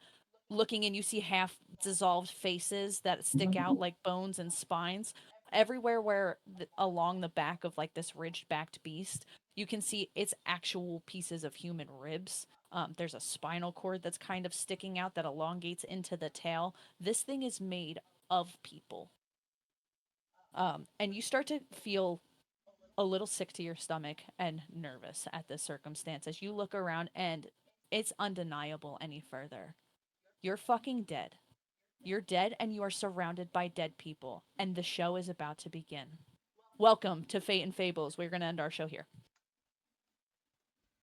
Looking in, you see half dissolved faces that stick out like bones and spines. Everywhere where along the back of like this ridged backed beast, you can see it's actual pieces of human ribs. There's a spinal cord that's kind of sticking out that elongates into the tail. This thing is made of people. And you start to feel a little sick to your stomach and nervous at this circumstance as you look around, and it's undeniable any further. You're fucking dead. You're dead and you are surrounded by dead people, and the show is about to begin. Welcome to Fate and Fables. We're going to end our show here.